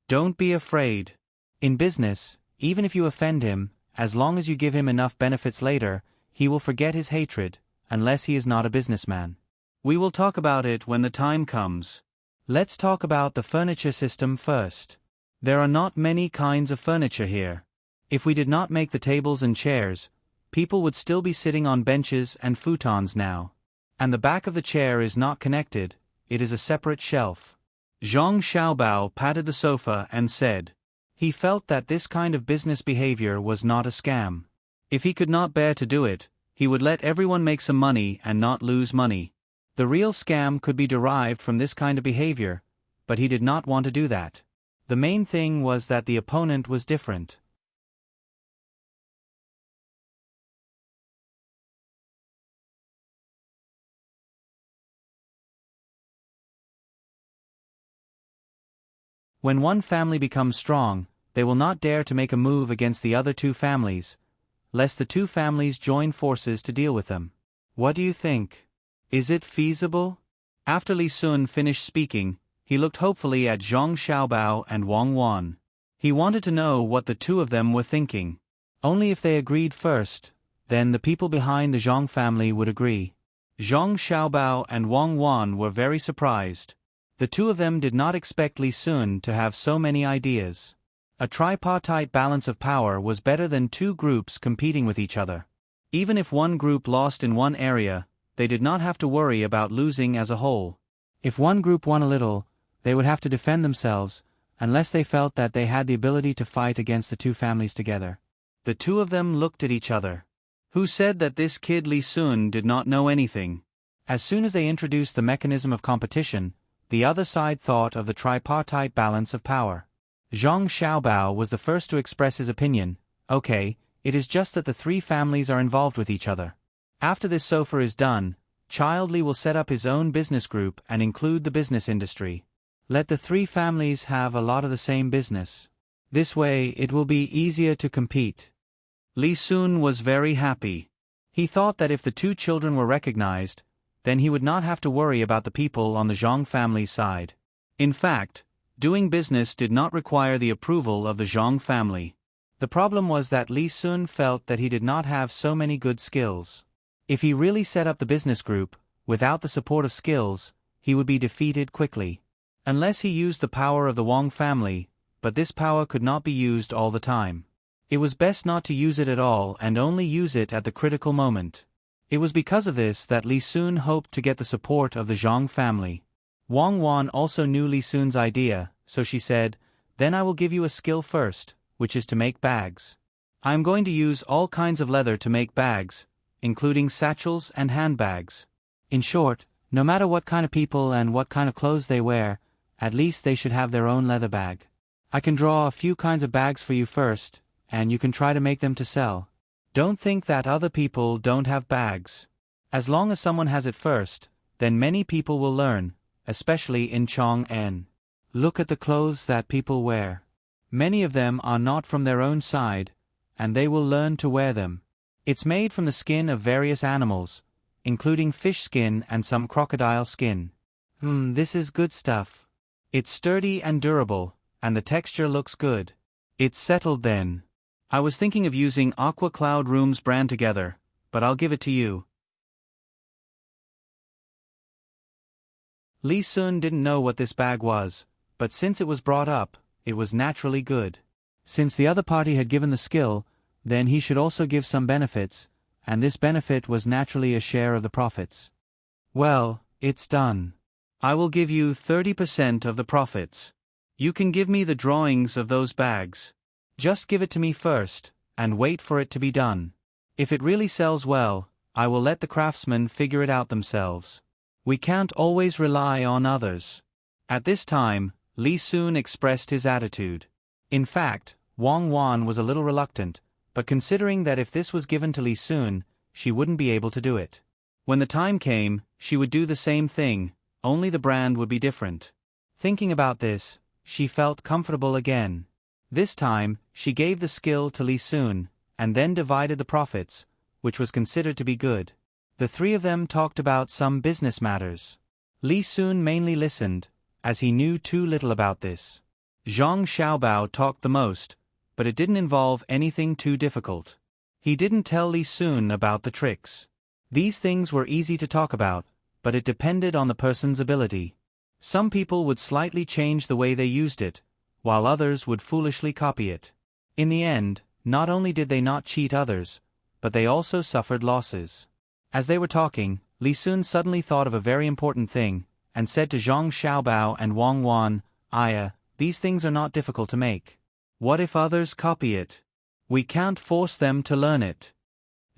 [SPEAKER 1] Don't be afraid. In business, even if you offend him, as long as you give him enough benefits later, he will forget his hatred, unless he is not a businessman. We will talk about it when the time comes. Let's talk about the furniture system first. There are not many kinds of furniture here. If we did not make the tables and chairs, people would still be sitting on benches and futons now. And the back of the chair is not connected, it is a separate shelf. Zhang Xiaobao patted the sofa and said. He felt that this kind of business behavior was not a scam. If he could not bear to do it, he would let everyone make some money and not lose money. The real scam could be derived from this kind of behavior, but he did not want to do that. The main thing was that the opponent was different. When one family becomes strong, they will not dare to make a move against the other 2 families, lest the 2 families join forces to deal with them. What do you think? Is it feasible? After Li Sun finished speaking, he looked hopefully at Zhang Xiaobao and Wang Wan. He wanted to know what the 2 of them were thinking. Only if they agreed first, then the people behind the Zhang family would agree. Zhang Xiaobao and Wang Wan were very surprised. The 2 of them did not expect Li Sun to have so many ideas. A tripartite balance of power was better than 2 groups competing with each other. Even if one group lost in one area, they did not have to worry about losing as a whole. If one group won a little, they would have to defend themselves, unless they felt that they had the ability to fight against the 2 families together. The 2 of them looked at each other. Who said that this kid Li Sun did not know anything? As soon as they introduced the mechanism of competition, the other side thought of the tripartite balance of power. Zhang Xiaobao was the first to express his opinion. Okay, it is just that the 3 families are involved with each other. After this sofa is done, Child Li will set up his own business group and include the business industry. Let the three families have a lot of the same business. This way it will be easier to compete. Li Sun was very happy. He thought that if the two children were recognized, then he would not have to worry about the people on the Zhang family's side. In fact, doing business did not require the approval of the Zhang family. The problem was that Li Sun felt that he did not have so many good skills. If he really set up the business group, without the support of skills, he would be defeated quickly. Unless he used the power of the Wang family, but this power could not be used all the time. It was best not to use it at all and only use it at the critical moment. It was because of this that Li Sun hoped to get the support of the Zhang family. Wang Wan also knew Li Sun's idea, so she said, "Then I will give you a skill first, which is to make bags. I am going to use all kinds of leather to make bags, including satchels and handbags. In short, no matter what kind of people and what kind of clothes they wear, at least they should have their own leather bag. I can draw a few kinds of bags for you first, and you can try to make them to sell. Don't think that other people don't have bags. As long as someone has it first, then many people will learn, especially in Chong'an. Look at the clothes that people wear. Many of them are not from their own side, and they will learn to wear them. It's made from the skin of various animals, including fish skin and some crocodile skin. This is good stuff. It's sturdy and durable, and the texture looks good. It's settled then. I was thinking of using Aqua Cloud Room's brand together, but I'll give it to you." Li Sun didn't know what this bag was, but since it was brought up, it was naturally good. Since the other party had given the skill, then he should also give some benefits, and this benefit was naturally a share of the profits. "Well, it's done. I will give you 30% of the profits. You can give me the drawings of those bags. Just give it to me first, and wait for it to be done. If it really sells well, I will let the craftsmen figure it out themselves. We can't always rely on others." At this time, Li Sun expressed his attitude. In fact, Wang Wan was a little reluctant, but considering that if this was given to Li Sun, she wouldn't be able to do it. When the time came, she would do the same thing, only the brand would be different. Thinking about this, she felt comfortable again. This time, she gave the skill to Li Sun, and then divided the profits, which was considered to be good. The three of them talked about some business matters. Li Sun mainly listened, as he knew too little about this. Zhang Xiaobao talked the most, but it didn't involve anything too difficult. He didn't tell Li Sun about the tricks. These things were easy to talk about, but it depended on the person's ability. Some people would slightly change the way they used it, while others would foolishly copy it. In the end, not only did they not cheat others, but they also suffered losses. As they were talking, Li Sun suddenly thought of a very important thing, and said to Zhang Xiaobao and Wang Wan, "Aya, these things are not difficult to make. What if others copy it? We can't force them to learn it."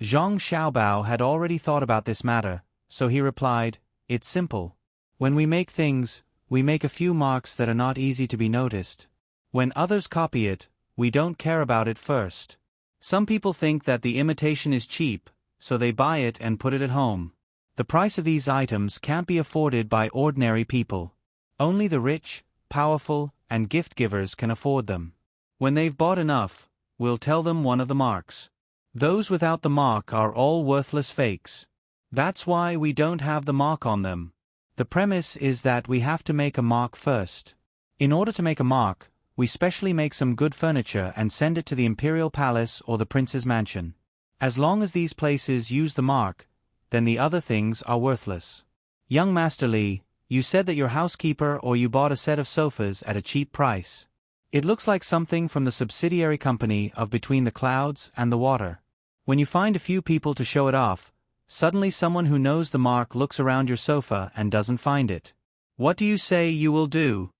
[SPEAKER 1] Zhang Xiaobao had already thought about this matter, so he replied, "It's simple. When we make things, we make a few marks that are not easy to be noticed. When others copy it, we don't care about it first. Some people think that the imitation is cheap, so they buy it and put it at home. The price of these items can't be afforded by ordinary people. Only the rich, powerful, and gift givers can afford them. When they've bought enough, we'll tell them one of the marks. Those without the mark are all worthless fakes. That's why we don't have the mark on them. The premise is that we have to make a mark first. In order to make a mark, we specially make some good furniture and send it to the imperial palace or the prince's mansion. As long as these places use the mark, then the other things are worthless. Young Master Li, you said that your housekeeper or you bought a set of sofas at a cheap price. It looks like something from the subsidiary company of Between the Clouds and the Water. When you find a few people to show it off, suddenly someone who knows the mark looks around your sofa and doesn't find it. What do you say you will do?"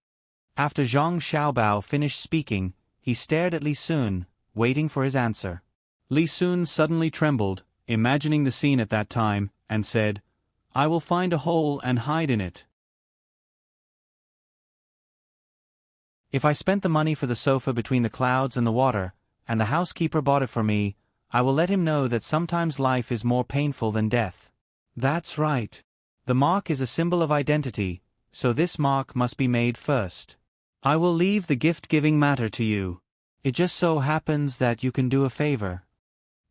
[SPEAKER 1] After Zhang Xiaobao finished speaking, he stared at Li Sun, waiting for his answer. Li Sun suddenly trembled, imagining the scene at that time, and said, "I will find a hole and hide in it. If I spent the money for the sofa Between the Clouds and the Water, and the housekeeper bought it for me, I will let him know that sometimes life is more painful than death." That's right. The mark is a symbol of identity, so this mark must be made first. I will leave the gift-giving matter to you. It just so happens that you can do a favor."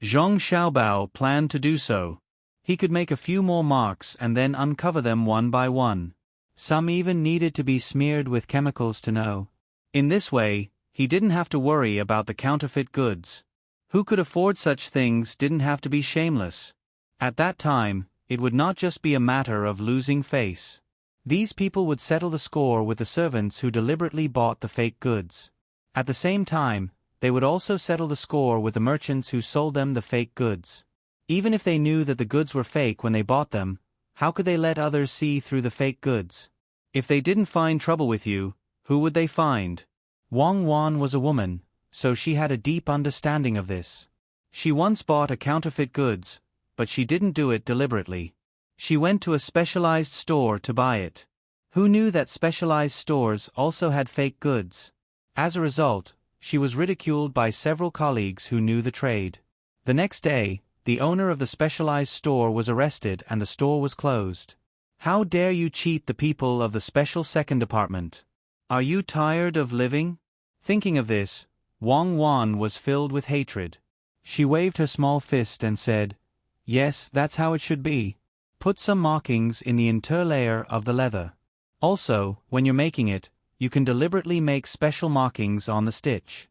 [SPEAKER 1] Zhang Xiaobao planned to do so. He could make a few more marks and then uncover them one by one. Some even needed to be smeared with chemicals to know. In this way, he didn't have to worry about the counterfeit goods. Who could afford such things didn't have to be shameless. At that time, it would not just be a matter of losing face. These people would settle the score with the servants who deliberately bought the fake goods. At the same time, they would also settle the score with the merchants who sold them the fake goods. Even if they knew that the goods were fake when they bought them, how could they let others see through the fake goods? If they didn't find trouble with you, who would they find? Wang Wan was a woman, so she had a deep understanding of this. She once bought a counterfeit goods, but she didn't do it deliberately. She went to a specialized store to buy it. Who knew that specialized stores also had fake goods? As a result, she was ridiculed by several colleagues who knew the trade. The next day, the owner of the specialized store was arrested and the store was closed. How dare you cheat the people of the special second department? Are you tired of living? Thinking of this, Wang Wan was filled with hatred. She waved her small fist and said, "Yes, that's how it should be. Put some markings in the interlayer of the leather. Also, when you're making it, you can deliberately make special markings on the stitch."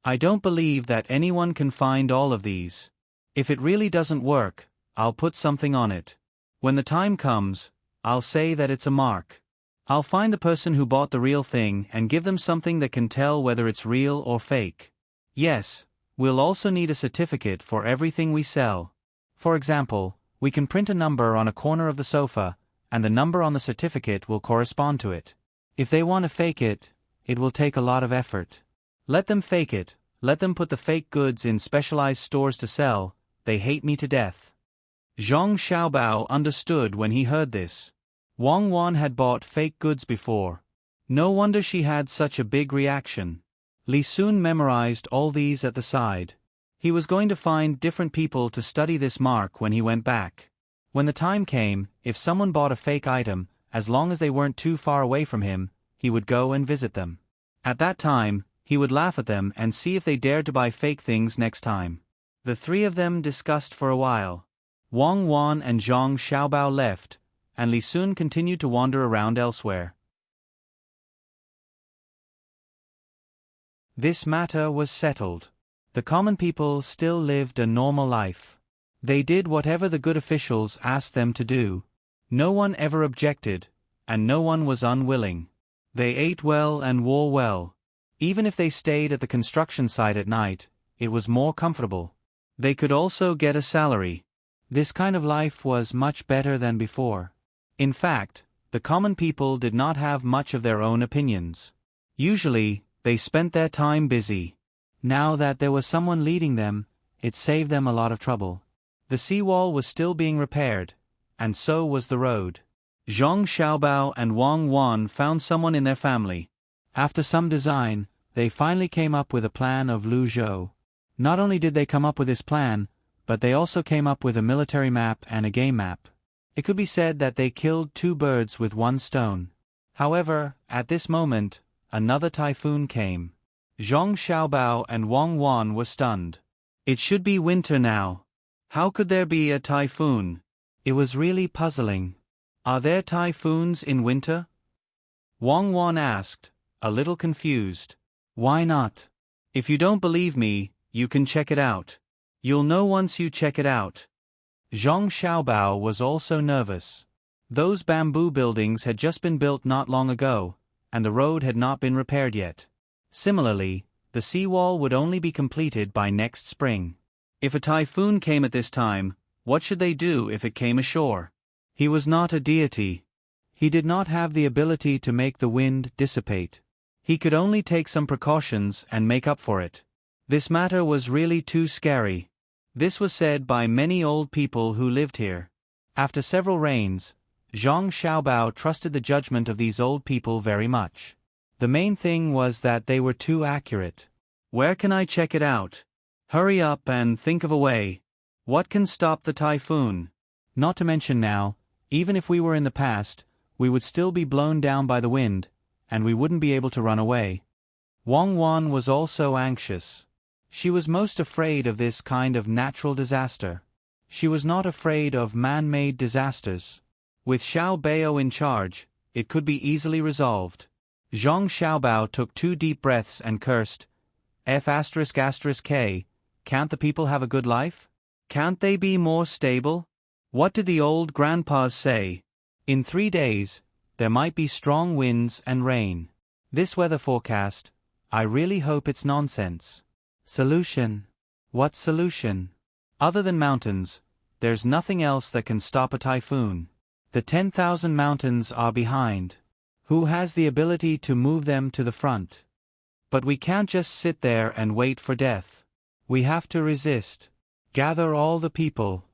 [SPEAKER 1] I don't believe that anyone can find all of these. If it really doesn't work, I'll put something on it. When the time comes, I'll say that it's a mark. I'll find the person who bought the real thing and give them something that can tell whether it's real or fake. Yes, we'll also need a certificate for everything we sell. For example, we can print a number on a corner of the sofa, and the number on the certificate will correspond to it. If they want to fake it, it will take a lot of effort. Let them fake it, let them put the fake goods in specialized stores to sell, they hate me to death. Zhang Xiaobao understood when he heard this. Wang Wan had bought fake goods before. No wonder she had such a big reaction. Li Sun memorized all these at the side. He was going to find different people to study this mark when he went back. When the time came, if someone bought a fake item, as long as they weren't too far away from him, he would go and visit them. At that time, he would laugh at them and see if they dared to buy fake things next time. The three of them discussed for a while. Wang Wan and Zhang Xiaobao left, and Li Sun continued to wander around elsewhere. This matter was settled. The common people still lived a normal life. They did whatever the good officials asked them to do. No one ever objected, and no one was unwilling. They ate well and wore well. Even if they stayed at the construction site at night, it was more comfortable. They could also get a salary. This kind of life was much better than before. In fact, the common people did not have much of their own opinions. Usually, they spent their time busy. Now that there was someone leading them, it saved them a lot of trouble. The seawall was still being repaired, and so was the road. Zhang Xiaobao and Wang Wan found someone in their family. After some design, they finally came up with a plan of Lu Zhou. Not only did they come up with this plan, but they also came up with a military map and a game map. It could be said that they killed two birds with one stone. However, at this moment, another typhoon came. Zhang Xiaobao and Wang Wan were stunned. It should be winter now. How could there be a typhoon? It was really puzzling. Are there typhoons in winter? Wang Wan asked, a little confused. Why not? If you don't believe me, you can check it out. You'll know once you check it out. Zhang Xiaobao was also nervous. Those bamboo buildings had just been built not long ago, and the road had not been repaired yet. Similarly, the seawall would only be completed by next spring. If a typhoon came at this time, what should they do if it came ashore? He was not a deity. He did not have the ability to make the wind dissipate. He could only take some precautions and make up for it. This matter was really too scary. This was said by many old people who lived here. After several rains, Zhang Xiaobao trusted the judgment of these old people very much. The main thing was that they were too accurate. Where can I check it out? Hurry up and think of a way. What can stop the typhoon? Not to mention now, even if we were in the past, we would still be blown down by the wind, and we wouldn't be able to run away. Wang Wan was also anxious. She was most afraid of this kind of natural disaster. She was not afraid of man-made disasters. With Xiao Bao in charge, it could be easily resolved. Zhang Xiaobao took 2 deep breaths and cursed, F***K, can't the people have a good life? Can't they be more stable? What did the old grandpas say? In 3 days, there might be strong winds and rain. This weather forecast, I really hope it's nonsense. Solution? What solution? Other than mountains, there's nothing else that can stop a typhoon. The 10,000 mountains are behind. Who has the ability to move them to the front? But we can't just sit there and wait for death. We have to resist. Gather all the people.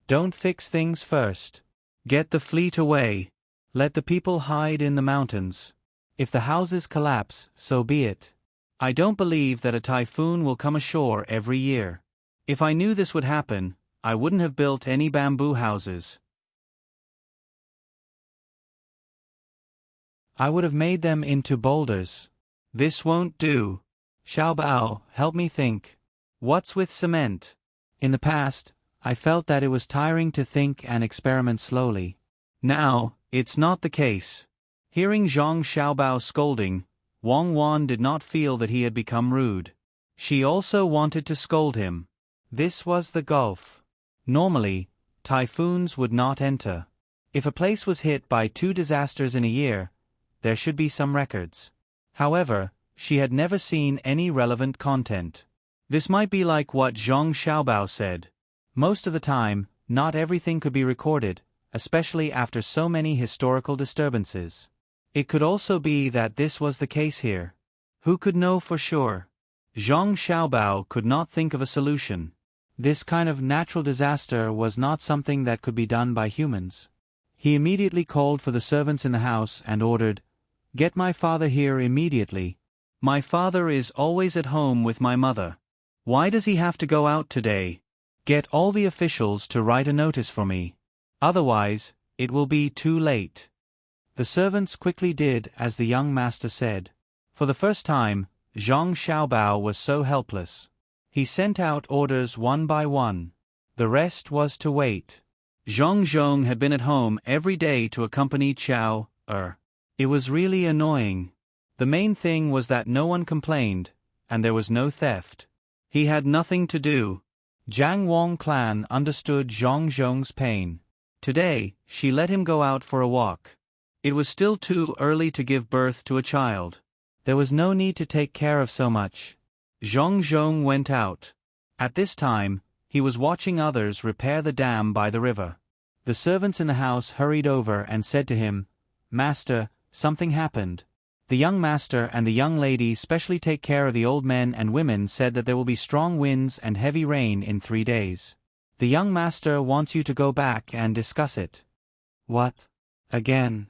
[SPEAKER 1] Don't fix things first. Get the fleet away. Let the people hide in the mountains. If the houses collapse, so be it. I don't believe that a typhoon will come ashore every year. If I knew this would happen, I wouldn't have built any bamboo houses. I would have made them into boulders. This won't do. Xiaobao, help me think. What's with cement? In the past, I felt that it was tiring to think and experiment slowly. Now, it's not the case. Hearing Zhang Xiaobao scolding, Wang Wan did not feel that he had become rude. She also wanted to scold him. This was the gulf. Normally, typhoons would not enter. If a place was hit by 2 disasters in a year, there should be some records. However, she had never seen any relevant content. This might be like what Zhang Xiaobao said. Most of the time, not everything could be recorded, especially after so many historical disturbances. It could also be that this was the case here. Who could know for sure? Zhang Xiaobao could not think of a solution. This kind of natural disaster was not something that could be done by humans. He immediately called for the servants in the house and ordered, "Get my father here immediately. My father is always at home with my mother. Why does he have to go out today? Get all the officials to write a notice for me. Otherwise, it will be too late." The servants quickly did as the young master said. For the first time, Zhang Xiaobao was so helpless. He sent out orders one by one. The rest was to wait. Zhang Zhong had been at home every day to accompany Qiao Er. It was really annoying. The main thing was that no one complained, and there was no theft. He had nothing to do. Jiang Wang clan understood Zhang Zhong's pain. Today, she let him go out for a walk. It was still too early to give birth to a child. There was no need to take care of so much. Zhang Zhong went out. At this time, he was watching others repair the dam by the river. The servants in the house hurried over and said to him, "Master, something happened." The young master and the young lady specially take care of the old men and women said that there will be strong winds and heavy rain in 3 days. The young master wants you to go back and discuss it. What? Again?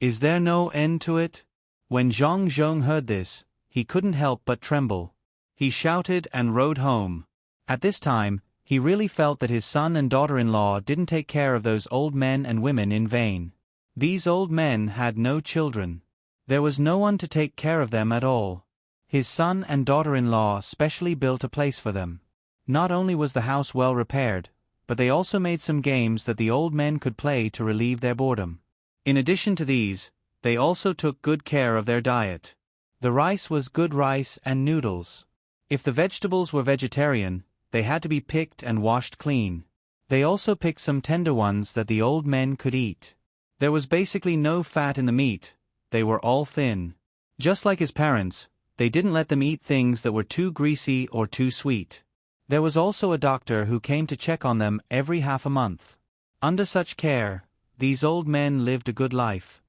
[SPEAKER 1] Is there no end to it? When Zhang Zhong heard this, he couldn't help but tremble. He shouted and rode home. At this time, he really felt that his son and daughter-in-law didn't take care of those old men and women in vain. These old men had no children. There was no one to take care of them at all. His son and daughter-in-law specially built a place for them. Not only was the house well repaired, but they also made some games that the old men could play to relieve their boredom. In addition to these, they also took good care of their diet. The rice was good rice and noodles. If the vegetables were vegetarian, they had to be picked and washed clean. They also picked some tender ones that the old men could eat. There was basically no fat in the meat. They were all thin. Just like his parents, they didn't let them eat things that were too greasy or too sweet. There was also a doctor who came to check on them every half a month. Under such care, these old men lived a good life.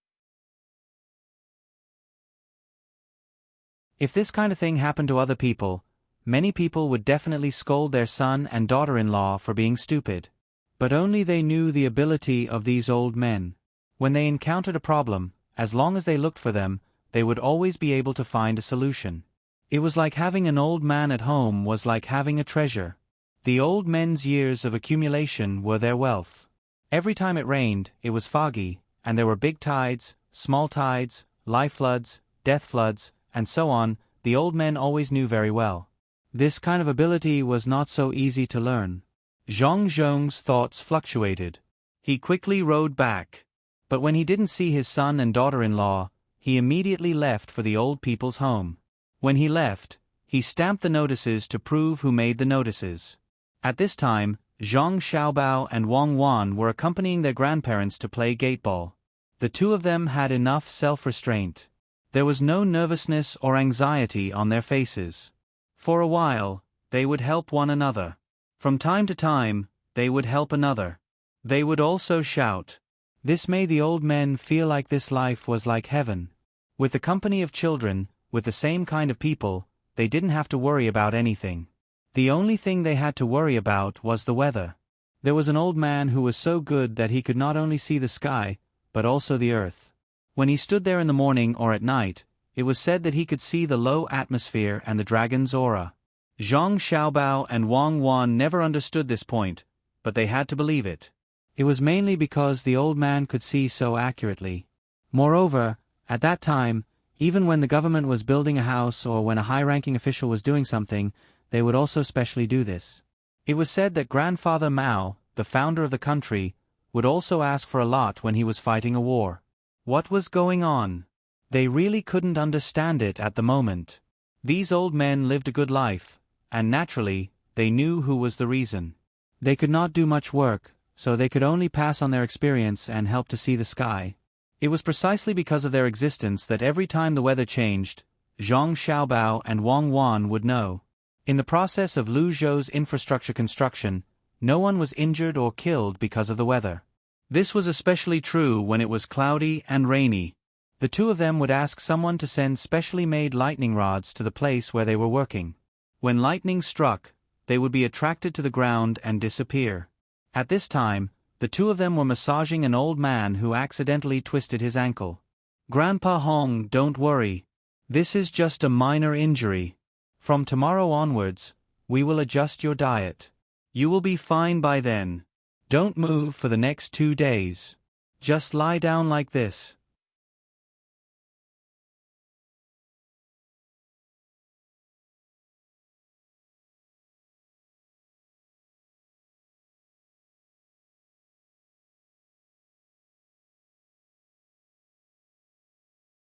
[SPEAKER 1] If this kind of thing happened to other people, many people would definitely scold their son and daughter-in-law for being stupid. But only they knew the ability of these old men. When they encountered a problem, as long as they looked for them, they would always be able to find a solution. It was like having an old man at home was like having a treasure. The old men's years of accumulation were their wealth. Every time it rained, it was foggy, and there were big tides, small tides, life floods, death floods, and so on, the old men always knew very well. This kind of ability was not so easy to learn. Zhang Zhong's thoughts fluctuated. He quickly rode back. But when he didn't see his son and daughter-in-law, he immediately left for the old people's home. When he left, he stamped the notices to prove who made the notices. At this time, Zhang Xiaobao and Wang Wan were accompanying their grandparents to play gateball. The two of them had enough self-restraint. There was no nervousness or anxiety on their faces. For a while, they would help one another. From time to time, they would help another. They would also shout. This made the old men feel like this life was like heaven. With the company of children, with the same kind of people, they didn't have to worry about anything. The only thing they had to worry about was the weather. There was an old man who was so good that he could not only see the sky, but also the earth. When he stood there in the morning or at night, it was said that he could see the low atmosphere and the dragon's aura. Zhang Xiaobao and Wang Wan never understood this point, but they had to believe it. It was mainly because the old man could see so accurately. Moreover, at that time, even when the government was building a house or when a high-ranking official was doing something, they would also specially do this. It was said that Grandfather Mao, the founder of the country, would also ask for a lot when he was fighting a war. What was going on? They really couldn't understand it at the moment. These old men lived a good life, and naturally, they knew who was the reason. They could not do much work, so they could only pass on their experience and help to see the sky. It was precisely because of their existence that every time the weather changed, Zhang Xiaobao and Wang Wan would know. In the process of Luzhou's infrastructure construction, no one was injured or killed because of the weather. This was especially true when it was cloudy and rainy. The two of them would ask someone to send specially made lightning rods to the place where they were working. When lightning struck, they would be attracted to the ground and disappear. At this time, the two of them were massaging an old man who accidentally twisted his ankle. "Grandpa Hong, don't worry. This is just a minor injury. From tomorrow onwards, we will adjust your diet. You will be fine by then. Don't move for the next 2 days. Just lie down like this."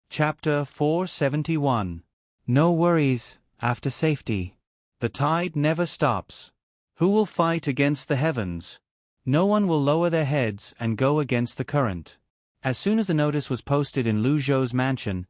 [SPEAKER 1] Chapter 471. No worries, after safety. The tide never stops. Who will fight against the heavens? No one will lower their heads and go against the current. As soon as the notice was posted in Luzhou's mansion,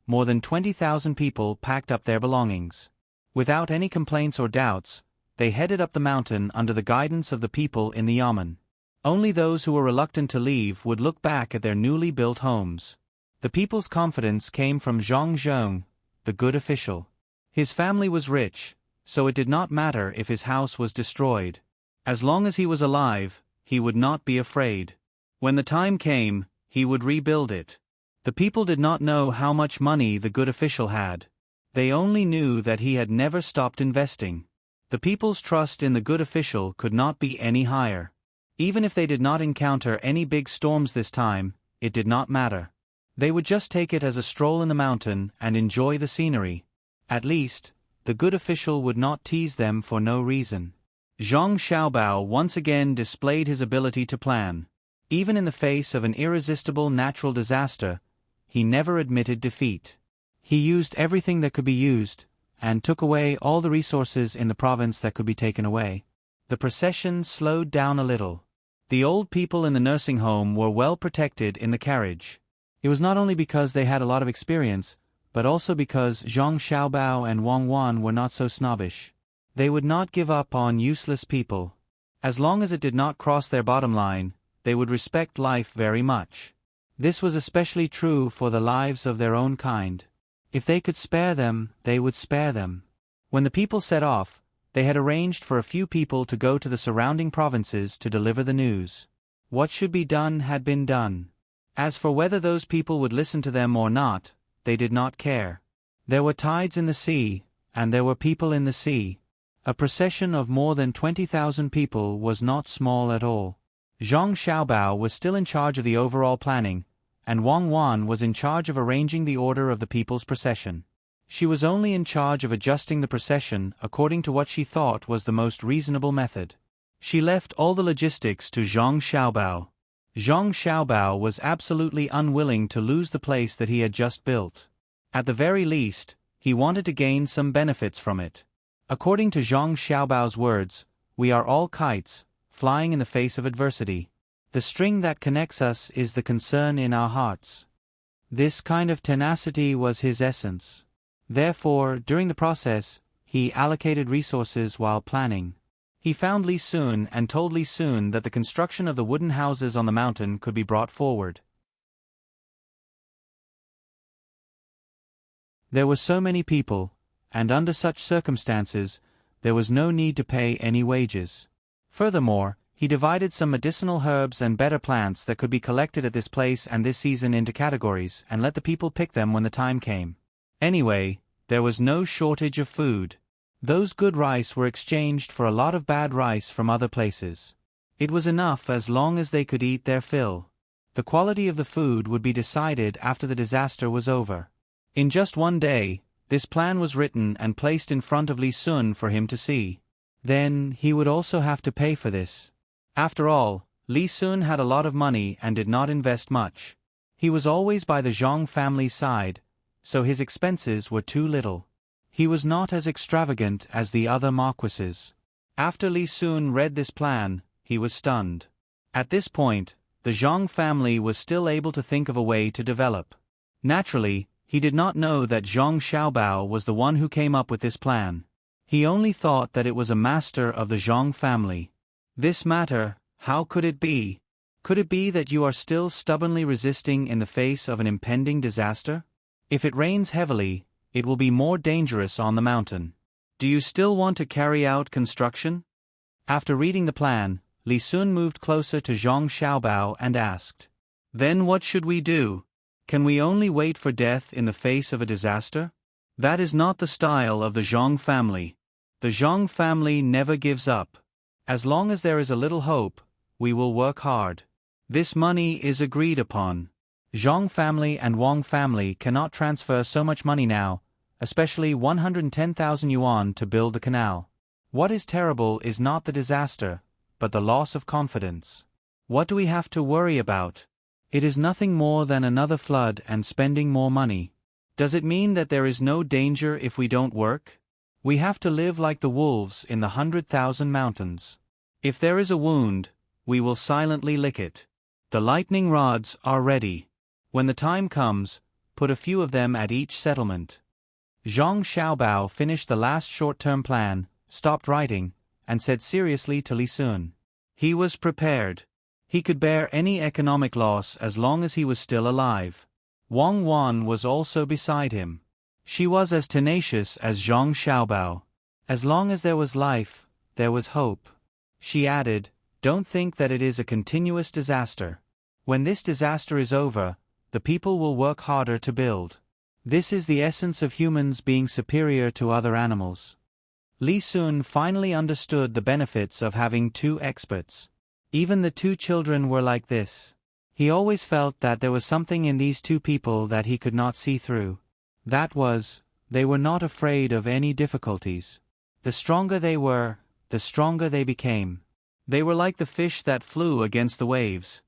[SPEAKER 1] more than 20,000 people packed up their belongings. Without any complaints or doubts, they headed up the mountain under the guidance of the people in the yamen. Only those who were reluctant to leave would look back at their newly built homes. The people's confidence came from Zhang Zhong, the good official. His family was rich, so it did not matter if his house was destroyed. As long as he was alive, he would not be afraid. When the time came, he would rebuild it. The people did not know how much money the good official had. They only knew that he had never stopped investing. The people's trust in the good official could not be any higher. Even if they did not encounter any big storms this time, it did not matter. They would just take it as a stroll in the mountain and enjoy the scenery. At least, the good official would not tease them for no reason. Zhang Xiaobao once again displayed his ability to plan. Even in the face of an irresistible natural disaster, he never admitted defeat. He used everything that could be used, and took away all the resources in the province that could be taken away. The procession slowed down a little. The old people in the nursing home were well protected in the carriage. It was not only because they had a lot of experience, but also because Zhang Xiaobao and Wang Wan were not so snobbish. They would not give up on useless people. As long as it did not cross their bottom line, they would respect life very much. This was especially true for the lives of their own kind. If they could spare them, they would spare them. When the people set off, they had arranged for a few people to go to the surrounding provinces to deliver the news. What should be done had been done. As for whether those people would listen to them or not, they did not care. There were tides in the sea, and there were people in the sea. A procession of more than 20,000 people was not small at all. Zhang Xiaobao was still in charge of the overall planning, and Wang Wan was in charge of arranging the order of the people's procession. She was only in charge of adjusting the procession according to what she thought was the most reasonable method. She left all the logistics to Zhang Xiaobao. Zhang Xiaobao was absolutely unwilling to lose the place that he had just built. At the very least, he wanted to gain some benefits from it. According to Zhang Xiaobao's words, "We are all kites, flying in the face of adversity. The string that connects us is the concern in our hearts." This kind of tenacity was his essence. Therefore, during the process, he allocated resources while planning. He found Li Sun and told Li Sun that the construction of the wooden houses on the mountain could be brought forward. There were so many people, and under such circumstances, there was no need to pay any wages. Furthermore, he divided some medicinal herbs and better plants that could be collected at this place and this season into categories and let the people pick them when the time came. Anyway, there was no shortage of food. Those good rice were exchanged for a lot of bad rice from other places. It was enough as long as they could eat their fill. The quality of the food would be decided after the disaster was over. In just one day, this plan was written and placed in front of Li Sun for him to see. Then, he would also have to pay for this. After all, Li Sun had a lot of money and did not invest much. He was always by the Zhang family's side, so his expenses were too little. He was not as extravagant as the other marquises. After Li Sun read this plan, he was stunned. At this point, the Zhang family was still able to think of a way to develop. Naturally, he did not know that Zhang Xiaobao was the one who came up with this plan. He only thought that it was a master of the Zhang family. This matter, how could it be? Could it be that you are still stubbornly resisting in the face of an impending disaster? If it rains heavily, it will be more dangerous on the mountain. Do you still want to carry out construction? After reading the plan, Li Sun moved closer to Zhang Xiaobao and asked, "Then what should we do? Can we only wait for death in the face of a disaster? That is not the style of the Zhang family. The Zhang family never gives up. As long as there is a little hope, we will work hard. This money is agreed upon. Zhang family and Wang family cannot transfer so much money now, especially 110,000 yuan to build the canal. What is terrible is not the disaster, but the loss of confidence. What do we have to worry about? It is nothing more than another flood and spending more money. Does it mean that there is no danger if we don't work? We have to live like the wolves in the 100,000 mountains. If there is a wound, we will silently lick it. The lightning rods are ready. When the time comes, put a few of them at each settlement." Zhang Xiaobao finished the last short-term plan, stopped writing, and said seriously to Li Sun. He was prepared. He could bear any economic loss as long as he was still alive. Wang Wan was also beside him. She was as tenacious as Zhang Xiaobao. As long as there was life, there was hope. She added, "Don't think that it is a continuous disaster. When this disaster is over, the people will work harder to build. This is the essence of humans being superior to other animals." Li Sun finally understood the benefits of having two experts. Even the two children were like this. He always felt that there was something in these two people that he could not see through. That was, they were not afraid of any difficulties. The stronger they were, the stronger they became. They were like the fish that flew against the waves.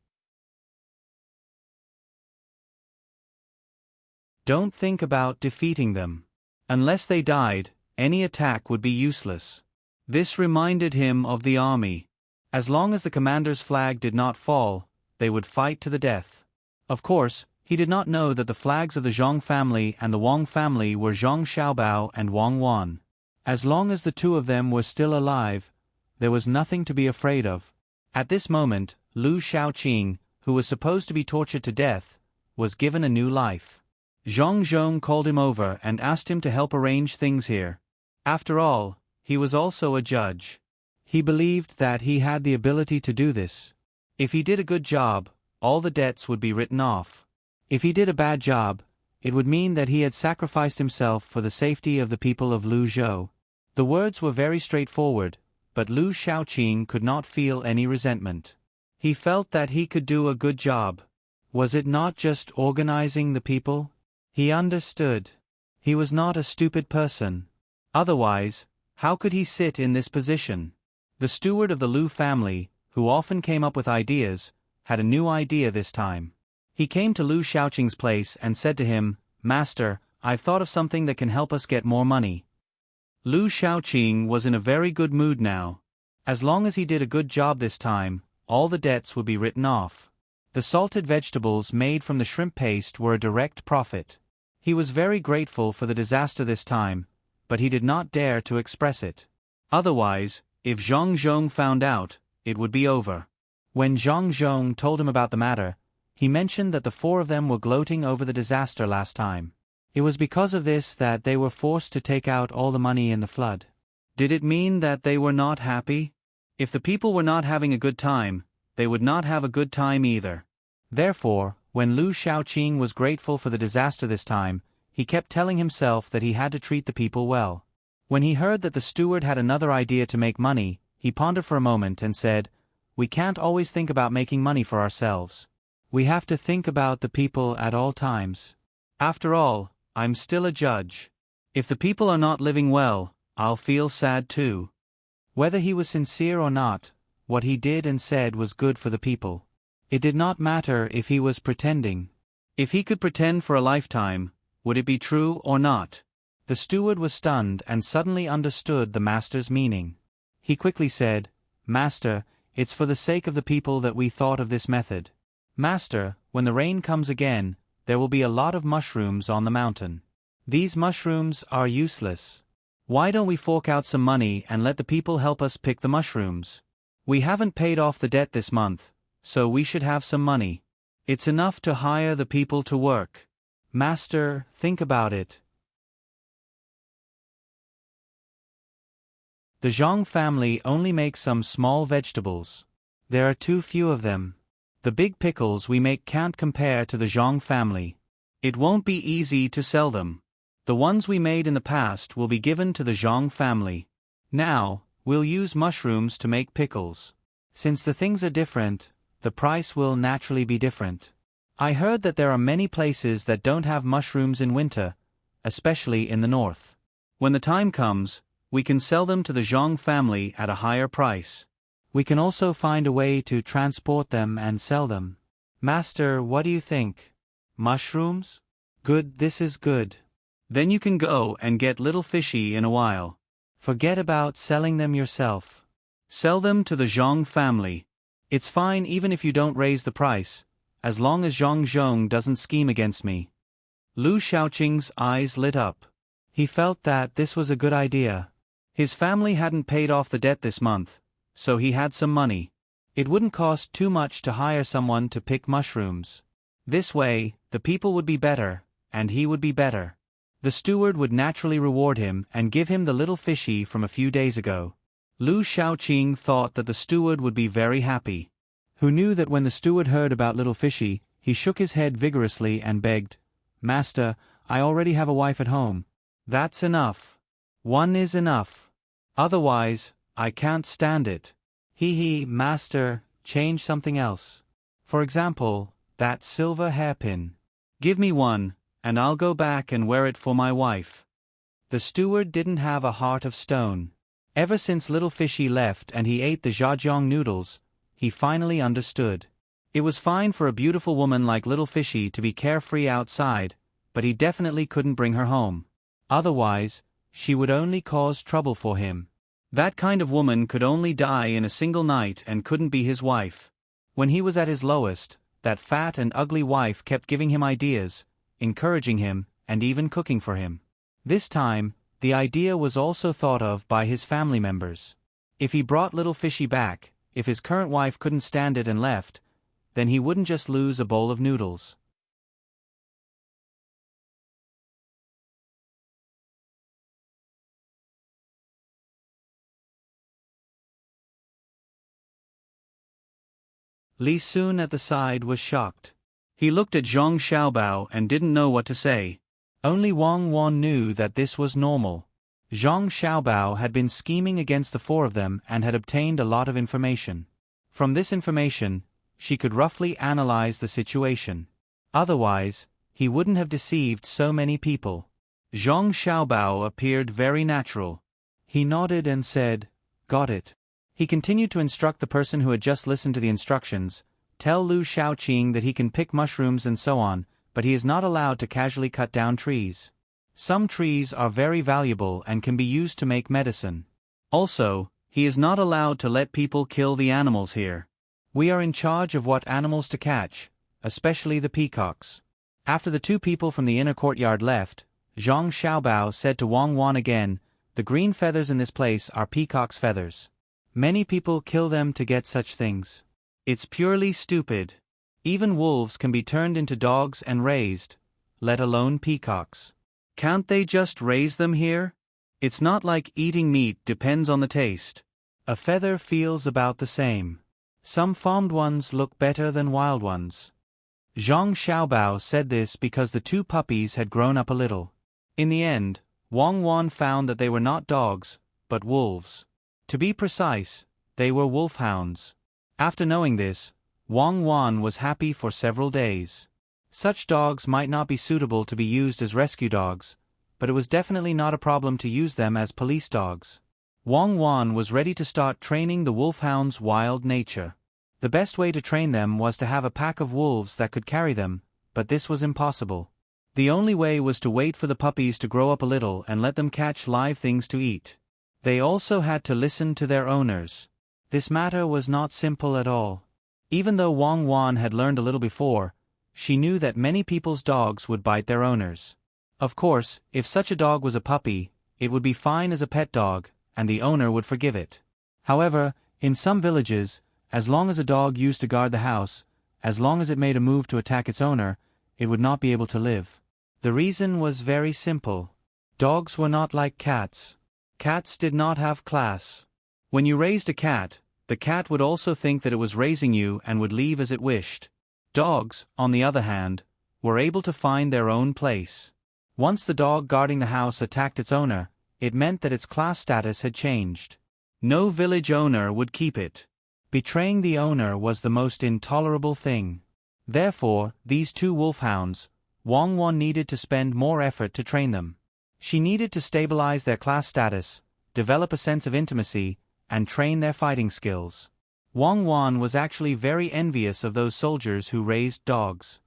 [SPEAKER 1] Don't think about defeating them. Unless they died, any attack would be useless. This reminded him of the army. As long as the commander's flag did not fall, they would fight to the death. Of course, he did not know that the flags of the Zhang family and the Wang family were Zhang Xiaobao and Wang Wan. As long as the two of them were still alive, there was nothing to be afraid of. At this moment, Lu Shaoqing, who was supposed to be tortured to death, was given a new life. Zhang Zhong called him over and asked him to help arrange things here. After all, he was also a judge. He believed that he had the ability to do this. If he did a good job, all the debts would be written off. If he did a bad job, it would mean that he had sacrificed himself for the safety of the people of Luzhou. The words were very straightforward, but Lu Shaoqing could not feel any resentment. He felt that he could do a good job. Was it not just organizing the people? He understood. He was not a stupid person. Otherwise, how could he sit in this position? The steward of the Lu family, who often came up with ideas, had a new idea this time. He came to Lu Shaoqing's place and said to him, "Master, I've thought of something that can help us get more money." Lu Shaoqing was in a very good mood now. As long as he did a good job this time, all the debts would be written off. The salted vegetables made from the shrimp paste were a direct profit. He was very grateful for the disaster this time, but he did not dare to express it. Otherwise, if Zhang Zhong found out, it would be over. When Zhang Zhong told him about the matter, he mentioned that the four of them were gloating over the disaster last time. It was because of this that they were forced to take out all the money in the flood. Did it mean that they were not happy? If the people were not having a good time, they would not have a good time either. Therefore, when Lu Shaoqing was grateful for the disaster this time, he kept telling himself that he had to treat the people well. When he heard that the steward had another idea to make money, he pondered for a moment and said, "We can't always think about making money for ourselves. We have to think about the people at all times. After all, I'm still a judge. If the people are not living well, I'll feel sad too." Whether he was sincere or not, what he did and said was good for the people. It did not matter if he was pretending. If he could pretend for a lifetime, would it be true or not? The steward was stunned and suddenly understood the master's meaning. He quickly said, "Master, it's for the sake of the people that we thought of this method. Master, when the rain comes again, there will be a lot of mushrooms on the mountain. These mushrooms are useless. Why don't we fork out some money and let the people help us pick the mushrooms? We haven't paid off the debt this month, so we should have some money. It's enough to hire the people to work. Master, think about it." The Zhang family only makes some small vegetables. There are too few of them. The big pickles we make can't compare to the Zhang family. It won't be easy to sell them. The ones we made in the past will be given to the Zhang family. Now, we'll use mushrooms to make pickles. Since the things are different, the price will naturally be different. I heard that there are many places that don't have mushrooms in winter, especially in the north. When the time comes, we can sell them to the Zhang family at a higher price. We can also find a way to transport them and sell them. Master, what do you think? Mushrooms? Good, this is good. Then you can go and get little fishy in a while. Forget about selling them yourself. Sell them to the Zhang family. It's fine even if you don't raise the price, as long as Zhang Zhong doesn't scheme against me. Lu Shaoqing's eyes lit up. He felt that this was a good idea. His family hadn't paid off the debt this month, so he had some money. It wouldn't cost too much to hire someone to pick mushrooms. This way, the people would be better, and he would be better. The steward would naturally reward him and give him the little fishy from a few days ago. Lu Shaoqing thought that the steward would be very happy. Who knew that when the steward heard about little fishy, he shook his head vigorously and begged, "Master, I already have a wife at home. That's enough. One is enough. Otherwise, I can't stand it. Master, change something else. For example, that silver hairpin. Give me one, and I'll go back and wear it for my wife." The steward didn't have a heart of stone. Ever since little fishy left and he ate the zhajiang noodles, he finally understood. It was fine for a beautiful woman like little fishy to be carefree outside, but he definitely couldn't bring her home. Otherwise, she would only cause trouble for him. That kind of woman could only die in a single night and couldn't be his wife. When he was at his lowest, that fat and ugly wife kept giving him ideas, encouraging him, and even cooking for him. This time, the idea was also thought of by his family members. If he brought little fishy back, if his current wife couldn't stand it and left, then he wouldn't just lose a bowl of noodles. Li Sun at the side was shocked. He looked at Zhang Xiaobao and didn't know what to say. Only Wang Wan knew that this was normal. Zhang Xiaobao had been scheming against the four of them and had obtained a lot of information. From this information, she could roughly analyze the situation. Otherwise, he wouldn't have deceived so many people. Zhang Xiaobao appeared very natural. He nodded and said, "Got it." He continued to instruct the person who had just listened to the instructions, "Tell Lu Shaoqing that he can pick mushrooms and so on, but he is not allowed to casually cut down trees. Some trees are very valuable and can be used to make medicine. Also, he is not allowed to let people kill the animals here. We are in charge of what animals to catch, especially the peacocks." After the two people from the inner courtyard left, Zhang Xiaobao said to Wang Wan again, "The green feathers in this place are peacock's feathers. Many people kill them to get such things. It's purely stupid. Even wolves can be turned into dogs and raised, let alone peacocks. Can't they just raise them here? It's not like eating meat depends on the taste. A feather feels about the same. Some farmed ones look better than wild ones." Zhang Xiaobao said this because the two puppies had grown up a little. In the end, Wang Wan found that they were not dogs, but wolves. To be precise, they were wolfhounds. After knowing this, Wang Wan was happy for several days. Such dogs might not be suitable to be used as rescue dogs, but it was definitely not a problem to use them as police dogs. Wang Wan was ready to start training the wolfhounds' wild nature. The best way to train them was to have a pack of wolves that could carry them, but this was impossible. The only way was to wait for the puppies to grow up a little and let them catch live things to eat. They also had to listen to their owners. This matter was not simple at all. Even though Wang Wan had learned a little before, she knew that many people's dogs would bite their owners. Of course, if such a dog was a puppy, it would be fine as a pet dog, and the owner would forgive it. However, in some villages, as long as a dog used to guard the house, as long as it made a move to attack its owner, it would not be able to live. The reason was very simple. Dogs were not like cats. Cats did not have class. When you raised a cat, the cat would also think that it was raising you and would leave as it wished. Dogs, on the other hand, were able to find their own place. Once the dog guarding the house attacked its owner, it meant that its class status had changed. No village owner would keep it. Betraying the owner was the most intolerable thing. Therefore, these two wolfhounds, Wang Wan needed to spend more effort to train them. She needed to stabilize their class status, develop a sense of intimacy, and train their fighting skills. Wang Wan was actually very envious of those soldiers who raised dogs.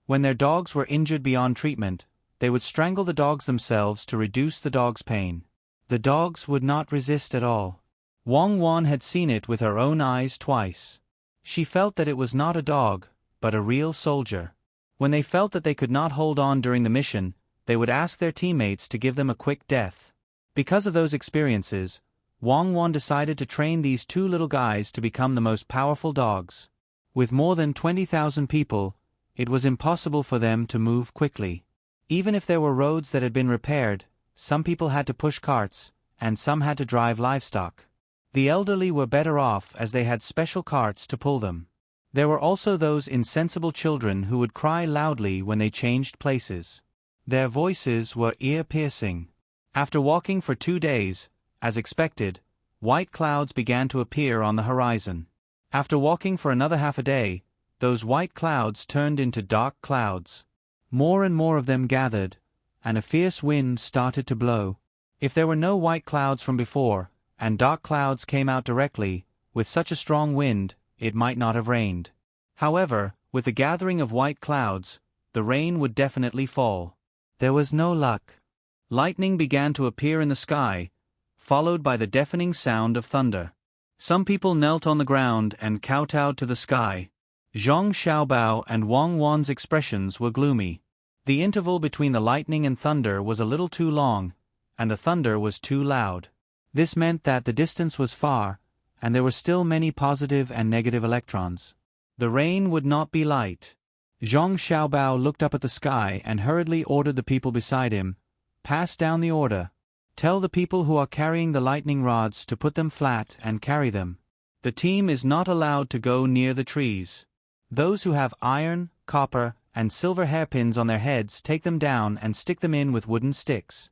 [SPEAKER 1] When their dogs were injured beyond treatment, they would strangle the dogs themselves to reduce the dog's pain. The dogs would not resist at all. Wang Wan had seen it with her own eyes twice. She felt that it was not a dog, but a real soldier. When they felt that they could not hold on during the mission, they would ask their teammates to give them a quick death. Because of those experiences, Wang Wan decided to train these two little guys to become the most powerful dogs. With more than 20,000 people, it was impossible for them to move quickly. Even if there were roads that had been repaired, some people had to push carts, and some had to drive livestock. The elderly were better off as they had special carts to pull them. There were also those insensible children who would cry loudly when they changed places. Their voices were ear-piercing. After walking for 2 days, as expected, white clouds began to appear on the horizon. After walking for another half a day, those white clouds turned into dark clouds. More and more of them gathered, and a fierce wind started to blow. If there were no white clouds from before, and dark clouds came out directly, with such a strong wind, it might not have rained. However, with the gathering of white clouds, the rain would definitely fall. There was no luck. Lightning began to appear in the sky, followed by the deafening sound of thunder. Some people knelt on the ground and kowtowed to the sky. Zhang Xiaobao and Wang Wan's expressions were gloomy. The interval between the lightning and thunder was a little too long, and the thunder was too loud. This meant that the distance was far, and there were still many positive and negative electrons. The rain would not be light. Zhang Xiaobao looked up at the sky and hurriedly ordered the people beside him, "Pass down the order. Tell the people who are carrying the lightning rods to put them flat and carry them. The team is not allowed to go near the trees. Those who have iron, copper, and silver hairpins on their heads take them down and stick them in with wooden sticks."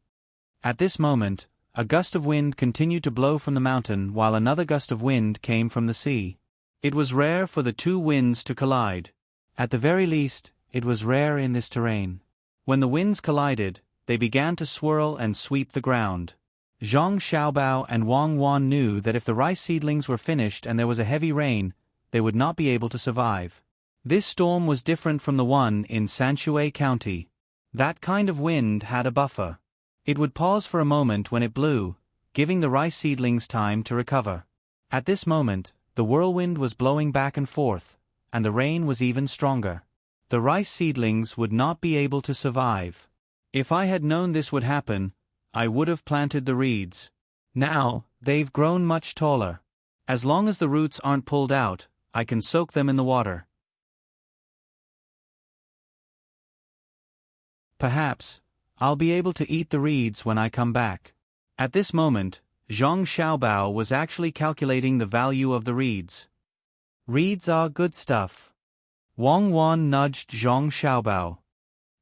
[SPEAKER 1] At this moment, A gust of wind continued to blow from the mountain while another gust of wind came from the sea. It was rare for the two winds to collide. At the very least, it was rare in this terrain. When the winds collided, they began to swirl and sweep the ground. Zhang Xiaobao and Wang Wan knew that if the rice seedlings were finished and there was a heavy rain, they would not be able to survive. This storm was different from the one in Sanshui County. That kind of wind had a buffer. It would pause for a moment when it blew, giving the rice seedlings time to recover. At this moment, the whirlwind was blowing back and forth, and the rain was even stronger. The rice seedlings would not be able to survive. If I had known this would happen, I would have planted the reeds. Now, they've grown much taller. As long as the roots aren't pulled out, I can soak them in the water. Perhaps, I'll be able to eat the reeds when I come back. At this moment, Zhang Xiaobao was actually calculating the value of the reeds. Reeds are good stuff. Wang Wan nudged Zhang Xiaobao.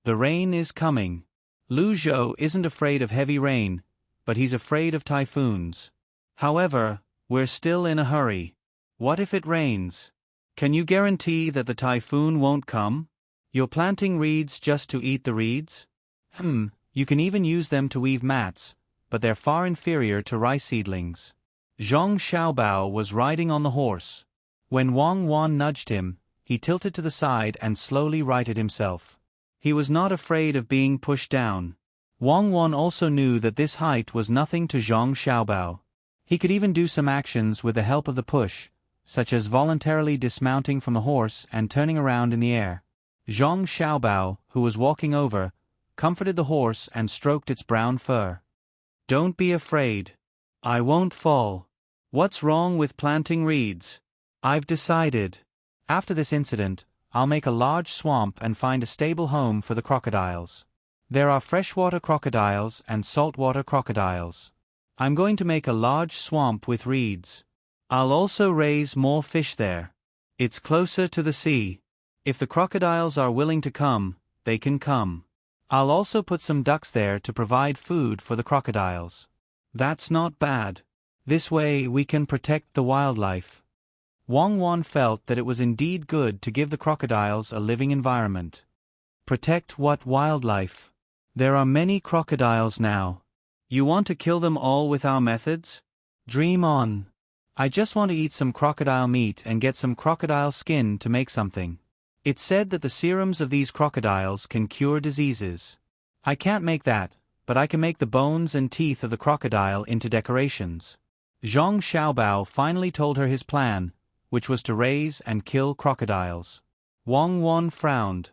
[SPEAKER 1] The rain is coming. Lu Zhou isn't afraid of heavy rain, but he's afraid of typhoons. However, we're still in a hurry. What if it rains? Can you guarantee that the typhoon won't come? You're planting reeds just to eat the reeds? You can even use them to weave mats, but they're far inferior to rice seedlings. Zhang Xiaobao was riding on the horse. When Wang Wan nudged him, he tilted to the side and slowly righted himself. He was not afraid of being pushed down. Wang Wan also knew that this height was nothing to Zhang Xiaobao. He could even do some actions with the help of the push, such as voluntarily dismounting from the horse and turning around in the air. Zhang Xiaobao, who was walking over, comforted the horse and stroked its brown fur. Don't be afraid. I won't fall. What's wrong with planting reeds? I've decided. After this incident, I'll make a large swamp and find a stable home for the crocodiles. There are freshwater crocodiles and saltwater crocodiles. I'm going to make a large swamp with reeds. I'll also raise more fish there. It's closer to the sea. If the crocodiles are willing to come, they can come. I'll also put some ducks there to provide food for the crocodiles. That's not bad. This way we can protect the wildlife. Wang Wan felt that it was indeed good to give the crocodiles a living environment. Protect what wildlife? There are many crocodiles now. You want to kill them all with our methods? Dream on. I just want to eat some crocodile meat and get some crocodile skin to make something. It's said that the serums of these crocodiles can cure diseases. I can't make that, but I can make the bones and teeth of the crocodile into decorations. Zhang Xiaobao finally told her his plan, which was to raise and kill crocodiles. Wang Wan frowned.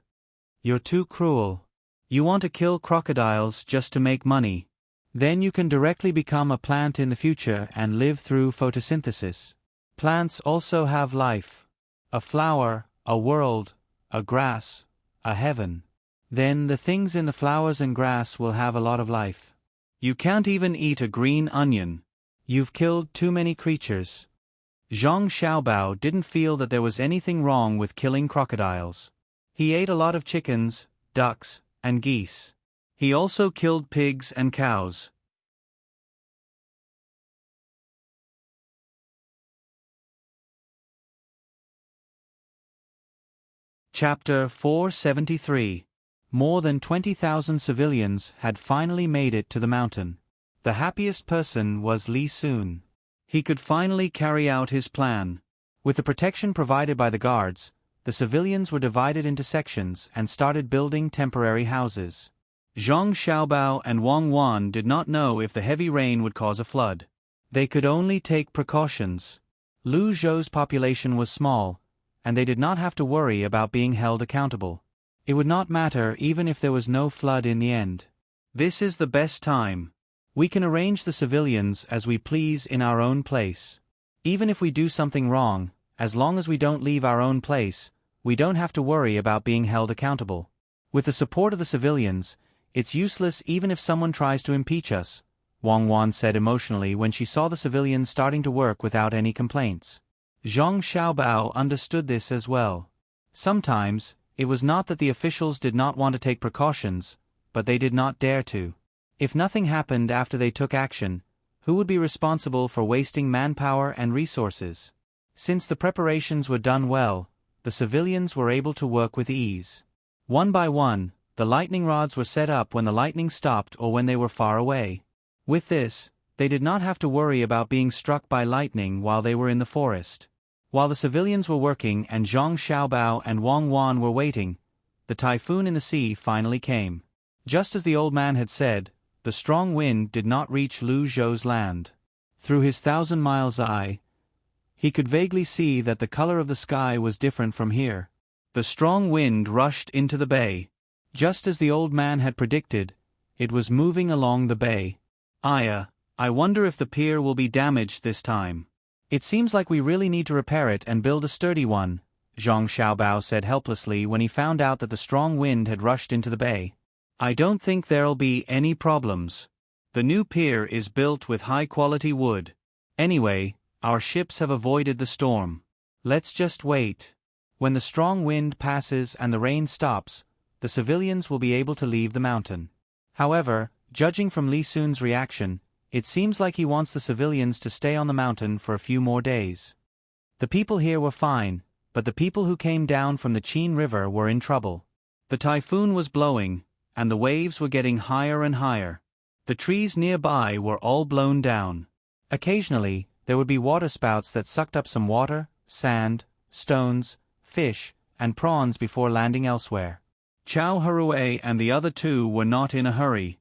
[SPEAKER 1] You're too cruel. You want to kill crocodiles just to make money. Then you can directly become a plant in the future and live through photosynthesis. Plants also have life. A flower, a world, a grass, a heaven. Then the things in the flowers and grass will have a lot of life. You can't even eat a green onion. You've killed too many creatures. Zhang Xiaobao didn't feel that there was anything wrong with killing crocodiles. He ate a lot of chickens, ducks, and geese. He also killed pigs and cows. Chapter 473. More than 20,000 civilians had finally made it to the mountain. The happiest person was Li Sun. He could finally carry out his plan. With the protection provided by the guards, the civilians were divided into sections and started building temporary houses. Zhang Xiaobao and Wang Wan did not know if the heavy rain would cause a flood. They could only take precautions. Lu Zhou's population was small, and they did not have to worry about being held accountable. It would not matter even if there was no flood in the end. This is the best time. We can arrange the civilians as we please in our own place. Even if we do something wrong, as long as we don't leave our own place, we don't have to worry about being held accountable. With the support of the civilians, it's useless even if someone tries to impeach us, Wang Wan said emotionally when she saw the civilians starting to work without any complaints. Zhang Xiaobao understood this as well. Sometimes, it was not that the officials did not want to take precautions, but they did not dare to. If nothing happened after they took action, Who would be responsible for wasting manpower and resources? Since the preparations were done well, the civilians were able to work with ease. One by one, the lightning rods were set up when the lightning stopped or when they were far away. With this, they did not have to worry about being struck by lightning while they were in the forest. While the civilians were working and Zhang Xiaobao and Wang Wan were waiting, the typhoon in the sea finally came. Just as the old man had said, the strong wind did not reach Lu Zhou's land. Through his 1,000 miles eye, he could vaguely see that the color of the sky was different from here. The strong wind rushed into the bay. Just as the old man had predicted, it was moving along the bay. I wonder if the pier will be damaged this time. It seems like we really need to repair it and build a sturdy one, Zhang Xiaobao said helplessly when he found out that the strong wind had rushed into the bay. I don't think there'll be any problems. The new pier is built with high-quality wood. Anyway, our ships have avoided the storm. Let's just wait. When the strong wind passes and the rain stops, the civilians will be able to leave the mountain. However, judging from Li Sun's reaction, it seems like he wants the civilians to stay on the mountain for a few more days. The people here were fine, but the people who came down from the Qin River were in trouble. The typhoon was blowing, and the waves were getting higher and higher. The trees nearby were all blown down. Occasionally, there would be waterspouts that sucked up some water, sand, stones, fish, and prawns before landing elsewhere. Chao Harue and the other two were not in a hurry.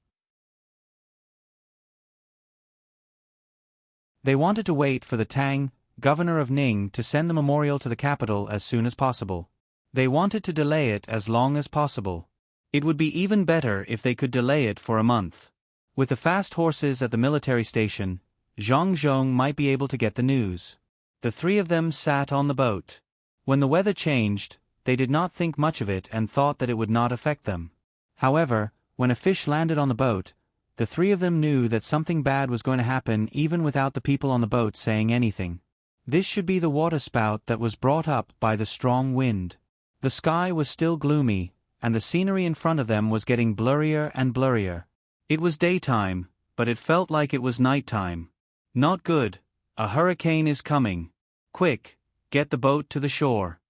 [SPEAKER 1] They wanted to wait for the Tang, governor of Ning, to send the memorial to the capital as soon as possible. They wanted to delay it as long as possible. It would be even better if they could delay it for a month. With the fast horses at the military station, Zhang Zhong might be able to get the news. The three of them sat on the boat. When the weather changed, they did not think much of it and thought that it would not affect them. However, when a fish landed on the boat, the three of them knew that something bad was going to happen even without the people on the boat saying anything. This should be the waterspout that was brought up by the strong wind. The sky was still gloomy, and the scenery in front of them was getting blurrier and blurrier. It was daytime, but it felt like it was nighttime. Not good. A hurricane is coming. Quick, get the boat to the shore.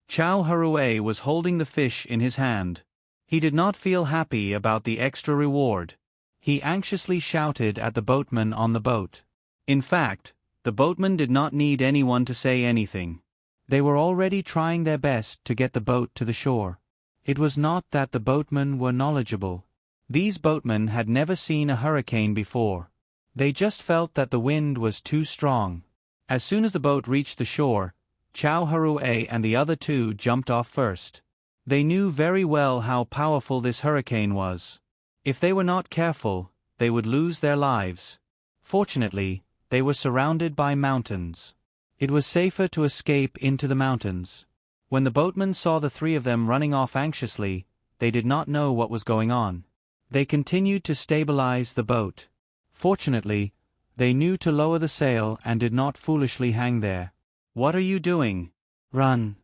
[SPEAKER 1] Chao Harue was holding the fish in his hand. He did not feel happy about the extra reward. He anxiously shouted at the boatman on the boat. In fact, the boatman did not need anyone to say anything. They were already trying their best to get the boat to the shore. It was not that the boatmen were knowledgeable. These boatmen had never seen a hurricane before. They just felt that the wind was too strong. As soon as the boat reached the shore, Chao Harue and the other two jumped off first. They knew very well how powerful this hurricane was. If they were not careful, they would lose their lives. Fortunately, they were surrounded by mountains. It was safer to escape into the mountains. When the boatmen saw the three of them running off anxiously, they did not know what was going on. They continued to stabilize the boat. Fortunately, they knew to lower the sail and did not foolishly hang there. What are you doing? Run.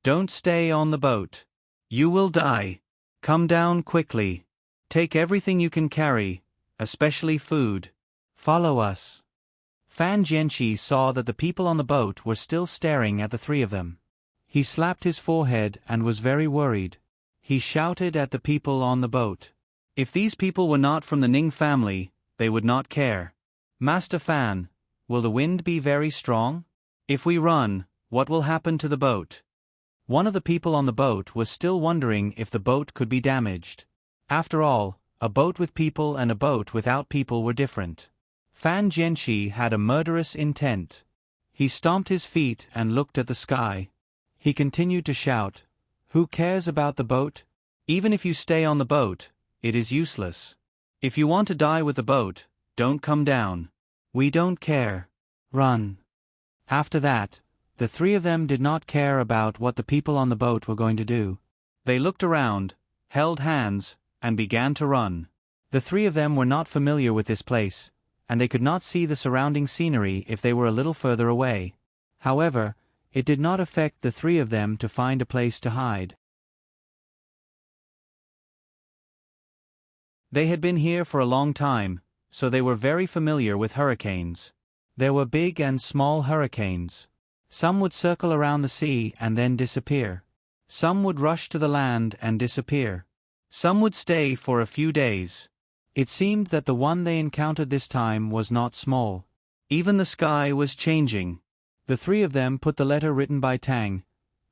[SPEAKER 1] Don't stay on the boat. You will die. Come down quickly. Take everything you can carry, especially food. Follow us. Fan Jianqi saw that the people on the boat were still staring at the three of them. He slapped his forehead and was very worried. He shouted at the people on the boat. If these people were not from the Ning family, they would not care. Master Fan, will the wind be very strong? If we run, what will happen to the boat? One of the people on the boat was still wondering if the boat could be damaged. After all, a boat with people and a boat without people were different. Fan Jianqi had a murderous intent. He stomped his feet and looked at the sky. He continued to shout, "Who cares about the boat? Even if you stay on the boat, it is useless. If you want to die with the boat, don't come down. We don't care. Run." After that, the three of them did not care about what the people on the boat were going to do. They looked around, held hands, and began to run. The three of them were not familiar with this place, and they could not see the surrounding scenery if they were a little further away. However, it did not affect the three of them to find a place to hide. They had been here for a long time, so they were very familiar with hurricanes. There were big and small hurricanes. Some would circle around the sea and then disappear. Some would rush to the land and disappear. Some would stay for a few days. It seemed that the one they encountered this time was not small. Even the sky was changing. The three of them put the letter written by Tang,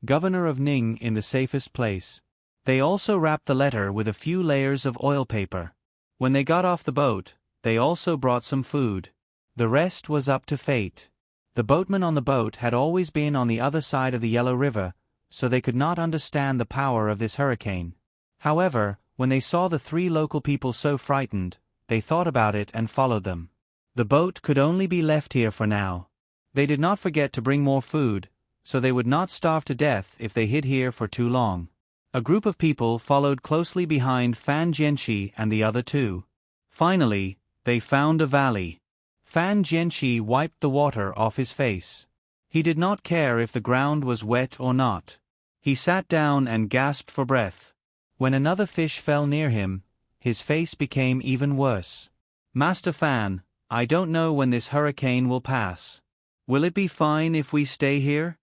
[SPEAKER 1] governor of Ning, in the safest place. They also wrapped the letter with a few layers of oil paper. When they got off the boat, they also brought some food. The rest was up to fate. The boatmen on the boat had always been on the other side of the Yellow River, so they could not understand the power of this hurricane. However, when they saw the three local people so frightened, they thought about it and followed them. The boat could only be left here for now. They did not forget to bring more food, so they would not starve to death if they hid here for too long. A group of people followed closely behind Fan Jianqi and the other two. Finally, they found a valley. Fan Jianqi wiped the water off his face. He did not care if the ground was wet or not. He sat down and gasped for breath. When another fish fell near him, his face became even worse. "Master Fan, I don't know when this hurricane will pass. Will it be fine if we stay here?"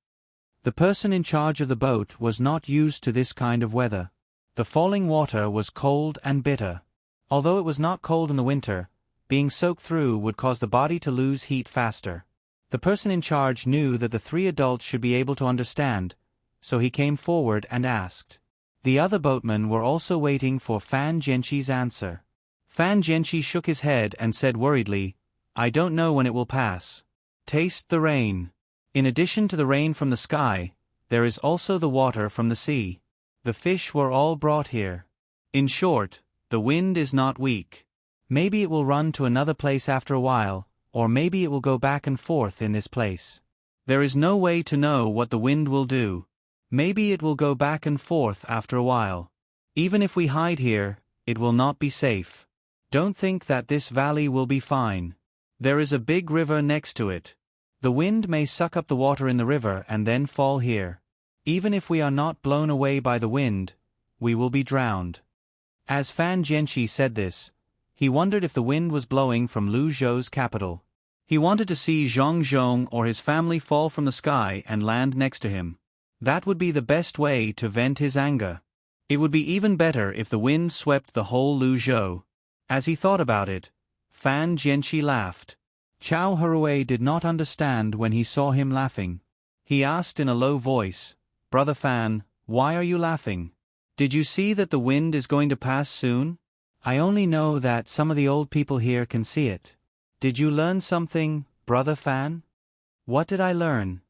[SPEAKER 1] The person in charge of the boat was not used to this kind of weather. The falling water was cold and bitter. Although it was not cold in the winter, being soaked through would cause the body to lose heat faster. The person in charge knew that the three adults should be able to understand, so he came forward and asked. The other boatmen were also waiting for Fan Jianqi's answer. Fan Jianqi shook his head and said worriedly, "I don't know when it will pass. Taste the rain. In addition to the rain from the sky, there is also the water from the sea. The fish were all brought here. In short, the wind is not weak. Maybe it will run to another place after a while, or maybe it will go back and forth in this place. There is no way to know what the wind will do. Maybe it will go back and forth after a while. Even if we hide here, it will not be safe. Don't think that this valley will be fine. There is a big river next to it. The wind may suck up the water in the river and then fall here. Even if we are not blown away by the wind, we will be drowned." As Fan Jianqi said this, he wondered if the wind was blowing from Lu Zhou's capital. He wanted to see Zhang Zhong or his family fall from the sky and land next to him. That would be the best way to vent his anger. It would be even better if the wind swept the whole Lu Zhou. As he thought about it, Fan Jianqi laughed. Chao Hui did not understand when he saw him laughing. He asked in a low voice, "Brother Fan, why are you laughing? Did you see that the wind is going to pass soon?" "I only know that some of the old people here can see it." "Did you learn something, Brother Fan?" "What did I learn?"